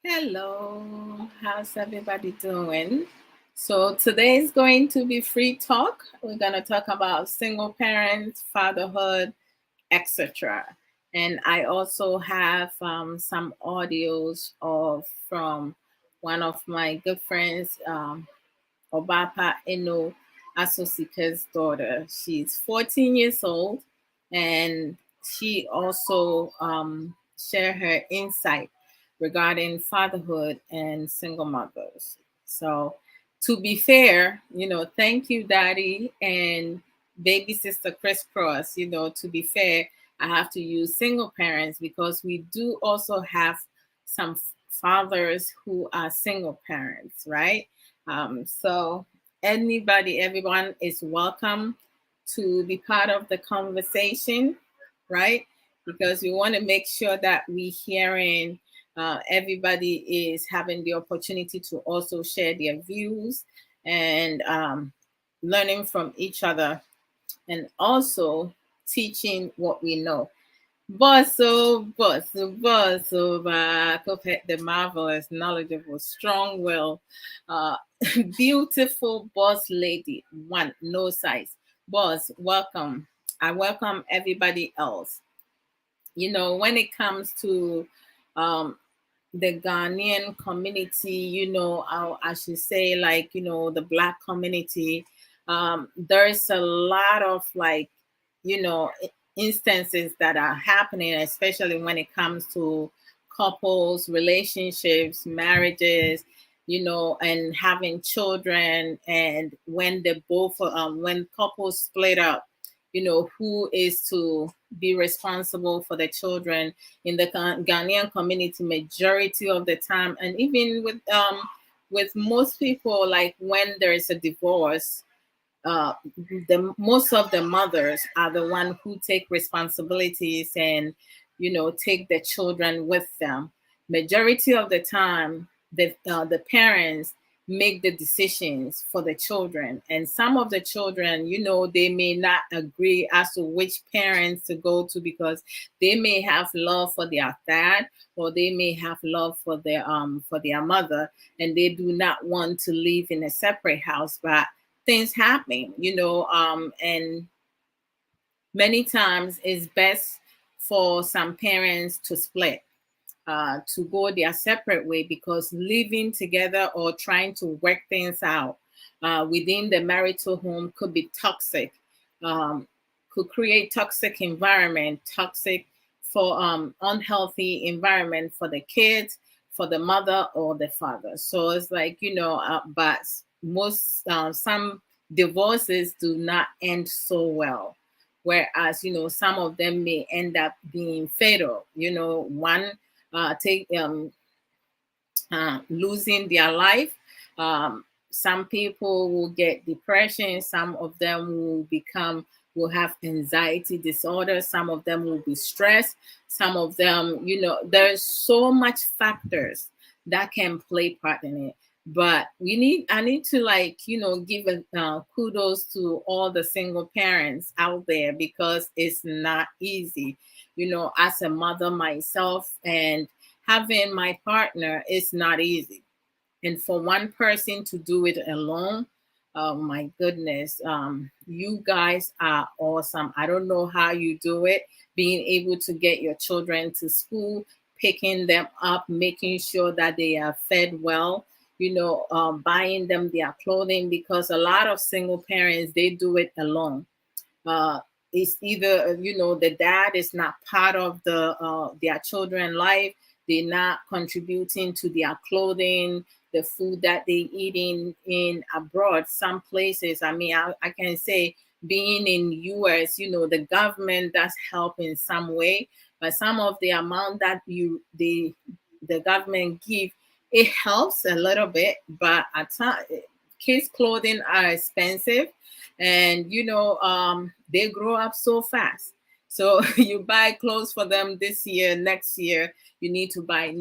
Hello, how's everybody doing? So today is going to be free talk. We're going to talk about single parents, fatherhood, etc. And I also have some audios of from one of my good friends, Obapa Eno Asosika's daughter. She's 14 years old, and she also shared her insight regarding fatherhood and single mothers. So, to be fair, thank you, Daddy, and baby sister Crisscross. To be fair, I have to use single parents because we do also have some fathers who are single parents, right? So everyone is welcome to be part of the conversation, right? Because we want to make sure that we hearing everybody is having the opportunity to also share their views and learning from each other and also teaching what we know. Back up the marvelous, knowledgeable, strong will, uh, beautiful boss lady, one, no size. Boss, welcome. I welcome everybody else. When it comes to um, the Ghanaian community, I should say, like, the Black community, there's a lot of, like, instances that are happening, especially when it comes to couples, relationships, marriages, and having children. And when couples split up, who is to be responsible for the children in the Ghanaian community majority of the time, and even with most people, like when there is a divorce, the most of the mothers are the one who take responsibilities and take the children with them. Majority of the time, the parents make the decisions for the children, and some of the children, they may not agree as to which parents to go to because they may have love for their dad, or they may have love for their mother, and they do not want to live in a separate house. But things happen, and many times it's best for some parents to split, to go their separate way, because living together or trying to work things out within the marital home could be toxic, um, could create toxic environment, toxic for unhealthy environment for the kids, for the mother or the father. So it's like, but most some divorces do not end so well, whereas some of them may end up being fatal. One take losing their life. Some people will get depression. Some of them will have anxiety disorder. Some of them will be stressed. Some of them, there's so much factors that can play part in it. But I need to, like, give kudos to all the single parents out there, because it's not easy. As a mother myself, and having my partner is not easy. And for one person to do it alone, oh my goodness, you guys are awesome. I don't know how you do it, being able to get your children to school, picking them up, making sure that they are fed well, buying them their clothing, because a lot of single parents, they do it alone. uh, it's either the dad is not part of their children life, they're not contributing to their clothing, the food that they eating in abroad. Some places, I mean, I can say, being in US, the government does help in some way, but some of the amount that the government give, it helps a little bit, but at times kids clothing are expensive, and they grow up so fast. So you buy clothes for them this year, next year you need to buy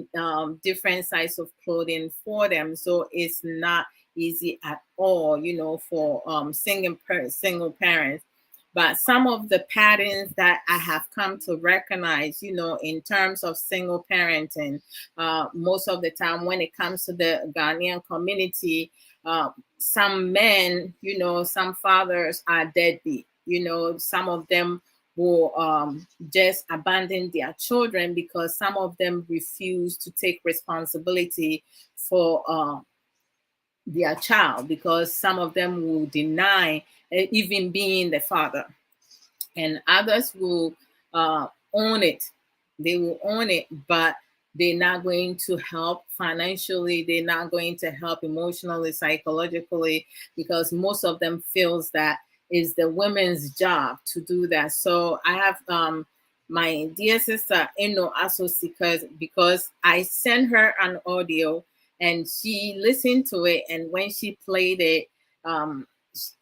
different size of clothing for them. So it's not easy at all, for single parents. But some of the patterns that I have come to recognize, in terms of single parenting, most of the time when it comes to the Ghanaian community, some men, some fathers are deadbeat. Some of them will just abandon their children because some of them refuse to take responsibility for their child, because some of them will deny even being the father, and others will own it. They will own it, but they're not going to help financially. They're not going to help emotionally, psychologically, because most of them feels that is the women's job to do that. So I have my dear sister Eno Aso, because I sent her an audio and she listened to it, and when she played it,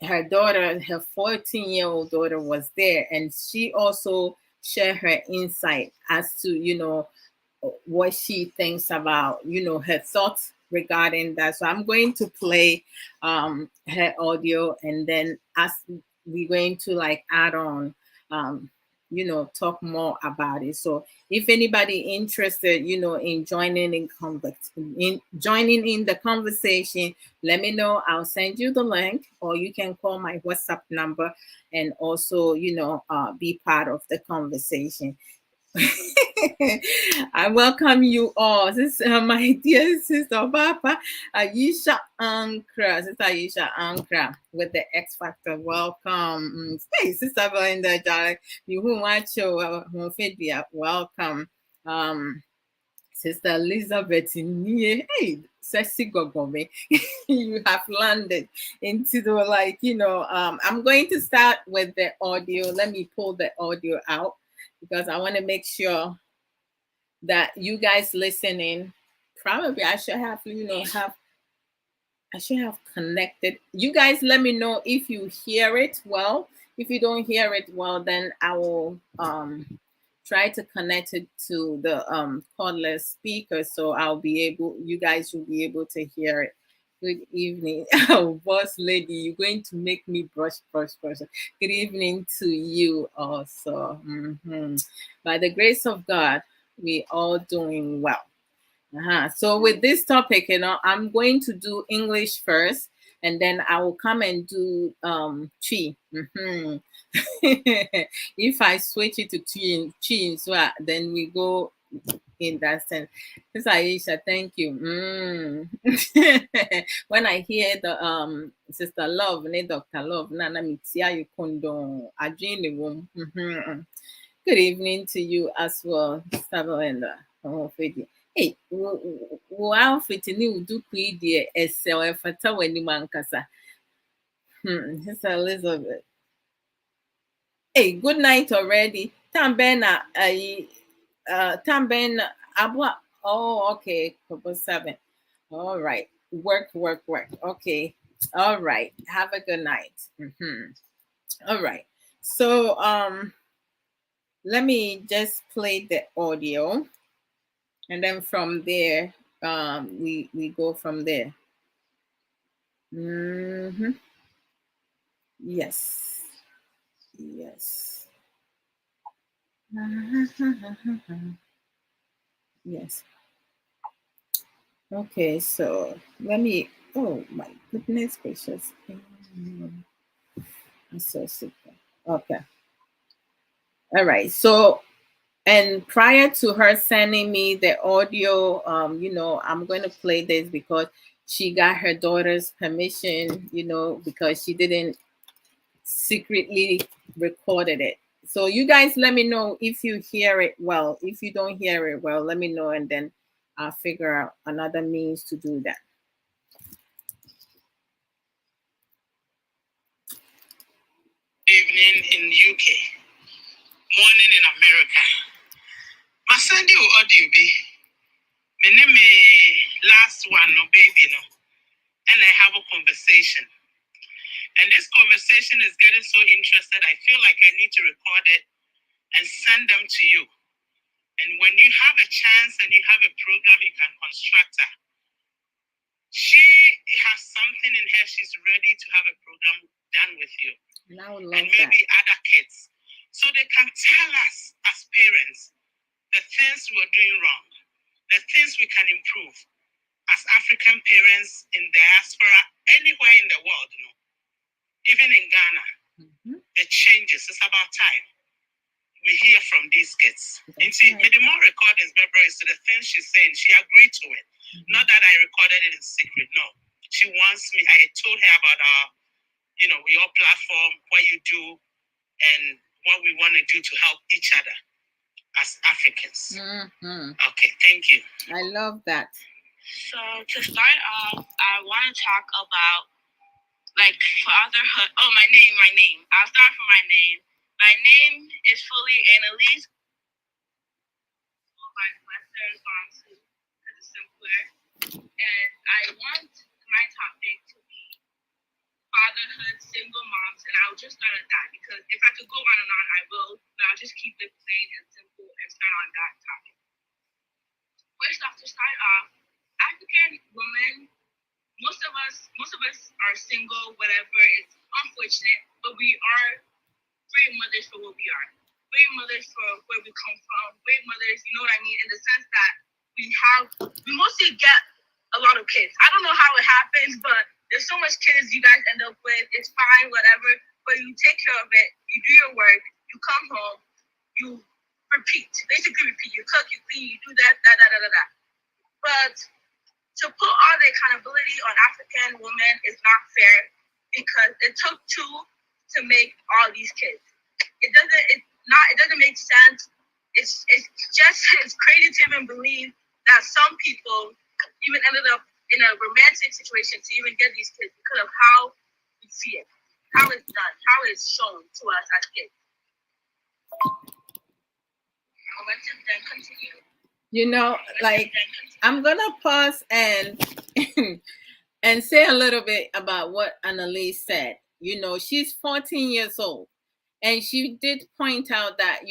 her daughter, her 14-year-old daughter, was there, and she also shared her insight as to what she thinks about her thoughts regarding that. So I'm going to play her audio, and then as we're going to like add on, talk more about it. So if anybody interested, in joining in the conversation, let me know. I'll send you the link, or you can call my WhatsApp number and also, be part of the conversation. I welcome you all. This is my dear sister Papa, Aisha Ankra. Sister Aisha Ankra with the X Factor. Welcome. Hey, Sister Belinda Jarek. You who watch your welcome. Sister Elizabeth Nye. Hey, sexy gogome. You have landed into the I'm going to start with the audio. Let me pull the audio out because I want to make sure that you guys listening, probably I should have connected. You guys let me know if you hear it well. If you don't hear it well, then I will try to connect it to the cordless speaker, so you guys will be able to hear it. Good evening. Oh, boss lady, you're going to make me brush. Good evening to you also. By the grace of God, we all doing well. So with this topic, I'm going to do English first, and then I will come and do Chi. If I switch it to Chi, so then we go in that sense. This Aisha, thank you. When I hear the Sister Love, Dr. Love, Nana Mitia Yukondo, Ajini Wom. Good evening to you as well, Sister Belinda. Hey, wo outfit ni uduku idie ese o efata wani mankasa. Sister Elizabeth. Hey, good night already. Tambena Tambena Abwa. Oh, okay. Couple 7. All right. Work. Okay. All right. Have a good night. All right. So let me just play the audio, and then from there we go from there. Yes. Yes. Okay, so let me, oh my goodness gracious. I'm so super. Okay. All right. So, and prior to her sending me the audio, I'm going to play this because she got her daughter's permission, because she didn't secretly recorded it. So you guys let me know if you hear it well. If you don't hear it well, let me know, and then I'll figure out another means to do that. Evening in UK, morning in America. My Sunday audio be my name last one, no baby, no, and I have a conversation. And this conversation is getting so interested, I feel like I need to record it and send them to you. And when you have a chance and you have a program, you can construct that. She has something in her. She's ready to have a program done with you. And I would love and maybe other kids. So they can tell us as parents the things we're doing wrong, the things we can improve as African parents in diaspora, anywhere in the world, even in Ghana. The changes, it's about time we hear from these kids. And see, the more recordings, Barbara, is to the things she's saying, she agreed to it. Not that I recorded it in secret, no. She wants me, I told her about our, your platform, what you do, and what we want to do to help each other as Africans. Okay, thank you. I love that. So to start off, I want to talk about fatherhood. Oh, my name. I'll start from my name. My name is fully Annalise. By Western Bonsu, because it's simpler. And I want my topic to be fatherhood, single moms, and I'll just start at that because if I could go on and on, I will, but I'll just keep it plain and simple and start on that topic. First off, to start off, African women, most of us are single, whatever. It's unfortunate, but we are great mothers for what we are. Great mothers for where we come from. Great mothers, you know what I mean, in the sense that we mostly get a lot of kids. I don't know how it happens, but there's so much kids you guys end up with. It's fine, whatever, but you take care of it. You do your work. You come home. You basically repeat. You cook, you clean, you do that. But to put all the accountability on African women is not fair because it took two to make all these kids. It doesn't make sense. It's crazy to even believe that some people even ended up in a romantic situation to even get these kids because of how we see it, how it's done, how it's shown to us as kids. I'll let you then continue. I'm gonna pause and and say a little bit about what Annalise said. She's 14 years old. And she did point out that,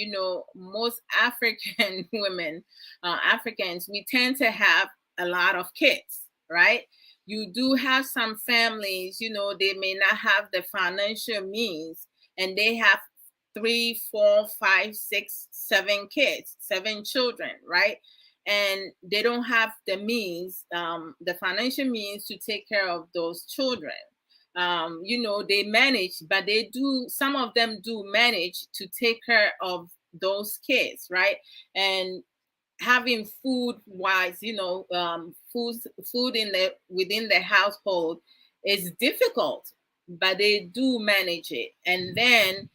most African women, Africans, we tend to have a lot of kids, right? You do have some families, they may not have the financial means and they have 3, 4, 5, 6, 7 kids, 7 children, right? And they don't have the means, the financial means to take care of those children. They manage, but some of them do manage to take care of those kids, right? And having food wise, food within the household is difficult, but they do manage it. And then,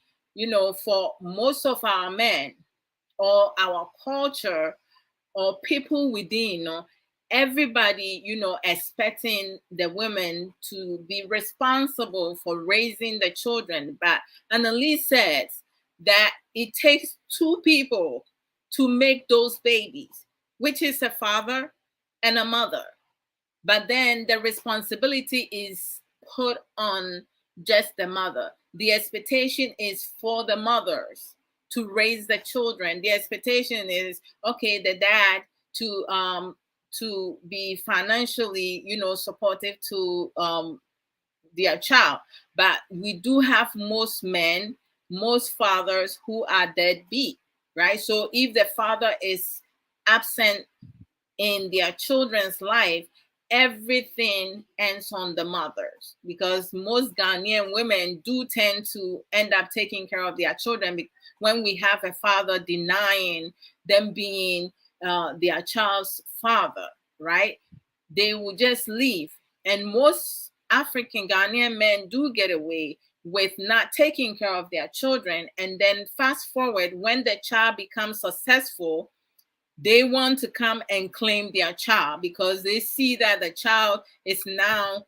for most of our men or our culture or people within, everybody, expecting the women to be responsible for raising the children. But Annalise says that it takes 2 people to make those babies, which is a father and a mother. But then the responsibility is put on just the mother. The expectation is for the mothers to raise the children. The expectation is, okay, the dad to be financially, supportive to their child. But we do have most men, most fathers who are deadbeat, right? So if the father is absent in their children's life, everything ends on the mothers, because most Ghanaian women do tend to end up taking care of their children when we have a father denying them being their child's father, right? They will just leave. And most African Ghanaian men do get away with not taking care of their children. And then fast forward, when the child becomes successful, they want to come and claim their child because they see that the child is now,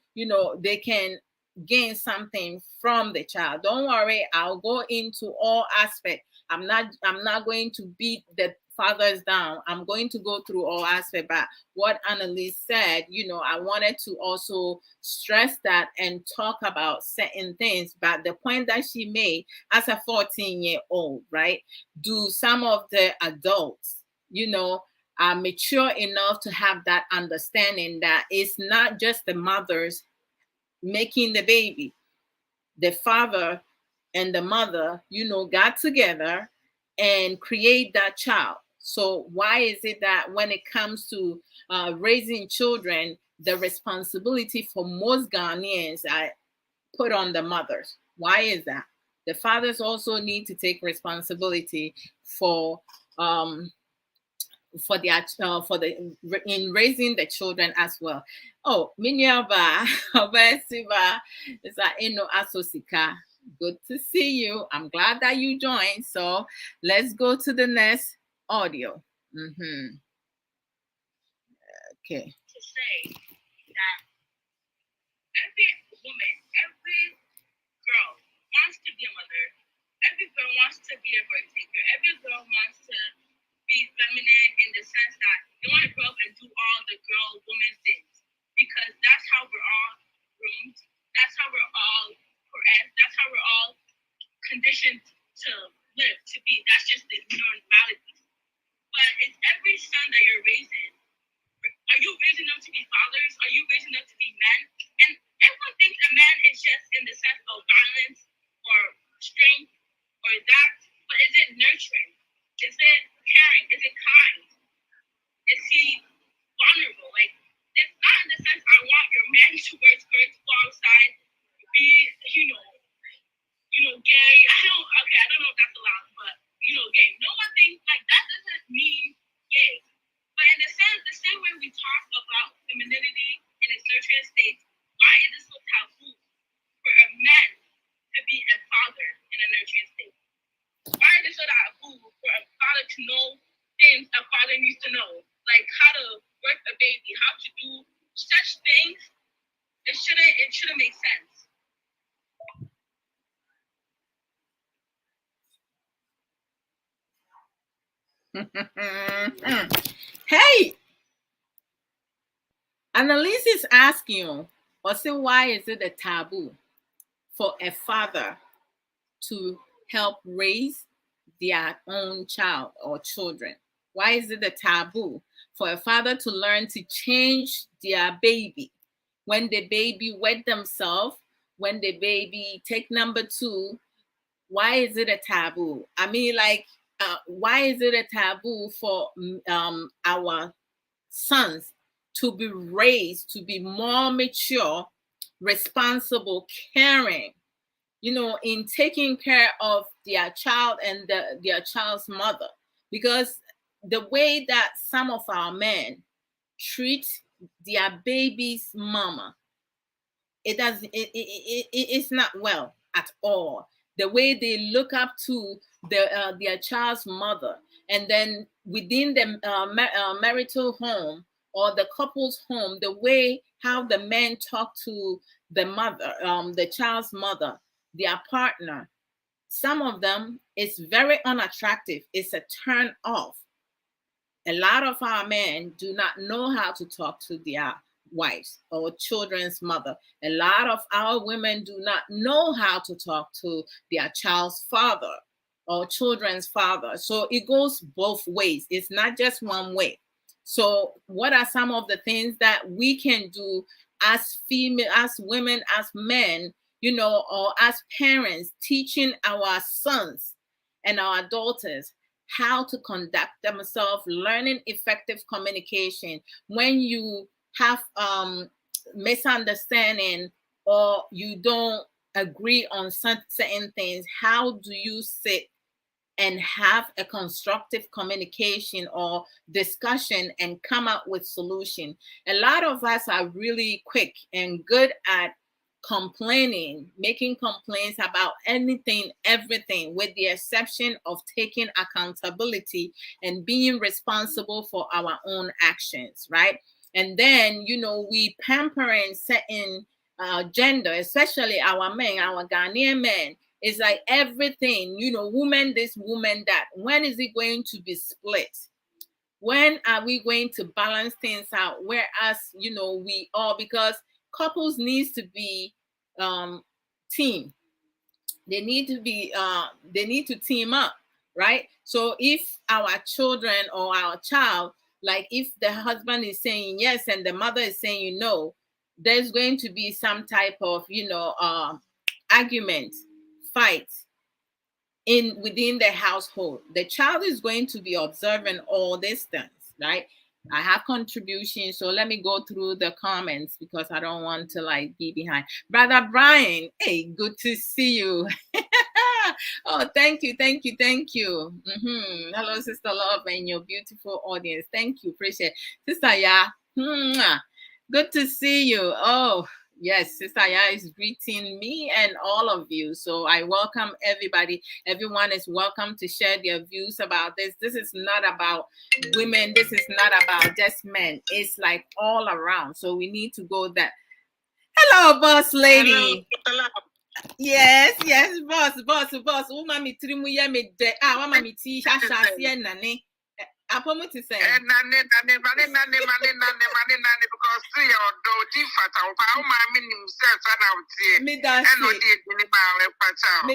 they can gain something from the child. Don't worry, I'll go into all aspects. I'm not going to beat the fathers down. I'm going to go through all aspects. But what Annalise said, I wanted to also stress that and talk about certain things. But the point that she made, as a 14-year-old, right? Do some of the adults, are mature enough to have that understanding that it's not just the mothers making the baby. The father and the mother, got together and create that child. So why is it that when it comes to raising children, the responsibility for most Ghanaians are put on the mothers? Why is that? The fathers also need to take responsibility for um, the in raising the children as well. Oh, Minyaba, Obesiba, is that Eno Asosika. Good to see you. I'm glad that you joined. So let's go to the next audio. Okay. To say that every woman, every girl wants to be a mother. Every girl wants to be a birth taker. Every girl wants to be feminine in the sense that they want to grow up and do all the girl woman things because that's how we're all groomed. That's how we're all progressed. That's how we're all conditioned to live, to be. That's just the normality. But it's every son that you're raising. Are you raising them to be fathers? Are you raising them to be men? And everyone thinks a man is just in the sense of violence or strength or that. But is it nurturing? Is it caring? Is it kind? Is he vulnerable? Like, it's not in the sense I want your man to wear skirts, go outside, be, gay. I don't know if that's allowed, but, gay. No one thinks, like, that doesn't mean gay. But in the sense, the same way we talk about femininity in its nurturing state, why is it so taboo for a man to be a father in a nurturing state? Why is it so taboo for a father to know things a father needs to know? Like how to birth a baby, how to do such things. It shouldn't make sense. Hey, Annalise is asking you, also, why is it a taboo for a father to help raise their own child or children? Why is it a taboo for a father to learn to change their baby when the baby wet themselves, when the baby take number two? Why is it a taboo? I mean, like, why is it a taboo for our sons to be raised to be more mature, responsible, caring, in taking care of their child and their child's mother? Because the way that some of our men treat their baby's mama, it's not well at all. The way they look up to their child's mother, and then within the marital home or the couple's home, the way how the men talk to the mother, the child's mother, their partner, some of them is very unattractive. It's a turn off. A lot of our men do not know how to talk to their wives or children's mother. A lot of our women do not know how to talk to their child's father or children's father. So it goes both ways. It's not just one way. So what are some of the things that we can do as female, as women, as men, or as parents, teaching our sons and our daughters how to conduct themselves, learning effective communication when you have misunderstanding or you don't agree on certain things? How do you sit and have a constructive communication or discussion and come up with solution? A lot of us are really quick and good at complaining, making complaints about anything, everything, with the exception of taking accountability and being responsible for our own actions, right? And then, we pampering certain gender, especially our men, our Ghanaian men. It's like everything, woman this, woman that. When is it going to be split? When are we going to balance things out? Whereas, we all, because couples needs to be team. They need to team up, right? So if our children or our child Like if the husband is saying yes and the mother is saying no, there's going to be some type of, argument, fight within the household. The child is going to be observing all these things, right? I have contributions, so let me go through the comments because I don't want to like be behind. Brother Brian, hey, good to see you. Oh, thank you. Hello, Sister Love, and your beautiful audience. Thank you, appreciate it. Sister Ya. Good to see you. Oh, yes, Sister Ya is greeting me and all of you. So I welcome everybody. Everyone is welcome to share their views about this. This is not about women. This is not about just men. It's like all around. So we need to go that. Hello, boss lady. Hello. Yes, boss. Mami trimu ya me de. Mami ti shasha nane. Apomo to say. Nane, because see your dodgy fat out. How my minimum says I me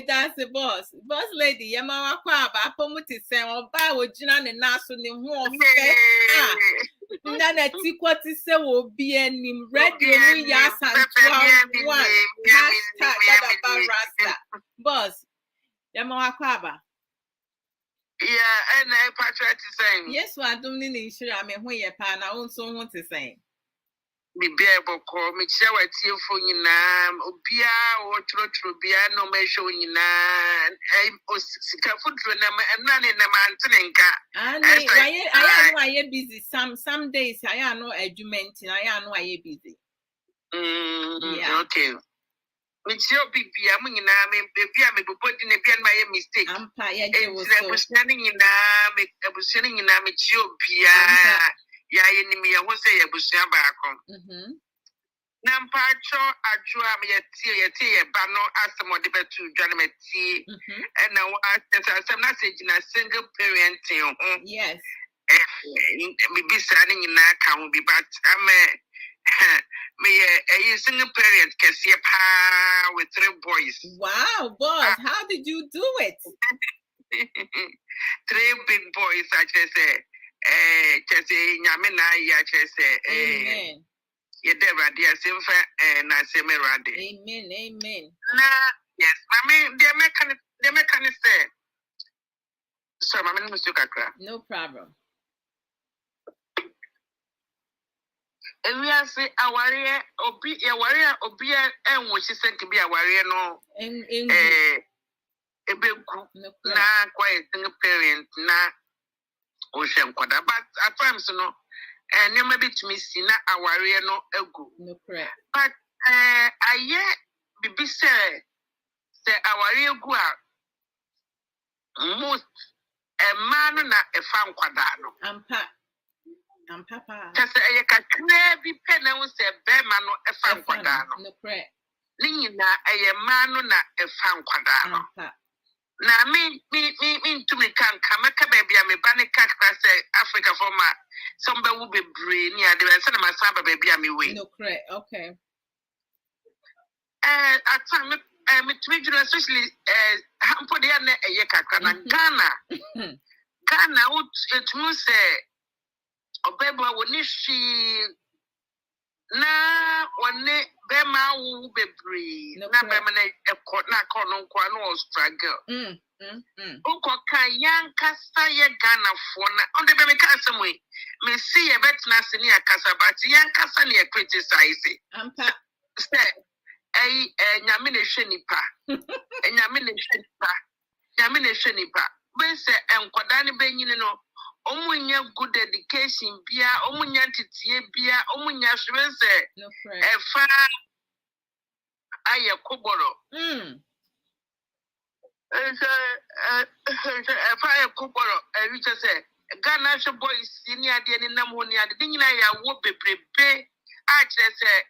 that's the boss lady. Yamawa kwaba apomo to say. Oba wojina ne naso ne ho ofe. Nana tikwa ti se wo bi enim radio mu ya santua one hashtag about rasta. Boss, yamawa kwaba. Yeah, and I patriot is saying. Yes, I don't need to share. I mean, when you're pan, I also want to say. Be able to call me, share what you for you now, Obia or Trotubia, no me showing you now. I was careful to them and none in the mountain. I know I am busy. Some days I know argument, and I know I am busy. Yeah, okay. It's your baby, I'm in baby, I'm putting a beer my mistake. I'm tired. I was standing in I was sending in Ethiopia. Yeah, enemy, I was say I was back home. Nampacho, Adwoa Odo, Bano, asked some of the better to Janameti, and now I'm not saying a single parent. Yes. Maybe standing in that can be, but I'm a single parent can see a pa with 3 boys. Wow, boss, how did you do it? 3 big boys, I just say, Yamina, I just say, amen. Yedeva, dear Simfa, and I say, Merade. Amen. Yes, I mean, the mechanic say, so, my name is Yukaka. No problem. And we are say a warrior, Obia, and what she said to be a warrior, no, a big na quite single parent, na ocean quadra, but at times, no, and you may be to me, see, na a warrior, no, a good. No correct. But I yet be say a warrior go out most a man na a fan quadano. I'm papa. Just a crazy pen and was a bear man or a fan quadano. No correct. Nina a man na a fan quadano. Now, me to me can come a baby. I'm a banner cat class Africa for my somebody will be brainy. I did send my son baby. I'm away. No correct. Okay. At time, especially for the other a yakaka, Ghana, it must say, Obeba, when she na one Bema will be free. Na Bemane a corner quano struggle. Unko can young casta ye Ghana for on the Bemaka some way. May see a veteran near Casabati, young casta near criticize it. Say, Yamine Shenipa, and Yamine Shenipa. When say, and Quadani Benino. Omunya good education bia omunya titie bia omunya hwese efa aye koboro efa aye koboro reach say Ghana she boys ni ade ni nam ho ni ade nyina ya wo bebrebe a kire say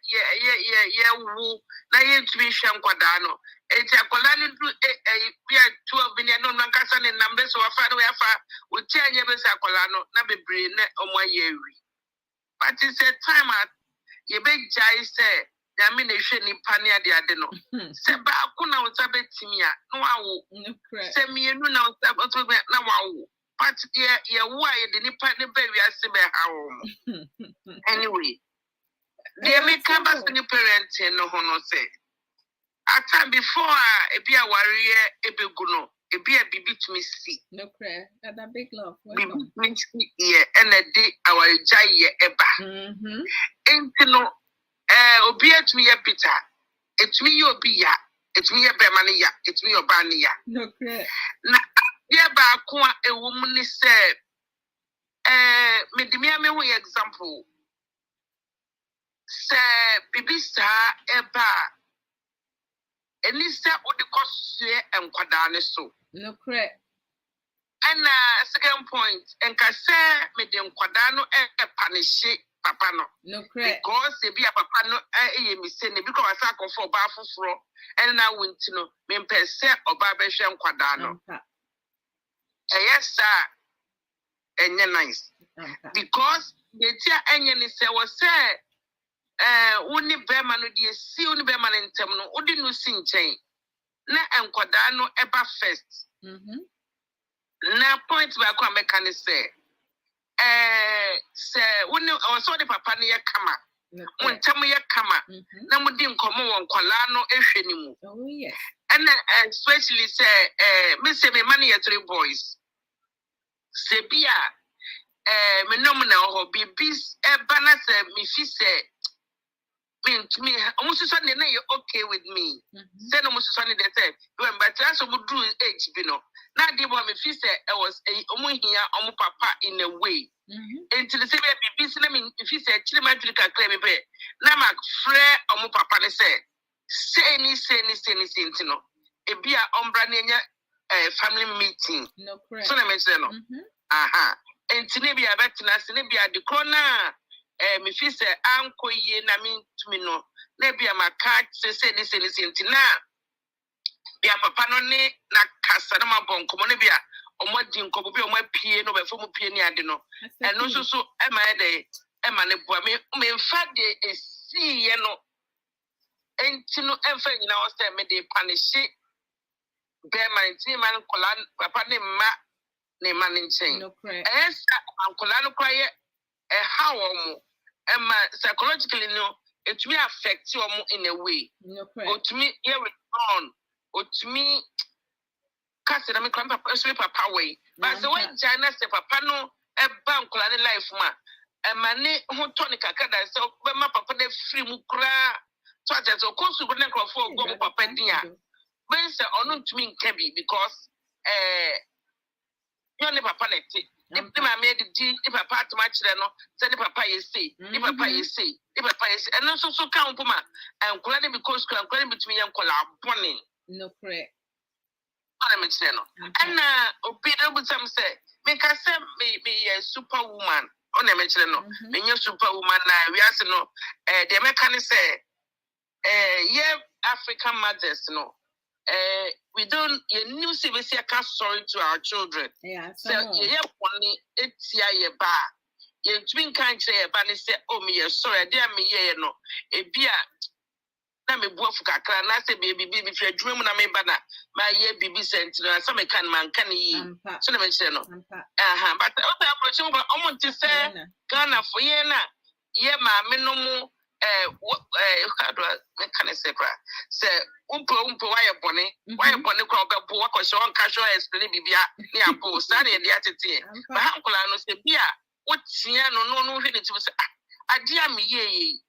ye wu na ye ntumi hwe nkwada no eti akola ni du bia 12 bi no nkasa ne nambe so wafa no yafa uti anye be sa akola no na bebre ne omo ye wi but it's a time at ye be jai say ya me na hwe ni pani ade no se ba akuna unta betimi a no awo se mienu na unta na wawo but yeah, why the nipa the baby as be how anyway. They may come back to the parents and no hono say. At time before a be a warrior, a big guno, a be a baby to me see. No prayer. That a big love. Yeah, and a day our jay eba. Ain't no obia to me a Peter. It's me your bia. It's me a bemania. It's me your bania. No prayer. Na yeah, ba a woman is said. Me the me example. Say bibi sa eba. Elisa would the cost and quadane so. No correct. And second point, and Cassa made them quadano and punish papa no. No correct. Because they be a papa no missing because I sack for baffle fro and now went to know me per se or barbation quadano. Yes, sir, and nice. Because the tia onion is was said. Uni bema no die si uni bema no ntem no odi no si nchen na enkwada no eba first na point ba kwa meka ne se uni also the papa ne ye kama ntem ye kama na mudi nkomo won kwala no ehwe ni mu oh yes and especially say me say me man ye 3 boys se bia me nom na ho bibis eba na se me fi se me almost so na okay with me say no almost so na they say when but as we do age bi no na dey bo me feel say it was omo hia omo papa in a way until say be say me feel say chiri ma dwiri kakra me be na ma frɛ omo papa ne say ni no e bia ombra na nya family meeting no correct so na me say no aha until ne bia betina se ne bia de krona me feel say anko ye na me tumi no na bia maka say ni na bia papa no ne na kasa na mabonko mo ne bia omo di nkobo bia omo pie no be fo mo pie ni ade no eno so e ma de e ma ne boa me mfa de esi ye no enti no emfa nyina o say me de punish be man ti man kola papa ne ma nchen ankola no kwaye how omo psychologically no it may affect you in a way. Or to me, here return, or to me, cast it. I mean, papa way. But the way China say, papa no, a bank on life, ma, and mane who tonica kada so, but my papa de free mukra, so that of course we wouldn't go for go papa dear. But it's unknown to me, Kebby, because you never panic. If I made the papa to match no, send the papa you say, the papa you say, and also so count puma and calling because calling between young collab bonnie. No correct. I'm and obedient with some say, make us send me a superwoman on a mention no, and your superwoman now we ask no, the American say, yeah, African mothers no. We don't you see sorry to our children. Yeah, so yeah, money it's ya ba. You twin can't say a banny say, oh me sorry, dear me ye no. A beer na me boa fuka kra na say baby if you dream na me bana my ye bibi sent no some can man can ye. So na me say no. But also approaching but almost to say Ghana for ye na ye ma me no mo how do I say say umpo why bonny crowd go work on casual explain bibia near post and the attitude but uncle no say bia what's no hit it was adia me ye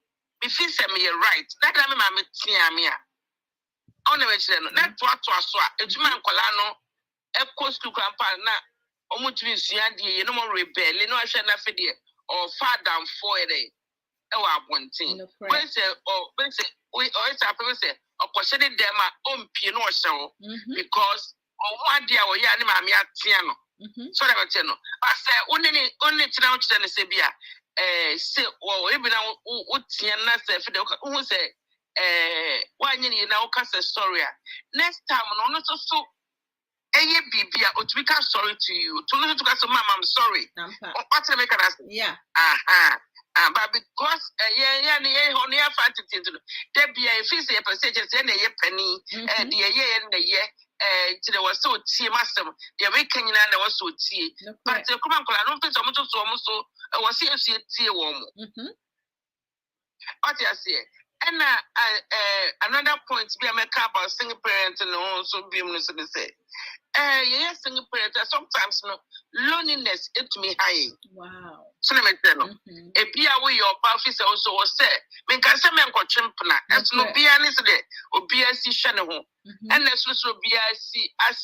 me feel say me right that me ma me tia me a on the mention na to so etuma uncle no e cost to grandpa na omutumi sua die no more rebel no ahwe na fede or far down for it abontin when say we always have to say question them pie no ohye because one dia we ya ni maami atia no so that we no but say only tira o tira ne se bia say we bi na o tia na say fe de who say wanyi ni na o ka say story next time no so eye bibia o to be sorry to you to no to say mama I'm sorry what make us yeah but because honey fancy to there be a fees a percentage and a penny and the year and the year there was so tea master, the awakening and there was so tea. But the common color, I don't think so I was here to tea warm. What I say. And another point be a make up about single parents and also be able to say. Yes, single parents sometimes no loneliness it me high. Wow. So let me tell you. A be away your office also was said. When can some men got chimpana, as no be an incident, or be a sea channel, and let's also be a sea as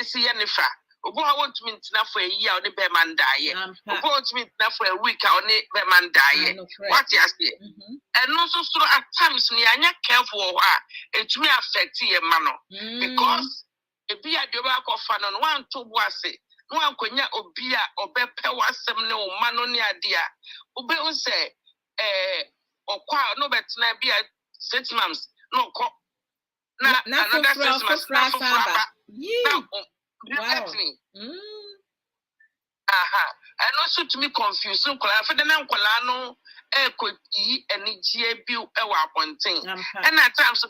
see any fa. I want to meet enough for a year on the bearman die. I want to meet enough for a week on the bearman die. What you say? And also so at times me I not careful it may affect your man because if be a debak of fun on one to was it. No one could not obia or be pewasem no man on the idea. Ube say, or quite no better be a 6 months, no cop. Now, another 6 months, wow. And also to me confused. So, for the man, Colano, could eat any GA bill a one thing. And at times,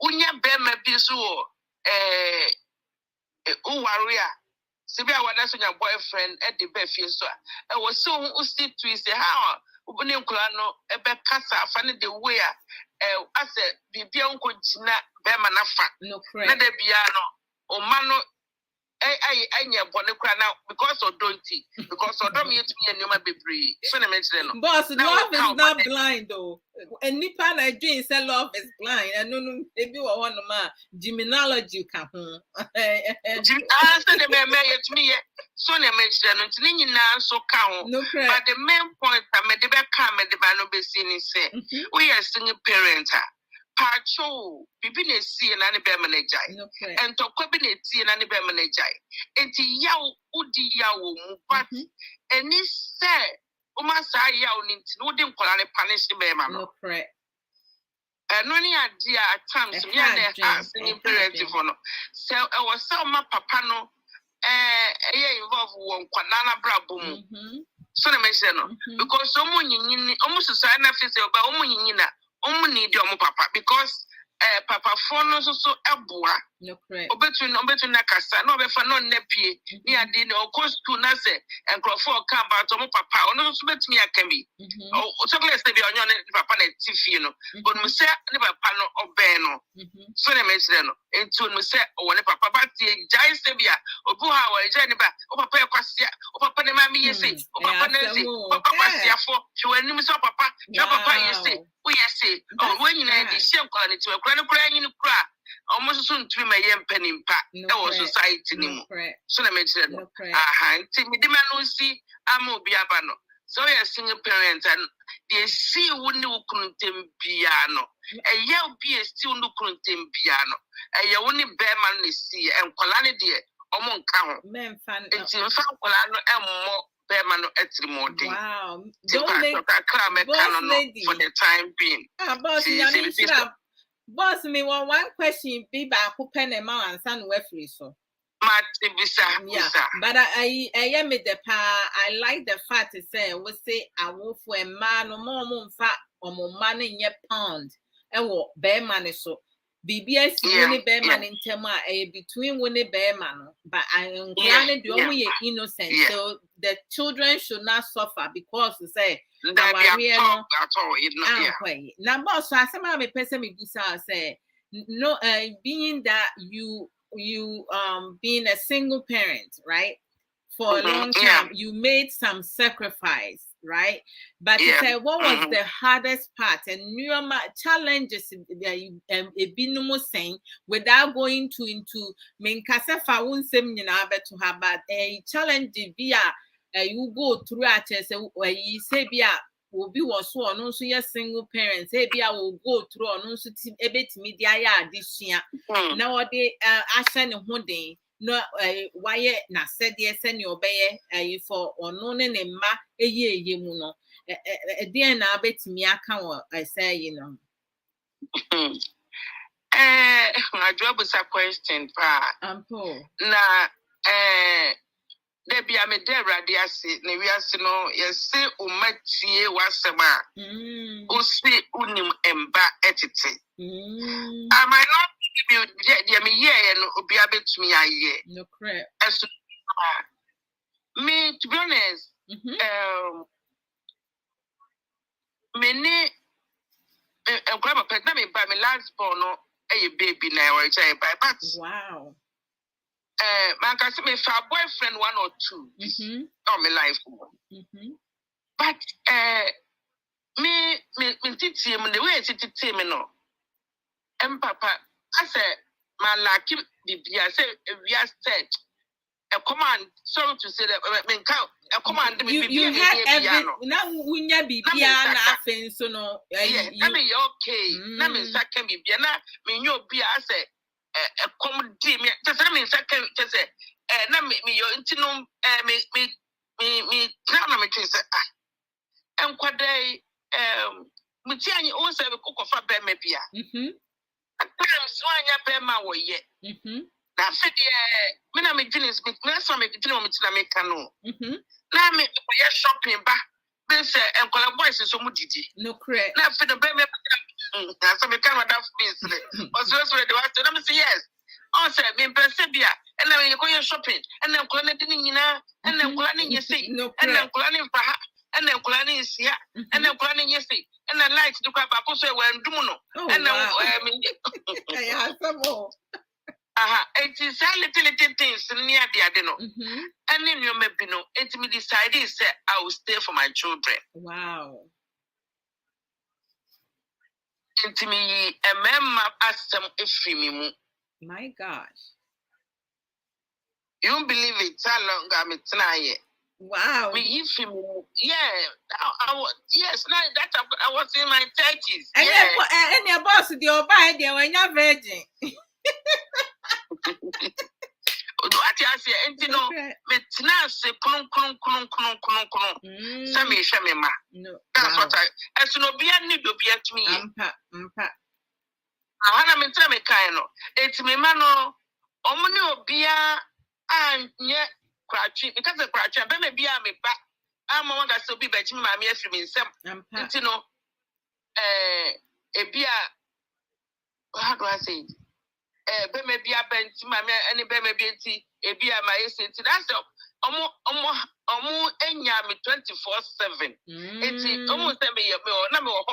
Unya bear may be so, warrior. Sibia wada so your boyfriend at the befi so I was so usti to say how ubuni nkulano ebe kasa afane the way as bibia unko jina be manafa no na de bia no o mano anya bone kra now because of dointy because of them yet me nyoma bebre so na mention no boss love is not blind though and nipa na dream say love is blind and no ebi wo ho no ma gymnology ka ho answer the me yet me so na mention no tin nyina so ka ho but the main point I made the be ka me the ba no be see ni say we are single parent Pacho, bibi ne see na ne be manajai. And to kwabi ne see na ne be manajai. Enti yaw udi yawo mu but eni se uma sa yaw ni nti no de nkola ne punish be ma no. No ni idea at times me and asking parents for no. So I was so my papa no involved won kwana na brabo mu. So na me say no because omo nyinyi omo society na face oba omo nyinyi na need your papa because papa phone so eboa obetu na kasa no be fa no nepie ni ade na o school na say enkrofo ka about omo papa ono so betumi akami o so class be onyo ne papa na tifie no but me say ne papa no oben no so na me say no enti me say o ne papa ba tie jai se bia obu ha wa je ne ba o papa yakwasia o papa ne ma me yesi o papa na si papa kwasia fo hwe anim so papa na papa yesi we say oh when you know the shame quality to a crying almost soon to my young penny pack our society anymore. So I mentioned me the man who see I'm Biabano. So you're single parents and they see when you couldn't piano. A yell be a still no couldn't piano. A ya only bear man see and Colani dear among count. Men fan it's in fact Colano and more. Wow. Don't make boss lady for the time being. Boss me one question be back who pen a man and son free so. Yeah, but I am the pa I like the fact to say we say I will for a man or more fat or more money in your pound and what bear money so. BBS Winnie Bearman in Tema between Winnie Bearman, but I am glad the only innocent. So the children should not suffer because to say now boss so some of my person me say no being that you being a single parent, right? For a long time, you made some sacrifice, right? But you said, what was the hardest part? And new challenges be no saying without going into Minkasa Fawun Seminar to have but a challenge via you go through at you say via will be was so on also your single parents, maybe I will go through on also a bit media this year. Nowadays, Ashan and one day. No, why na said yes, and your bay for or no name ma a year you know. Dear now bet me account I say, you know. My job is a question, pa. Na there be a medera, dear say, Neviasino, yes, say, Umachi wasama, who say unim emba etite. I might not dear me, yeah, and be a bit to me, I yeah. No crap. As me, to be honest, many a grab a pet, let me buy me last born or a baby now, or a child by but wow. My cousin, my boyfriend, 1 or 2 on my life. But me, titi, the way it's titi, me no. Papa, I said, my lucky baby, I said, we are set. A command, sorry to say that, a command, you had every now when you be nothing, so no, yeah, let me okay, let me second be na me you be I say a common team, just let me second, just say, na me your intinum, me, now me say, and quite day, Mutiani also have a cook of a bear maybe. At times, one ya bear my way yet. That's it, yeah. Me me jeans, me so me jeans me tina me cano. Now me shopping back. Then say and call boys so mu didi. No crap. Now for the baby, so me can that business. Was just ready to let me say yes. Oh, say me persevere. And then you go shopping. And then call it and then planning you see. And then planning for her. And then planning is here. And then planning you see. And then lights look up so when do and then I have some more. It is a little things near the adeno. And then you may be no, it me decided say I will stay for my children. Wow. It me a member asked them if me. My gosh. You don't believe it, how long I'm tonight. Wow. Me if you yes, now that I was in my 30s. And your boss with your body when you're virgin. What I say, and you know, me tonight say, Sammy Shamima. No, that's what I, as you know, be a need to be at me. I want to tell me, Kaino, it's me, mano, Omino Bia, and yet, Cratchy, because the Cratchy, I may be a me back. I'm one that still be by Jimmy, my from in some, you know, a beer, how do I say? Maybe a bench, my man, any baby, a beer, my essence. That's almost any 24/7. It's almost a year, number of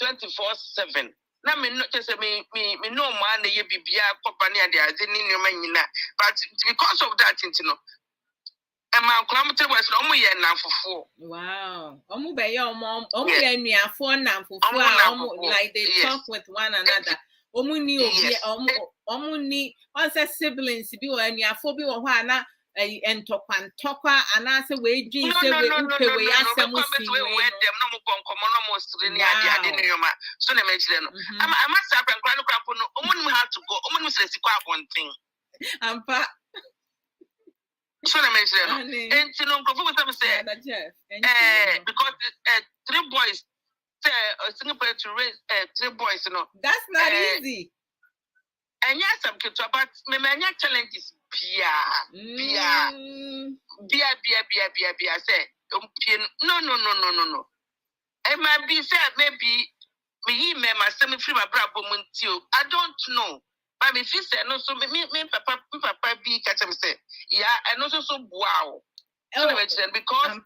24/7. Now, me not just me no man, the BBA company, and they are in your man, but because of that, you know, and my kilometer was almost a now for 4. Wow, almost by your mom, almost near 4 now for 4, like they talk with one another. Omuni omuni onse siblings bi o aniafo bi wo ho ana entokwa anase we dwin se we upe we asem si we dem no mo konkomo no mo sire ni ade ne yoma so na me kire no ama sa kwankwa no kwapo no omuni how to go omuni sire sikwa abonten ampa so na me kire no enti no nkofo ko say because 3 boys a single parent to raise 3 boys, you know. That's not easy. And yes, I'm kidding, but my challenges Bia. Say, no. It might be said maybe me my semi free my brother Muntio. I don't know. But if you say no, so me papa be catch him say, yeah, and also so wow. Because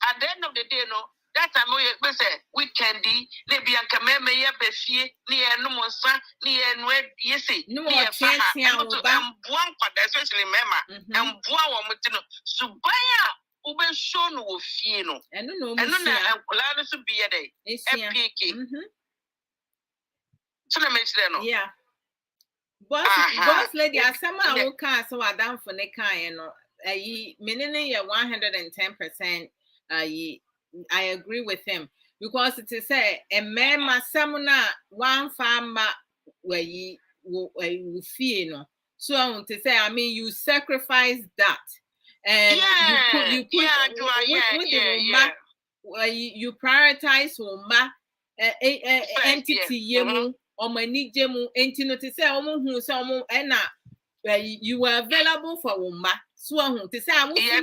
at the end of the day, no. That time we say weekendy, maybe and come me ya befie, near no monster, near no yesi, near Faha, and one especially Mema, and Boa Mutino, Subaya, Ube shown of Fieno, and no, and Kulana to be a day, a so I mention yeah. Boss lady, as someone who can't so I down for the kind, meaning 110%. I agree with him because it is a man samuna one farmer where you feel no. So I want to say, I mean, you sacrifice that and you put you prioritize Oma entity yemu or mani jemu entity to say who some and you were available for Oma. So I want to say, I want to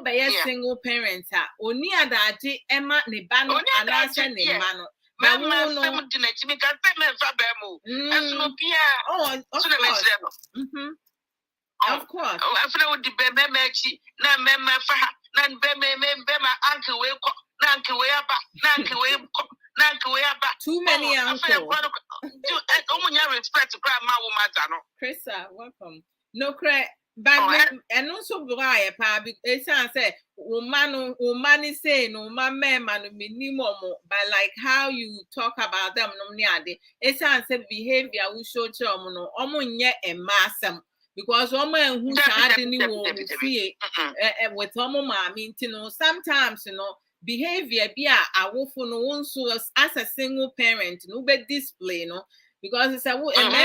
be a single parent. Oni adaji Emma ne bano anase ne mano. Mama, some dinner, Jimmy can say, "Man, Fabamo." As no Pia. Oh, of course. Of course. I feel the Bemechi, na Mema Faha, Nan Bema, Uncle Wake, Nanky way up, Nanky way up. Too many uncles. I respect to Grandma Matano. Krista, welcome. No credit. But and also boy, it's say woman say no man minimum, but like how you talk about them no it's say behavior we show no omunye e masam because woman who had any see with mommy sometimes behavior be a wofu no as a single parent no be display no. Because it's a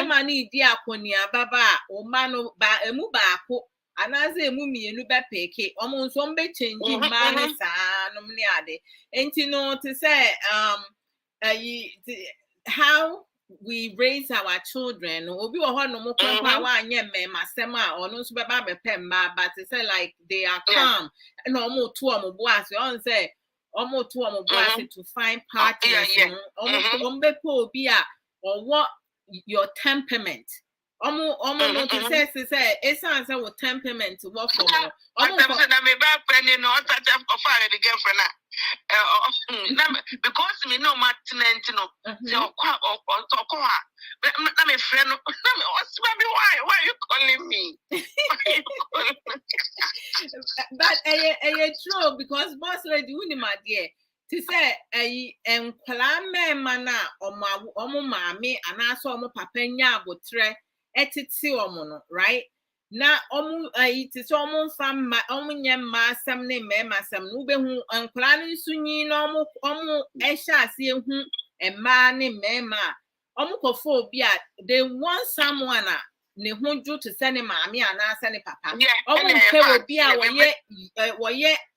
man need diaconia baba or mano ba emu baako anaze emu mienu be peke almost one be changing man sa no mniade enti no to say how we raise our children obi wo ho no mo kwakwa wa anye me masem a ono so be ba be pem but to say like they are calm no mo to omo boase on say omo to omo boase to find partners omo be po obi a or what your temperament. No to say it sounds like what temperament to work for. I'm me back penny no touch of fire the girlfriend. Because me no Martinentino, so quite I'm a friend. Why are you calling me? But true because boss lady wouldn't my dear. To say a mana or mammy and I saw my papenya botre etiti omono, right? Now it is almost some my own yamma some name some nube who and clanny sunny no esha see who and man mema omukophobia they want someone ne hunju to send mommy and I send papa. Be a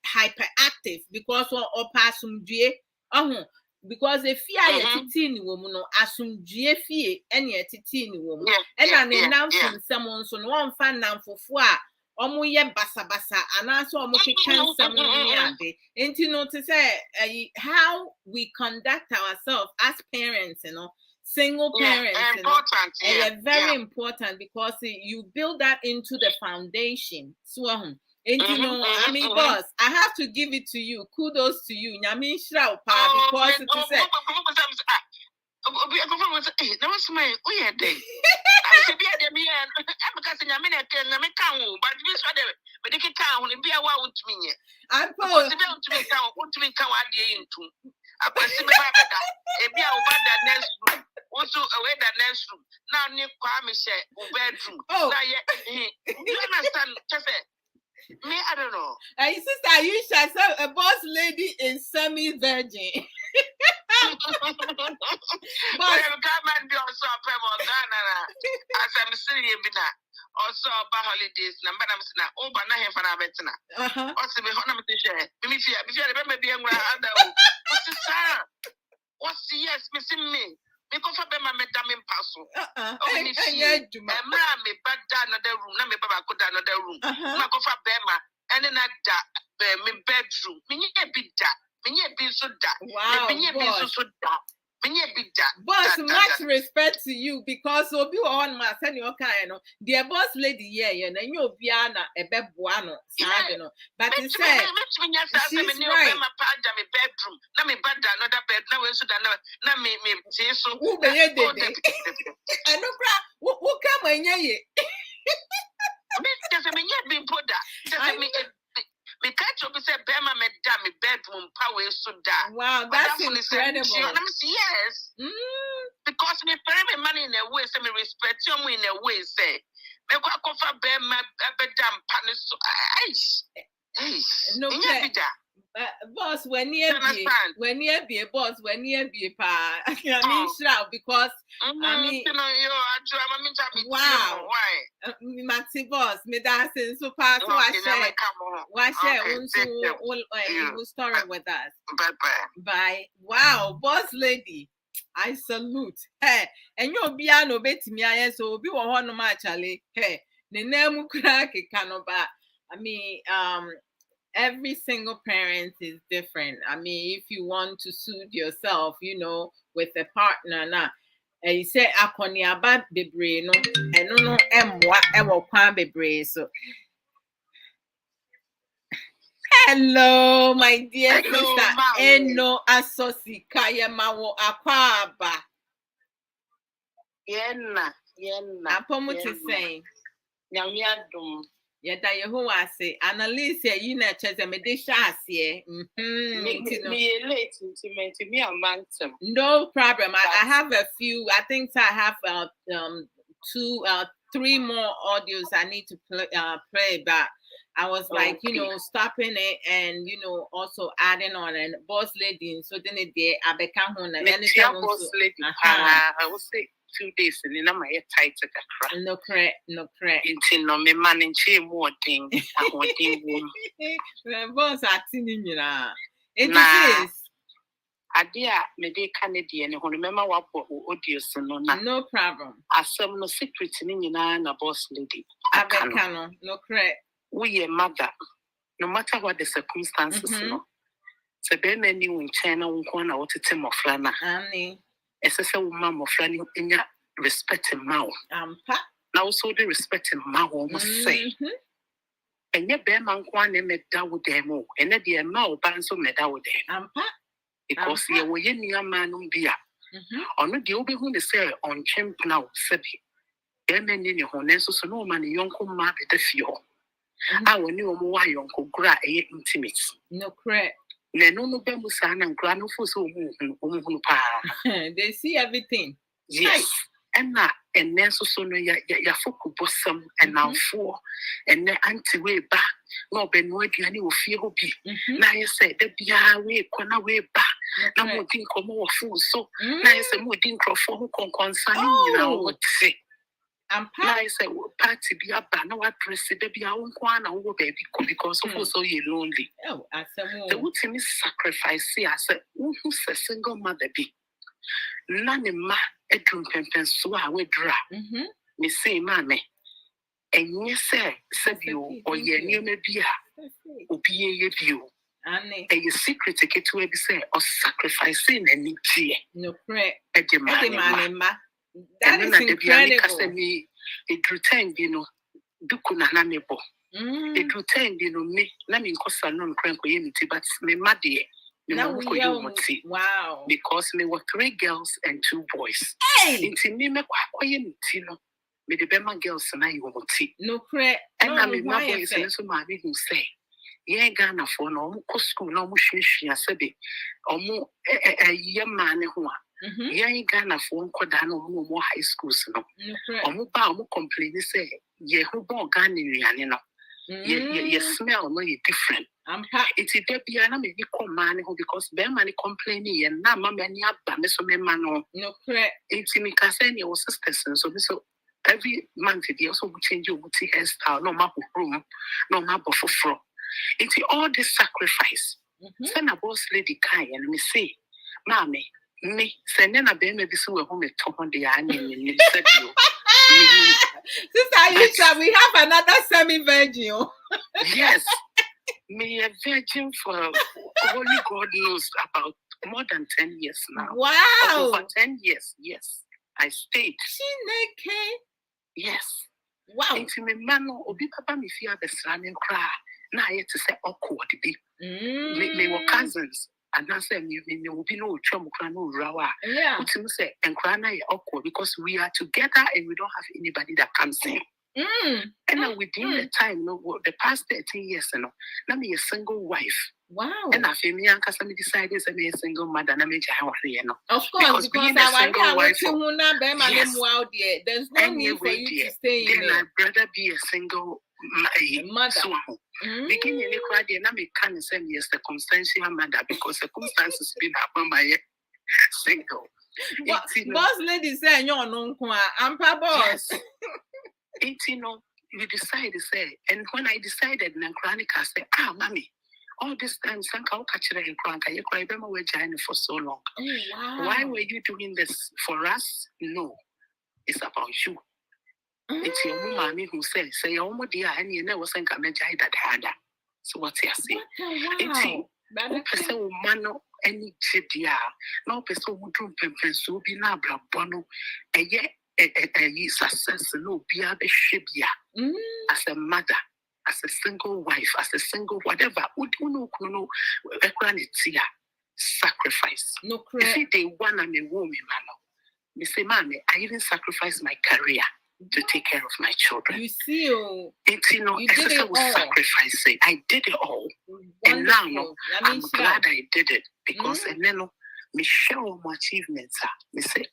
hyperactive because or passum because if fear titini woman no asum fie any titini woman and an announcing someone so one fan now for ye basa and also can someone and you know to say how we conduct ourselves as parents, single parents, important, very important because you build that into the foundation. So, and I mean, boss, I have to give it to you. Kudos to you. Nyami Shrao Pa because it is also away the next room. Now Nick Kwame share bedroom. Oh, you understand? Me, I don't know. Sister, you shall say a boss lady is semi-virgin. But you can't be also a pebble as I'm sitting here. Also about holidays, number I'm saying, oh, but not here for a better. Also, be honest with you. If you remember being what's the sir? What's yes, missing me? Because of them, I'm a damn impasso. Only see, I'm a bad another room, not me, Baba could another room. Not of a bema, and then I me bedroom. Me be that, me be so that. Wow, boss, much respect to you because Obi on my senior kind, dear boss lady, yeah, and you Biana a bebuano, but he said, she's right. My bedroom, let me bad another bed, now we should not me say so. I know, who come in ye? Doesn't mean yet being put that. Me catch up say Bema me da me bedroom power so da. Wow, that's incredible. Yes. Because me pay me money in a way, say me respect you in a way, say. Me go cover Bema bedam pan so. No, boss, when you be a boss, when you be a pa, I mean, because I mean, wow, why? Maxi boss, me dancing so far, so I share one story with us. Bye. Wow, boss lady, I salute. Hey, and you'll be an obey me, I so be one of my Charlie. Hey, the name crack it canoba. I mean, every single parent is different. I mean, if you want to suit yourself, with a partner now, and you say akoniaba bebre no, eno no emwa ewo kwan bebre so. Hello, my dear sister. Eno asosi kaya mawo akwaba. Yenna. Apomu to say. Nyamiadum. Yada Yehovah say, Annalise, you know, chese me de shasiye. Me late intimate me a mantum. No problem. I have a few. I think I have 3 more audios I need to play, but I was like, stopping it and also adding on and boss lady. So then it did. I become one. Anytime boss lady. I will say 2 days and then I'm tight to the No correct. Until no me manage more thing. I want to boss are tinning you now. It is. Adia me de Canadian who remember what audio so no problem. Asem no secret ni nyina na boss lady. Abekano no correct. We a mother no matter what the circumstances no. So be many in China won na wotete mofra na. Ani. Esese wo ma mofra ni enya respect ma wo. Ampa. Na wo so de respect ma wo mo say. Enye be man kwa na me da wo dem o. Ene de ma wo ban so me da wo dem. Ampa. Because ye wo ye nua manum bia. Ono de obehu ne say on twemp na wo sabi. Be many ne ho nenso so no ma ne yonko ma be da fie ho. I will know more yonko gra intimate. No correct. No bemusa and grano for so they see everything. Yes. And that and then so no ya foku bosom and now 4 and then anti way back. No ben no any will feel be. Now you said the bia way corner way back. No more think of more food. So now you say more think of who can concern you know what to say. Now I say party be up and no address the be our own baby because of so you lonely. Oh, I said the would me sacrifice. I said, who's a single mother be? None ma a drum pempen so I would dra. Me say, mammy, and yes, sir, said you or ye near me be a be ye view. And your secret ticket to be say or sacrificing and need no pray at the man. That is incredible. It returned, Dukuna Namebo. It returned, me, Namin Costa non crank unity, but me maddy. Wow. Because me were 3 girls and 2 boys. Hey! Into me, me quite me the Bema girls and I won't see. No pray. And I mean, my boys and so my who say, Ye Ghana for no school, no mushy, I said, or more a young man who Ye Ghana for Kodano more high schools, no. Or more bow complain, say, ye who bought Ghana, ye smell no different. It's a debiana may call man who because bear money complaining and now many up so me mano. No correct. It's me cassani or sisters and so every month they also would change your booty hairstyle, no map of room, no map of fro. It's all this sacrifice. Send a boss lady kind and me say, Mammy, me send a baby this way home at top on the onion and you said you. Sister, we have another semi-virgin. Yes. Me a virgin for only God knows about more than 10 years now. Wow. Over 10 years, yes. I stayed. Yes. Wow. Into me mano, obi papa me fear the slamming cry. Now I had to say awkward be. Me were cousins. And I said, me will be no chum crano rawa. Yeah. Which you say, and crana awkward because we are together and we don't have anybody that comes in. And then within the time, the past 13 years, now me a single wife. Wow. And I feel me and Cassamy decided to be a single mother and I made you Of course, because I single wife. Yes. There's no need for you to stay in there. Then I'd rather be a single mother. Beginning to cry, and I can't say me a circumstantial mother because circumstances been happening by single. Boss lady say, you're no, I'm boss. You decide to say, and when I decided, and Chronica said, mommy, all this time, Sanka Kachira and Kranka, you cry them away for so long. Oh, wow. Why were you doing this for us? No, it's about you. It's your mommy who says, say, oh, my dear, and you never think I'm a jai that had. So what you say? Wow. Person mano any chidia. No person who do pempen so be na blabono. A success no be a shibia as a mother, as a single wife, as a single whatever. Would you know sacrifice? No, if they want a woman, mano. Me say, mommy, I even sacrificed my career to take care of my children. You see, you did it all. Sacrificing. I did it all. Wonderful. And now, I'm glad I did it because and then me share all my achievements. Me say,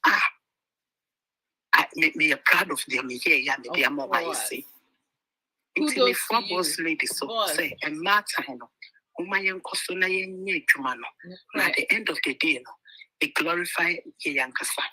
me are proud of them. Yeah, me they are more I say. It's me for boss lady so say and matter no. Umayen kosona yenye jumano. At the end of the day, no. It glorify Yankasa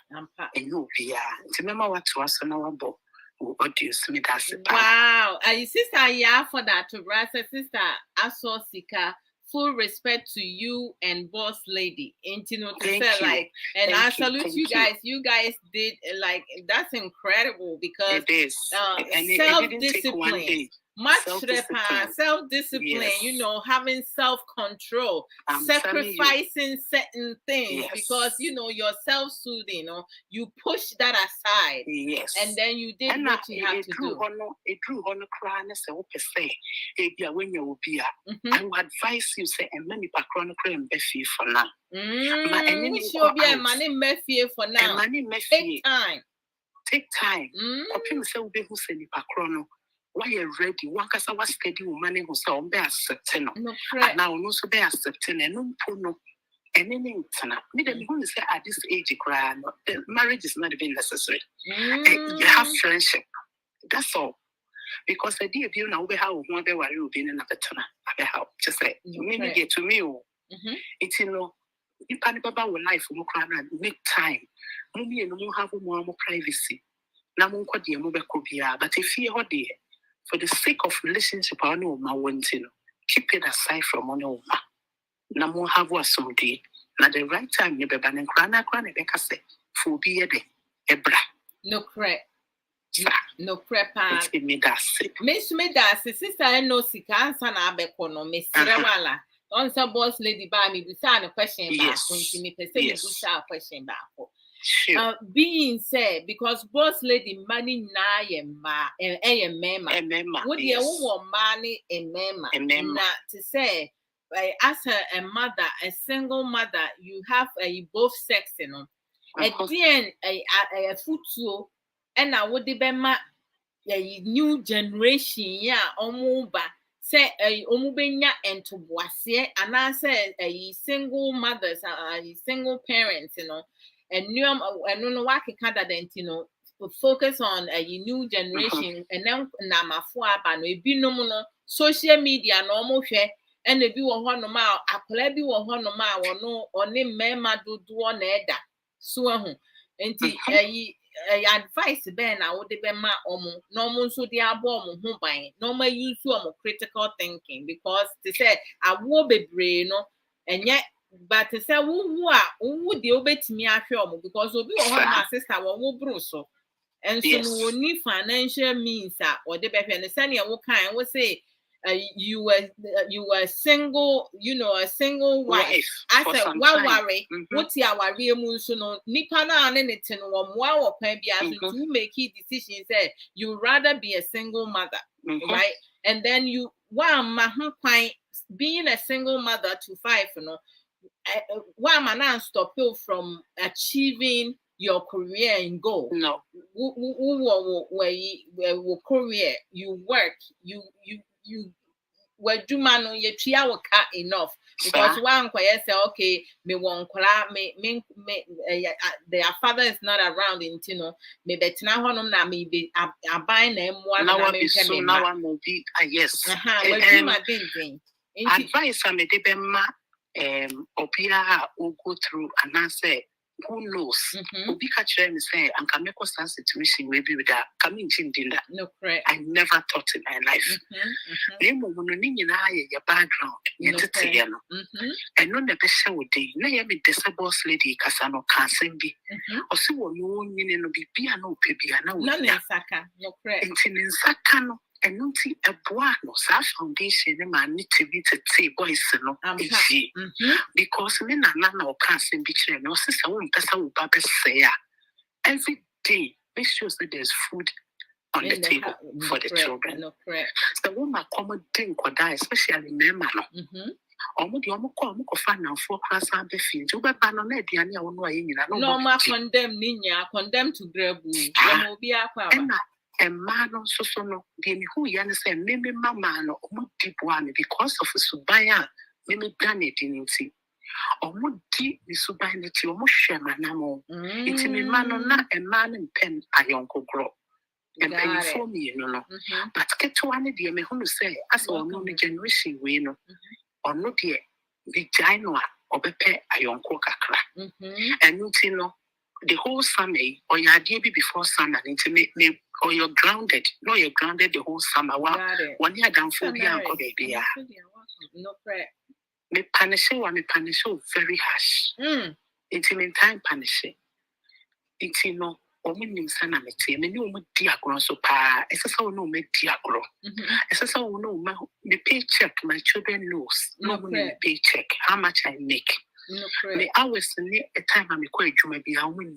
and you be remember what to us on our book. What do you see? Wow, sister, yeah, for that to brother, sister, Aso Sika, full respect to you and boss lady. And you know, to say like, and I salute you guys. You guys did like that's incredible because it is self-discipline. Much self-discipline, yes. You know, having self-control, sacrificing certain things, yes. Because you know you're self-soothing, you know, you push that aside, yes, and then you did and what you have to do. It drew on the crown as a say, when you will be I would advise you say, and many patronic and beefy for now. Which will be a money mefie for now. Take time. Opim say we who say ni patrono. Why you ready? One case was steady woman who saw be accepting. And now no so be accepting and no puno. And anything me them who say at this age marriage is not even necessary. You have friendship. That's all. Because the idea of you now be how one be worry be in another tona. Be how just like maybe get to me. It's you know you can't about life for make time. Maybe you have more privacy. Now but if you are there. For the sake of relationship, I know my one thing. Keep it aside from one over. Now, more have what some day. Now, the right time, you be banning crana, say, for be a day, a bra. No crap. No crap. It's me that's it. Miss me that's sister, I know Sika, son, Abecono, Miss Rawala. On some boss lady by me, beside a question. Yes. When she me say, a question back. Sure. Being said, because boss lady money na mema. Would you want money a mema? Not to say, as a mother, a single mother, you have both sex, you know. At the end, a foot and I would be a new generation, yeah, omuba. Say a omubenya and to boise, and I said a single mothers, a single parents, you know. And new I don't know what can you know focus on a new generation and then namafua no ebi no social media no mo hwe and ebi wo ho no ma akola bi wo ho no ma wo no one mema dodo na eda so ho enti advice be na wo de be ma omo no mo nso de abo omo ho ban no ma use omo critical thinking because they said awo bebre no enye. But to say who the obetimi ahwe because obi wo my sister wo bro so and so no need financial means or the be and say wo kan we say you were single, you know, a single wife. I said why worry what ya worry mu so no nipa na ne no wo moa wo kwan bia so to make decision say you rather be a single mother, right? And then you being a single mother to 5, you know. Why am I not stop you from achieving your career and goal? No. Where career you work, you where do man you try work enough because one say okay me won me their father is not around in Tino me betina honum na me be aban na emu na me can now one will be yes where my thing advice I made them opia will go through and I say who knows? Obi catch them say and can make us situation we be with that coming in dinner. No correct. I never thought in my life. Nemo no ni na your background yet no. And no na be share with day. Na ya be disabled lady kasa no kansen bi. Osi wo no nyine no bibia no pe bia na wo. No saka. No correct. Ntin saka no and nunti a buano, such foundation, a man need to be to say boys, no, because men are none or can't be trained, no sister won't pass out Baba say every day. Make sure that there's food on the table for the children. No, correct. The woman common thing could die, especially men. Almost the almost fan and 4 class and be feed. You better not let the annual no ma condemn Ninya, condemn to Grebu. And man so no, the who yan say, maybe mamma no deep one because of Subaya, maybe granite in it. Almost deep the Subanity, almost share my namo. It's me man not a man and pen a young grow. And then for me, you know. But get to one idea, me who say, as a woman generation, we know. Or not yet, vagina or bepe a young coca. And you know, the whole summer, or your idea before summer, intimate me, or you're grounded. No, you're grounded the whole summer. 1 year down for the uncle, baby. No prayer. Me punish very harsh. Intimate time punish it. It's no. Omunim sana meti me no mu diagro so pa esesa wo no me diagro esesa wo no me paycheck my children knows no me paycheck how much I make me always need a time I'm ko adwuma bi a wonim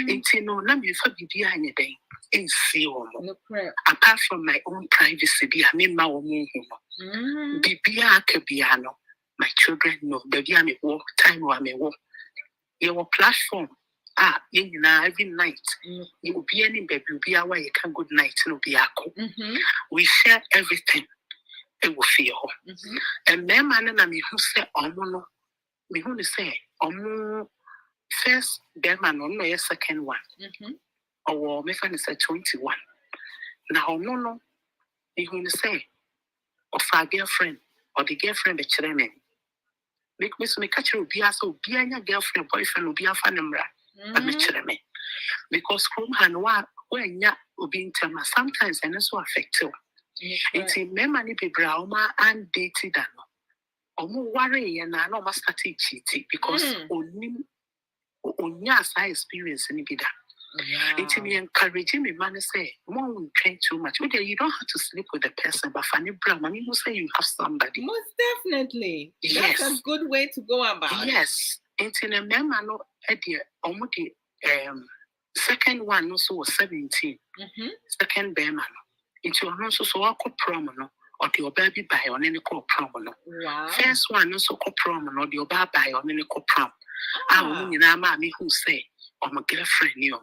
enti no na me fa bibi anye den ensi wo apart from my own privacy bi a me ma wo mu hu bibi aka bia no my children know baby am work time wa me work your platform every night you will be any baby, be away, you can good night, no be we share everything, it will feel. And then man and me who say, me who say, first, then man on my second one, or me fan is 21. Now, no, me who say, of our girlfriend, or the girlfriend, the children. Make me so me catch you be so be any girlfriend, boyfriend, will be a fan. Because when ya being terma sometimes and also affect you. It's a memory be brauma and dated worry and I know must start cheating because only I experience any bida. It's me encouraging me man say, won't train too much. You don't have to sleep with the person, but funny Brahma, you say you have somebody. Most definitely. Yes. That's a good way to go about it. Yes. It's in a memo second one also was 17. Second bear into an also so I could promenade or the baby by on any call promenade. First one also called promenade or the baby by on any call prom. I mean, mammy who say, or my girlfriend, you know,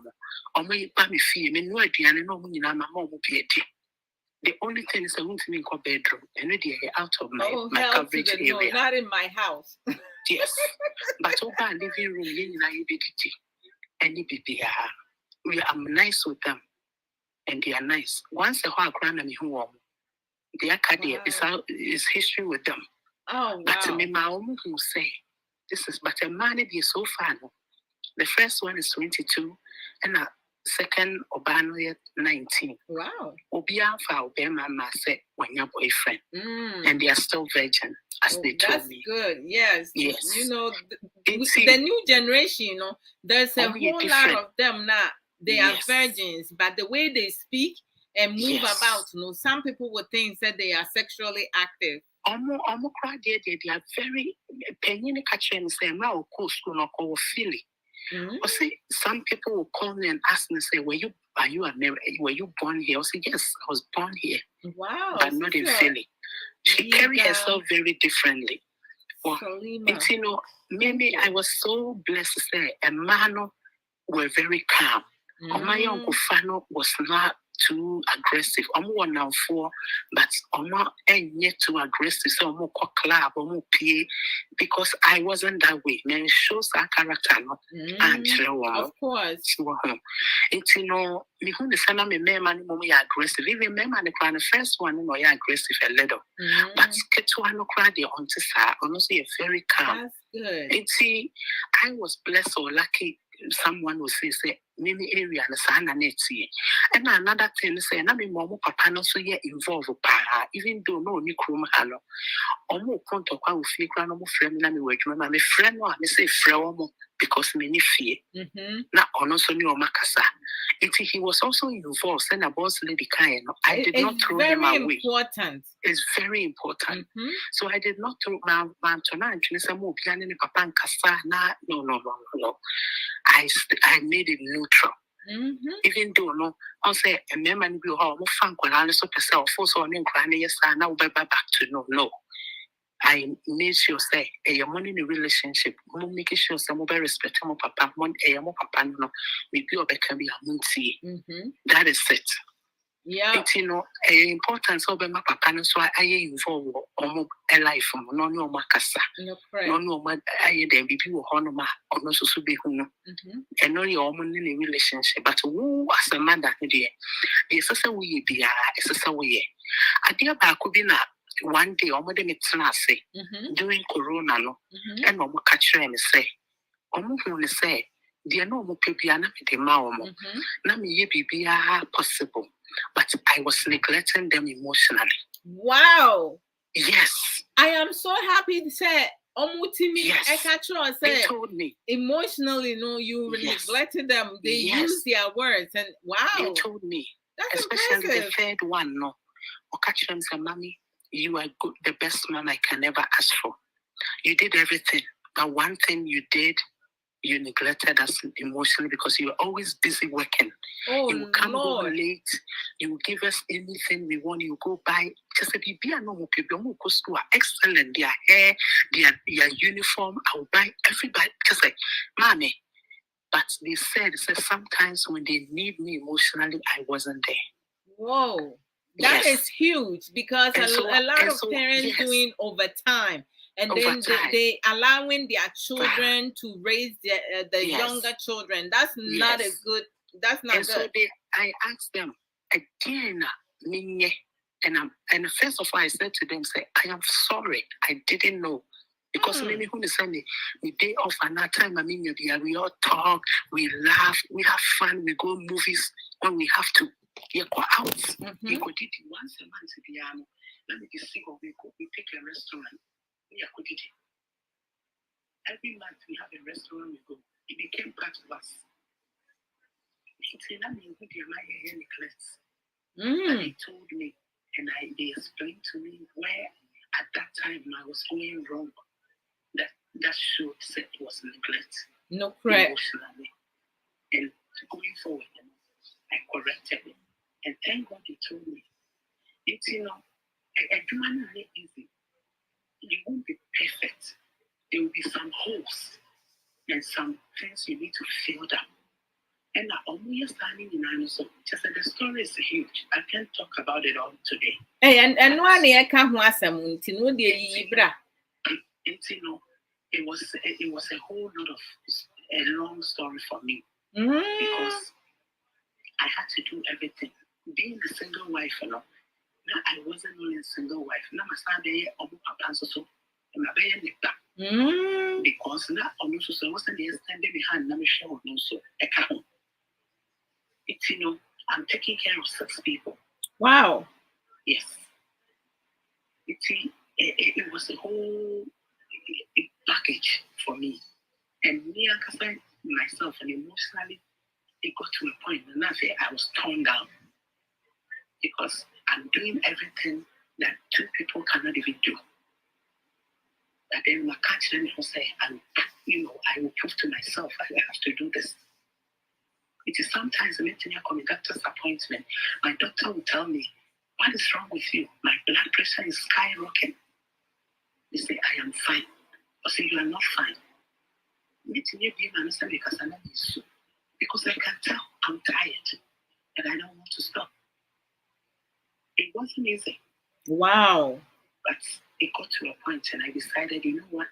or my baby fee, me no idea, and no one in my mom will be a day. The only thing is I want to make a bedroom and ready out of my coverage area. Not in my house. Yes, but over living room in IBDT, any baby, we are nice with them, and they are nice. Once a while, grandma home, the academy is history with them. Oh, wow. But me, my own who say this is but a man is so far. The first one is 22, and a second Obano 19. Wow. Obia for Obama said when your boyfriend, and they are still virgin. As they told me. That's good. Yes. Yes. You know, the new generation, you know, there's a whole lot of them now. They are virgins, but the way they speak and move about, you know, some people would think that they are sexually active. They are very penny catching and say, "Now, of course, no call Philly." Or say some people will call me and ask me, say, "Were you born here?" I say, "Yes, I was born here." Wow, but not in Philly. She carried herself very differently. Well, it's, you know, maybe I was so blessed to say a man were very calm. My uncle Fano was not too aggressive. I'm 1 now 4, but I'm not yet too aggressive. So I'm more club, I'm more PA, because I wasn't that way. Man, shows our character, no. Of course. It's, you know, me who the son of me man more aggressive. Even me man the first one, you know, aggressive a little. But get to one cry the auntie, honestly, very calm. That's good. It's, I was blessed or lucky. Someone will say, many area and sana neti. And another thing say, na me momo papa no so ye involved pa, even though no ni krum halo. Omo konto kwa ufi kwa no mo frame na me wejuma na me friend no me say frɛ omo because many fear. Na ono so ni omakasa. He was also involved. Send a boss lady kind. I did not throw him away. Important. It's very important. So I did not throw my tona and some piano papa and kasa. No. I made it neutral. Even though no, I'll say a member will have more fun when I so myself also on yes, and now back to no. I made sure say a money in a relationship, making sure some very respect my papa, one a more papa no, maybe or can be a munti. That is it. Yeah. It's importance of my papa, so I involve almost a life from no macasa. No, I then be people honor or no so be who and no your woman in a relationship, but who as a mother, dear, the sister we be a sister way. I dear back could be not. One day, I'm going to say, during Corona, no, and I'm catch and say, I'm going to say, dear, no more people are not the mouth. Not me, be possible, but I was neglecting them emotionally. Wow. Yes. I am so happy to say, yes. They told me emotionally, no, you neglected them. They used their words, and wow. They told me, that's especially impressive. The third one, no, or catch them say, mommy. You are good, the best man I can ever ask for. You did everything, but one thing you did, you neglected us emotionally because you were always busy working. Oh, you come Lord. home late. You give us anything we want. You go buy. Just a baby, I know people who go school are excellent. Their hair, their uniform. I will buy everybody. Just like, mommy. But they said sometimes when they need me emotionally, I wasn't there. Whoa. That is huge because a lot of parents doing overtime, and then they allowing their children to raise the younger children. That's not a good. That's not good. So I asked them again, and first of all I said to them, say, I am sorry, I didn't know. Because maybe who is Sunday, we day off another time. I mean, we all talk, we laugh, we have fun, we go movies when we have to. You go out. You go did it once a month to the let me just see what we go. We pick a restaurant. We go did it. Every month we have a restaurant we go. It became part of us. They told me and they explained to me where at that time I was going wrong. That showed said it was neglect. No, correct. Emotionally. And going forward, I corrected it. And thank God he told me. It's, a human is easy. You won't be perfect. There will be some holes and some things you need to fill them. And I'm always standing in so just the story is huge. I can't talk about it all today. Hey, and one year come once a month, it was a whole lot of a long story for me. Because I had to do everything. Being a single wife, now I wasn't only a single wife. Now my son there, so and my baby because now almost so wasn't the standing behind. Now me show also account. It's I'm taking care of 6 people. Wow. Yes. It was a whole package for me, and me and myself and emotionally. It got to a point and I was torn down because I'm doing everything that 2 people cannot even do. But then my catch then will say, I will prove to myself I have to do this. It is sometimes when I come in doctor's appointment, my doctor will tell me, what is wrong with you? My blood pressure is skyrocketing. They say, I am fine. I say, you are not fine. Because I can tell I'm tired and I don't want to stop. It wasn't easy. Wow. But it got to a point and I decided, you know what?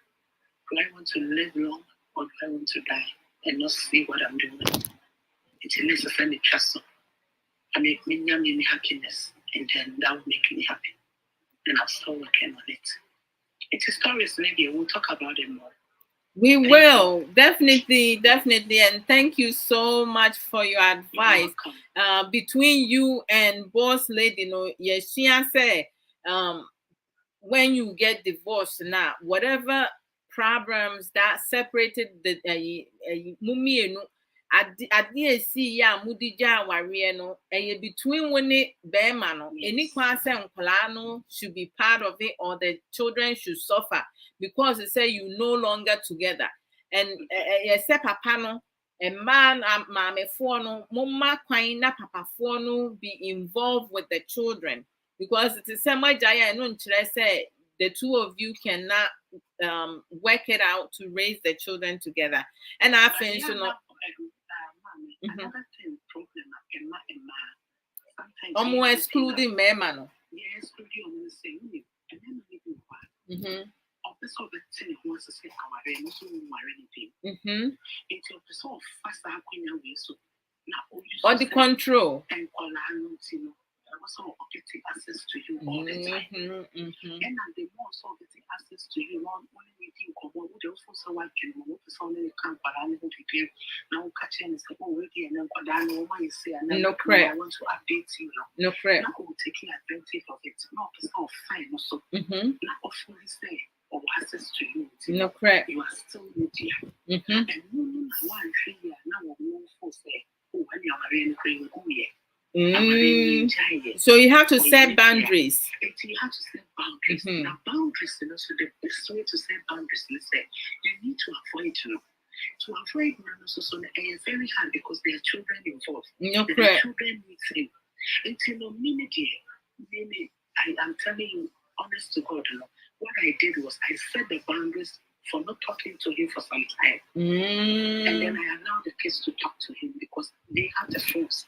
Do I want to live long or do I want to die and not see what I'm doing? It's necessarily trust. I make me happiness and then that will make me happy. And I'm still working on it. It's a story, maybe we'll talk about it more. We will definitely, and thank you so much for your advice. Between you and boss lady, she said, when you get divorced now, whatever problems that separated the mumienu ade si ya mudija aware no between when bema no any kwanse nkwala no should be part of it, or the children should suffer because they say you no longer together. And yes, papa no a man mamefo no mumma kwan na papafo no be involved with the children, because it is so much I no say the two of you cannot work it out to raise the children together. And I think so no. Another thing problem sometimes almost excluding mema no. Yes, excluding on saying and then maybe officer of the thing wants to say our so anything. It's your person fast we so now or the control and also getting access to you all the time. And they also getting access to you when we think of what would also so I can move to someone can't to do now catching is already and then what you say and no crap. I want to update you no crap. Now taking advantage of it. Not so fine also. Now often say or access to you. No crap. You are still media. And one 3 years now we'll for say, oh when you are really praying, oh yeah. So you have to set boundaries. You have to set boundaries. Now boundaries, so the best way to set boundaries is that you need to avoid to avoid so it's very hard because there are children involved. No the crap. children need him. Until I am telling you, honest to God, what I did was I set the boundaries for not talking to him for some time. And then I allowed the kids to talk to him because they have the phones.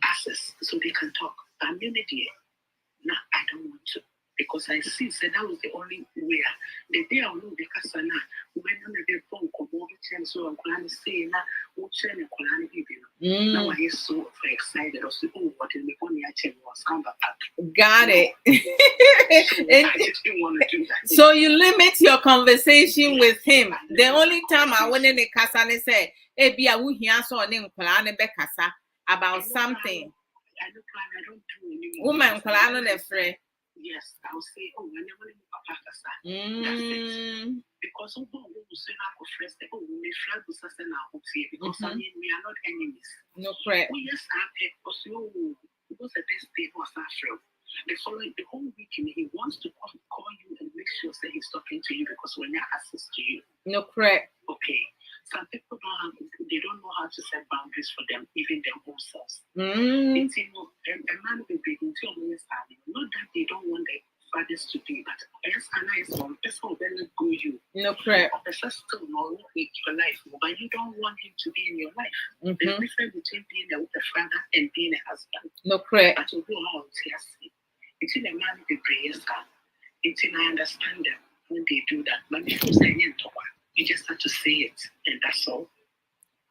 Access so they can talk. Community. Now I don't want to because I see so that was the only way. The day I know because now when the phone come over so I'm going to say now what's in the now I is so excited. I was what in the phone was got it. I didn't want to do that. So you limit your conversation with him. The only time I went in the casa and say, "Hey, be a we here so name plan be casa." About something. I don't do anymore. Woman, afraid. Yes, I'll say, oh, whenever you papa that's it. Because we say friends, oh, we may flag with us now, because I mean we are not enemies. No crap. Oh, yes, because because the best day was after. The whole weekend he wants to call you and make sure that he's talking to you because when you're access to you. No crap. Okay. Some people don't know how to set boundaries for them, even their own selves. It's a man will be into not that they don't want their fathers to be, but yes, is one person will let go you. No crap. The first still know with your life, but you don't want him to be in your life. There's a difference between being a father and being a husband. No crap. But you go on it's in a man with the prayers. It's in I understand them when they do that, but before saying it, you just have to say it, and that's all.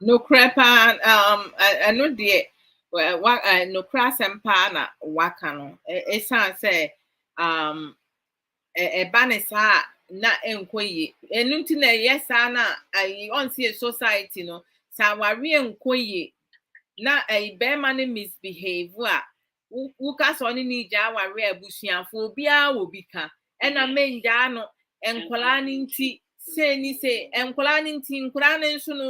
No crap. I know the what no crass and pana wakano. It sounds say a banisa na enkoye. Enuntina yes ana I on see a society no sa wari enkoye na a bear misbehave wuka so ni ja wari abusuafo bia obi ka ena menja no enkola nti say they're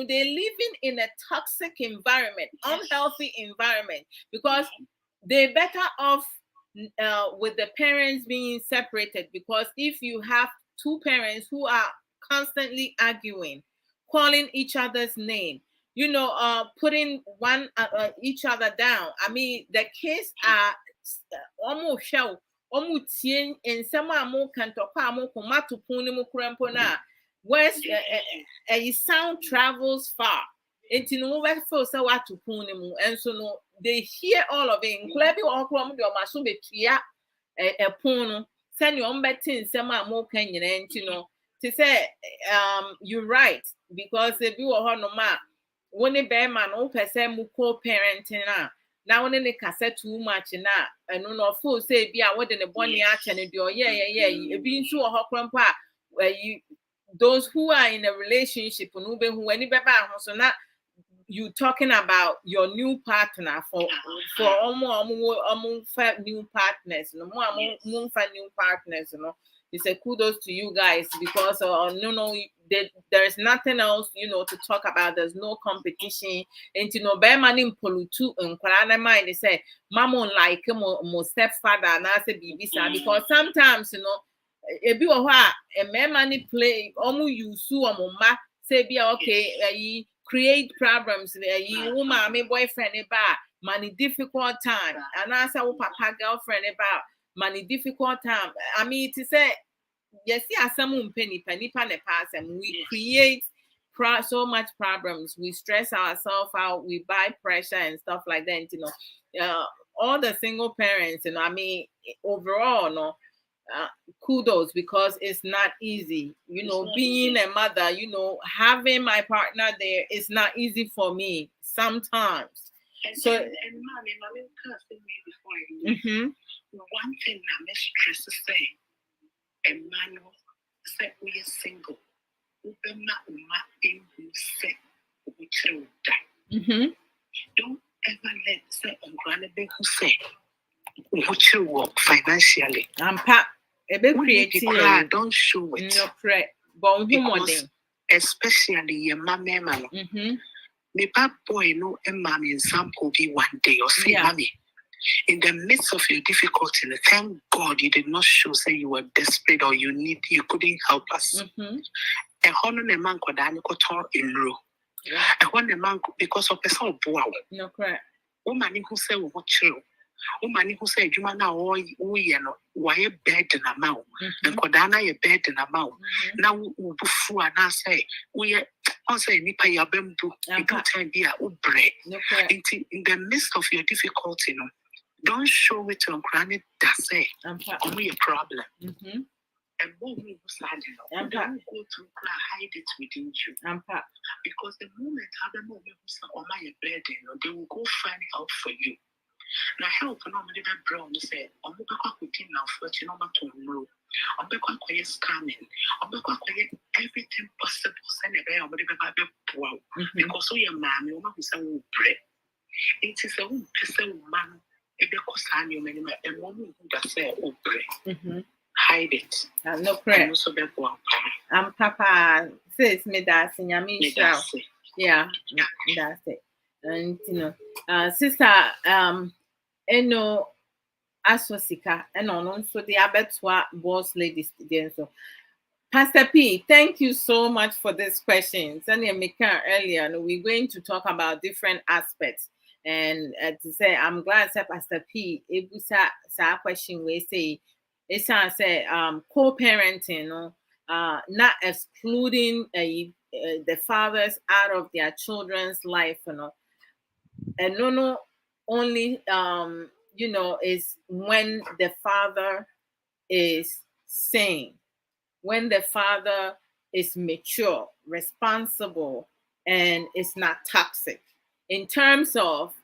living in a toxic environment, unhealthy environment, because they're better off with the parents being separated. Because if you have two parents who are constantly arguing, calling each other's name, putting each other down, I mean, the kids are almost show. Omutien and some more can talk to punimu crampona. Where's a sound travels far. And you know where for so what to punimu, and so no, they hear all of it. Klebi or crom your masube tia a pono, send your betting some more canyon, and to say you're right, because if you are no ma, when a bear man or per se muko parenting now when they cassette too much and that and no fool say be a wedding a bonny arch and do yeah being so a hot grandpa where you those who are in a relationship who any so not you talking about your new partner for almost new partners no more new partners It's a kudos to you guys because no, there's nothing else, to talk about. There's no competition. And bear money polutu and mind they say, Mama like mo stepfather and I say BBC because sometimes ebi wɔ hɔ a mmarima ne play ɔmo use ɔmo mma say be okay create problems woman me boyfriend ba money difficult time and I say wo papa girlfriend ba money difficult time. I mean to say yes, asɛm mpe nipa ne pass and we create so much problems. We stress ourselves out, we buy pressure and stuff like that. All the single parents, I mean overall no, kudos because it's not easy, being a mother, having my partner there is not easy for me sometimes. So and mommy can't say me before one thing I miss stress to say a man say we are single don't ever let say on granted who say what you work financially. Don't show it. No, correct. But because especially your mommy, me bad boy no a mommy example be one day or say mommy. In the midst of your difficulty, thank God you did not show say you were desperate or you couldn't help us. A honor a man could in row. I want a man because of a soul bow. No, correct. Woman who say what true. Woman who say you are now we why a bed in a mouth and Kodana a bed in a mouth. Now bufu and I say we are also nipa ya bembu. You don't time be a bread. In the midst of your difficulty, don't show it on granted. That's it. Only a problem. And what we don't go to hide it within you. Because the moment other moment on my burden, they will go find help for you. Now help normally that brown say, I'm back within now for you know to know. I'm back quiet scanning. I'm back quiet everything possible. Send a bear on the wow. Because so your man, you know who's a bread. It is a person man. Because I'm your man, and woman who does say, oh, hide it. No prayer. I'm Papa says me that's in your yeah, that's it. And sister, Asosika, and also the Abetua boss ladies again. So, Pastor P, thank you so much for this question. Sandy and Mika earlier, we're going to talk about different aspects. And to say, I'm glad that Pastor P, sa question we say, it's say co-parenting, not excluding the fathers out of their children's life, and no only is when the father is sane, when the father is mature, responsible, and is not toxic. In terms of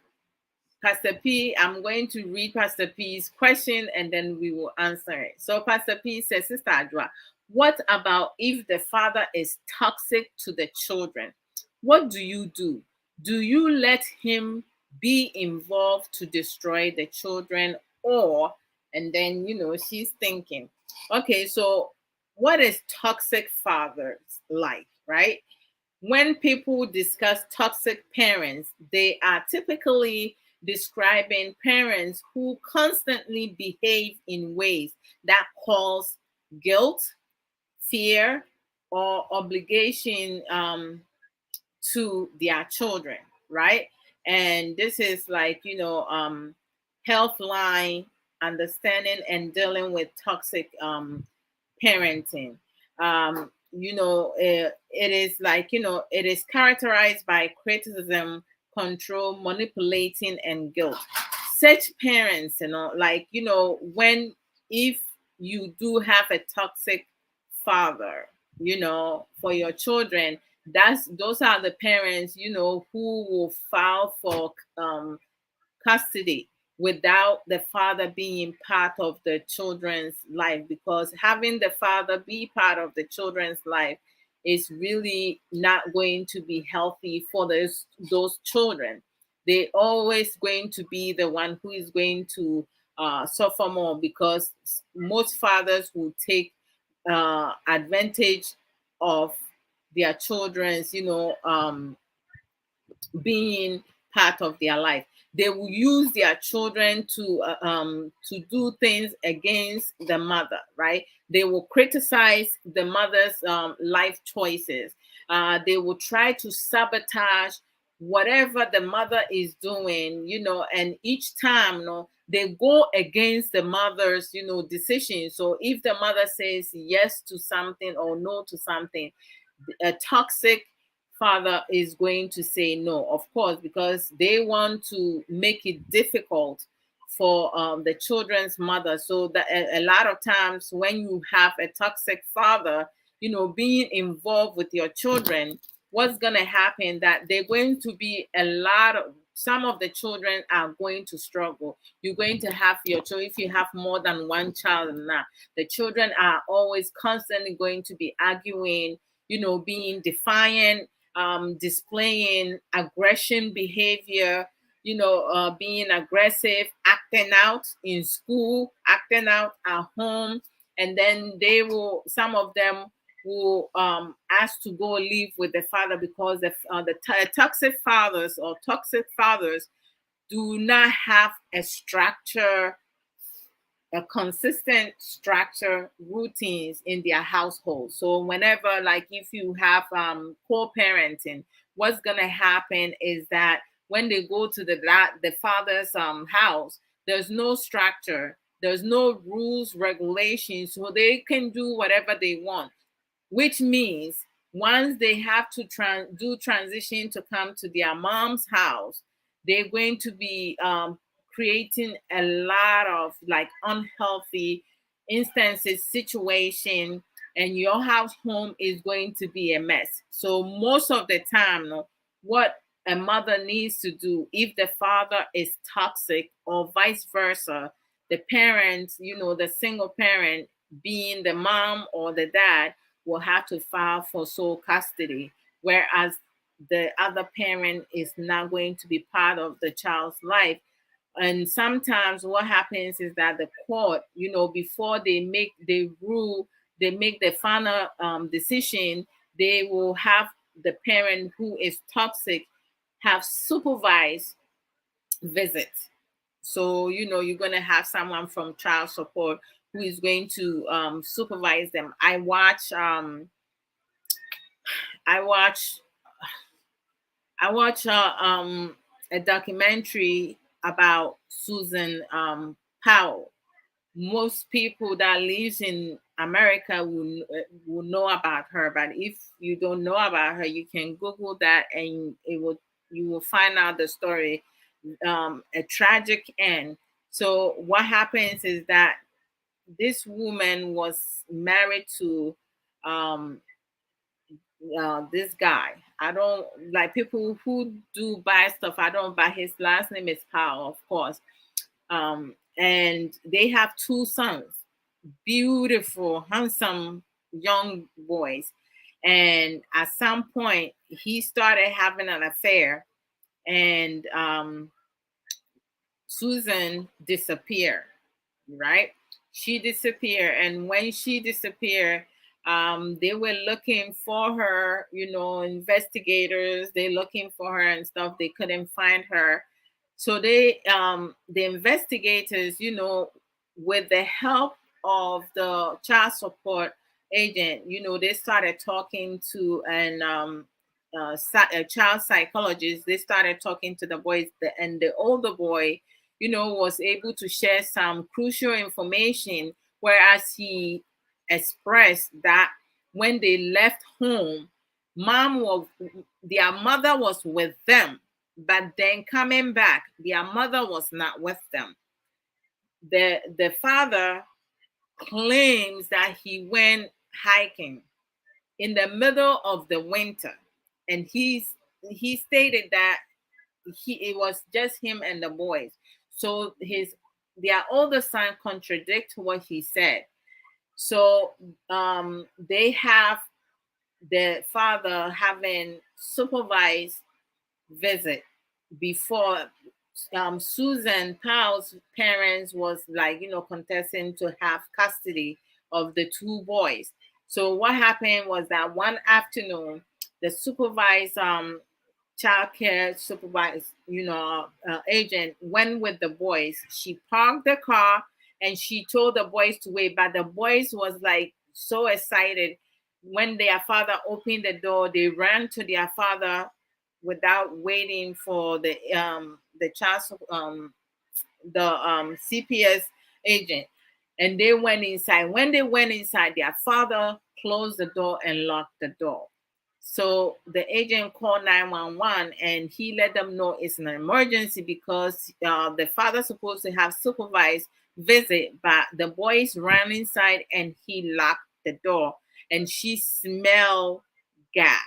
Pastor P, I'm going to read Pastor P's question and then we will answer it. So Pastor P says, Sister Adwoa, what about if the father is toxic to the children? What do you do? Do you let him be involved to destroy the children? Or, and then, she's thinking, okay, so what is toxic fathers like, right? When people discuss toxic parents, they are typically describing parents who constantly behave in ways that cause guilt, fear, or obligation to their children, right? And this is like, Healthline, understanding and dealing with toxic parenting. It is like, it is characterized by criticism, control, manipulating, and guilt. Such parents, when if you do have a toxic father, for your children, those are the parents, who will file for custody without the father being part of the children's life, because having the father be part of the children's life is really not going to be healthy for those children. They're always going to be the one who is going to suffer more, because most fathers will take advantage of their children's, being part of their life. They will use their children to do things against the mother, right? They will criticize the mother's life choices. They will try to sabotage whatever the mother is doing, and each time, they go against the mother's, decision. So if the mother says yes to something or no to something, a toxic father is going to say no, of course, because they want to make it difficult for the children's mother. So that a lot of times when you have a toxic father, being involved with your children, what's going to happen that they're going to be some of the children are going to struggle. You're going to have your children, if you have more than one child now, the children are always constantly going to be arguing, being defiant, displaying aggression behavior, being aggressive, acting out in school, acting out at home. And then some of them will ask to go live with the father, because the toxic fathers or toxic fathers do not have a consistent structure routines in their household. So whenever, like, if you have co-parenting, what's gonna happen is that when they go to the father's house, there's no structure, there's no rules, regulations, so they can do whatever they want, which means once they have to do transition to come to their mom's house, they're going to be creating a lot of like unhealthy instances, situation, and your house home is going to be a mess. So most of the time, what a mother needs to do, if the father is toxic or vice versa, the parents, the single parent, being the mom or the dad, will have to file for sole custody, whereas the other parent is not going to be part of the child's life. And sometimes what happens is that the court, before they rule, they make the final decision, they will have the parent who is toxic have supervised visits. So, you're going to have someone from child support who is going to supervise them. I watch I watch a documentary about Susan Powell. Most people that lives in America will know about her, but if you don't know about her, you can Google that and you will find out the story. A tragic end. So what happens is that this woman was married to um, this guy. I don't like people who do buy stuff. I don't buy. His last name is Powell, of course. And they have two sons, beautiful, handsome young boys. And at some point, he started having an affair, and Susan disappeared, right? She disappeared. And when she disappeared, they were looking for her, investigators, they looking for her and stuff. They couldn't find her. So the investigators, with the help of the child support agent, they started talking to a child psychologist. They started talking to the boys, and the older boy, was able to share some crucial information, whereas he expressed that when they left home, their mother was with them, but then coming back, their mother was not with them. The father claims that he went hiking in the middle of the winter, and he stated that it was just him and the boys. So their older son contradict what he said. So they have the father having supervised visit before. Susan Powell's parents was like, contesting to have custody of the two boys. So what happened was that one afternoon, the supervised child care supervisor, agent went with the boys. She parked the car and she told the boys to wait, but the boys was like so excited. When their father opened the door, they ran to their father without waiting for the child the CPS agent, and they went inside. When they went inside, their father closed the door and locked the door. So the agent called 911 and he let them know it's an emergency because the father's supposed to have supervised visit, but the boys ran inside and he locked the door and she smelled gas.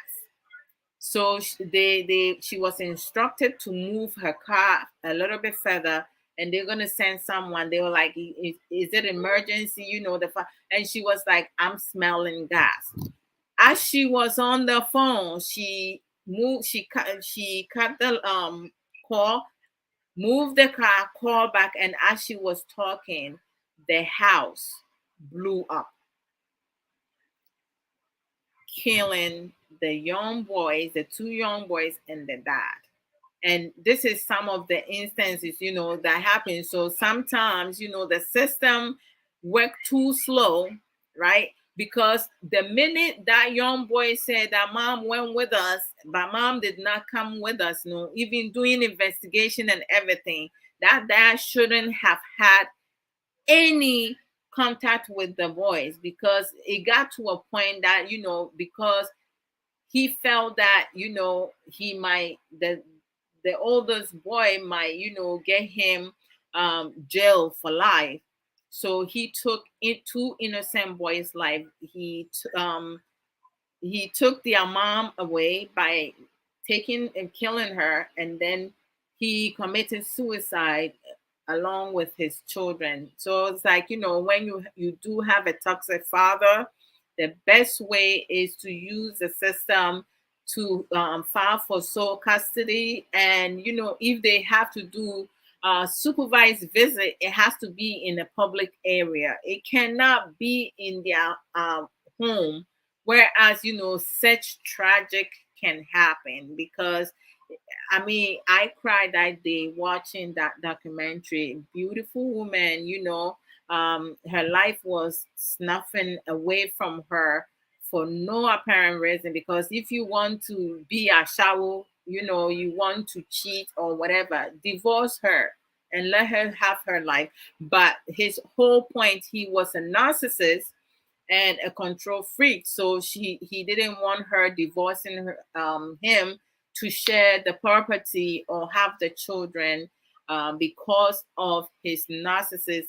So she was instructed to move her car a little bit further, and they're gonna send someone. They were like, "Is it emergency?" And she was like, "I'm smelling gas." As she was on the phone, she moved. She cut the call, moved the car, called back, and as she was talking, the house blew up, killing the young boys, the two young boys, and the dad. And this is some of the instances that happen. So sometimes the system work too slow, right? Because the minute that young boy said that mom went with us, but mom did not come with us, even doing investigation and everything, that dad shouldn't have had any contact with the boys, because it got to a point that because he felt that he might the oldest boy might get him jail for life. So he took two innocent boys' life. He took their mom away by taking and killing her, and then he committed suicide along with his children. So it's like, when you do have a toxic father, the best way is to use the system to file for sole custody. And if they have to do supervised visit, it has to be in a public area. It cannot be in their home, whereas such tragic can happen. Because I mean, I cried that day watching that documentary. Beautiful woman, her life was snuffing away from her for no apparent reason. Because if you want to be a shallow, you want to cheat or whatever, divorce her and let her have her life. But his whole point, he was a narcissist and a control freak. So he didn't want her divorcing him to share the property or have the children, because of his narcissist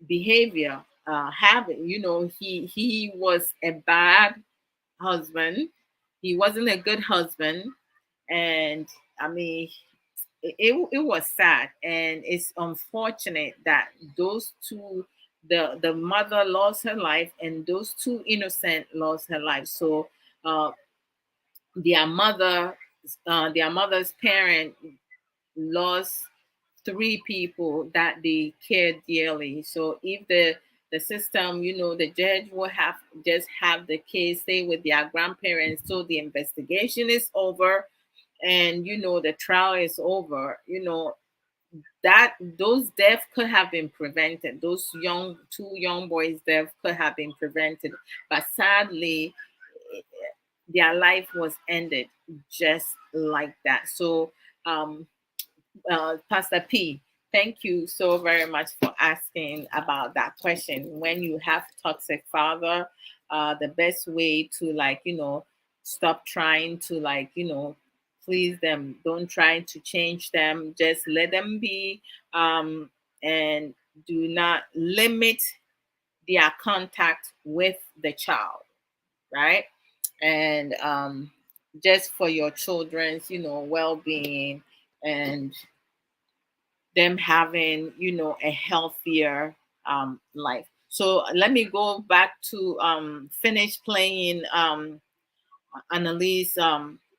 behavior, habit. He was a bad husband. He wasn't a good husband, and I mean, it was sad, and it's unfortunate that those two, the mother lost her life and those two innocent lost her life. So uh, their mother their mother's parent lost three people that they cared dearly. So if the system, the judge will have just have the kids stay with their grandparents till the investigation is over, and the trial is over, that those deaths could have been prevented. Those two young boys' deaths could have been prevented, but sadly, their life was ended just like that. So, Pastor P, thank you so very much for asking about that question. When you have toxic father, the best way to stop trying to please them. Don't try to change them. Just let them be, and do not limit their contact with the child, right? And just for your children's, well-being, and them having, a healthier life. So let me go back to finish playing Annalise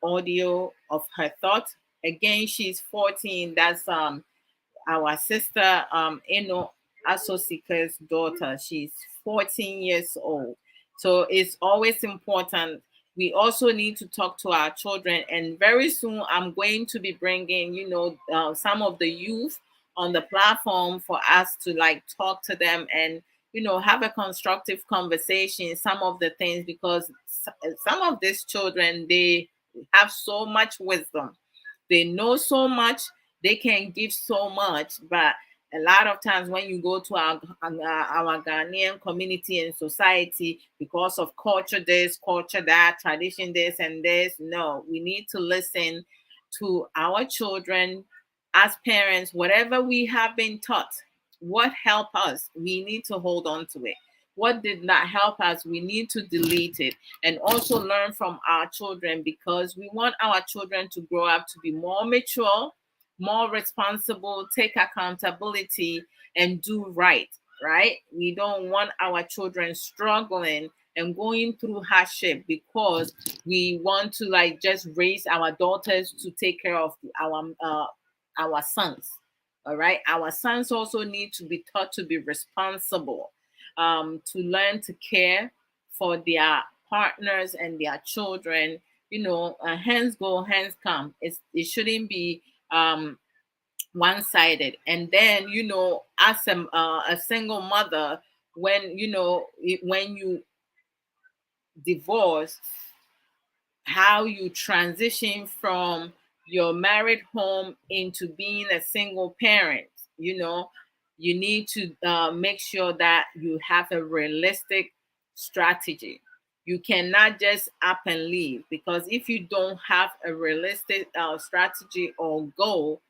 audio of her thoughts. Again, she's 14. That's our sister Eno Asosika's daughter. She's 14 years old. So it's always important. We also need to talk to our children. And very soon, I'm going to be bringing, some of the youth on the platform for us to like talk to them and have a constructive conversation. Some of the things, because some of these children, they have so much wisdom, they know so much, they can give so much, but a lot of times when you go to our Ghanaian community and society, because of culture this, culture that, tradition this and this, no, we need to listen to our children as parents. Whatever we have been taught, what helped us, we need to hold on to it. What did not help us, we need to delete it and also learn from our children, because we want our children to grow up to be more mature, more responsible, take accountability, and do right, right? We don't want our children struggling and going through hardship because we want to like just raise our daughters to take care of our sons. All right, our sons also need to be taught to be responsible, to learn to care for their partners and their children. Hands go, hands come. It shouldn't be one-sided. And then as a single mother, when when you divorce, how you transition from your married home into being a single parent, you need to make sure that you have a realistic strategy. You cannot just up and leave, because if you don't have a realistic strategy or goal,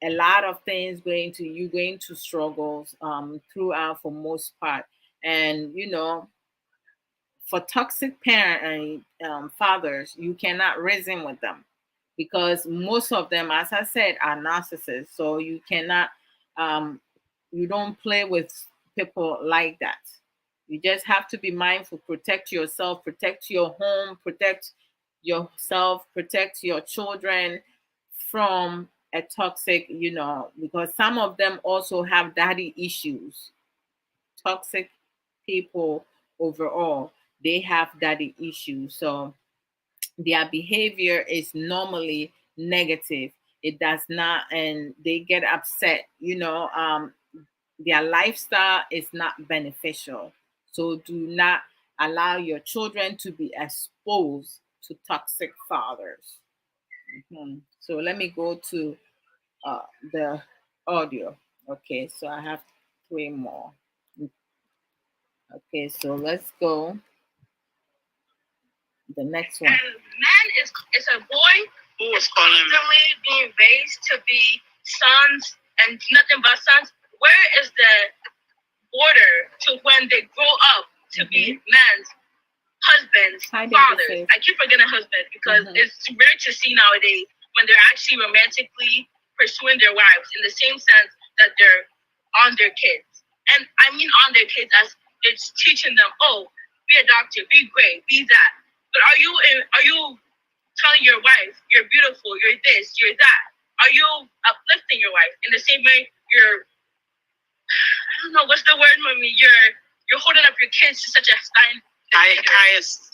a lot of things you're going to struggle throughout for most part. And for toxic parent fathers, you cannot reason with them, because most of them, as I said, are narcissists. So you cannot, you don't play with people like that. You just have to be mindful, protect yourself, protect your home, protect yourself, protect your children from a toxic, because some of them also have daddy issues. Toxic people overall, they have daddy issues. So their behavior is normally negative. It does not, and they get upset. Their lifestyle is not beneficial. So do not allow your children to be exposed to toxic fathers. So let me go to the audio. Okay, so I have three more. Okay, so let's go. The next one. And man is a boy who is constantly being raised to be sons and nothing but sons. Where is the border to when they grow up to be men's husbands, fathers? I keep forgetting husbands because it's rare to see nowadays when they're actually romantically pursuing their wives in the same sense that they're on their kids. And I mean on their kids as it's teaching them, oh, be a doctor, be great, be that. But are you telling your wife you're beautiful, you're this, you're that? Are you uplifting your wife in the same way you're, I don't know what's the word, mommy? You're holding up your kids to such a high esteem.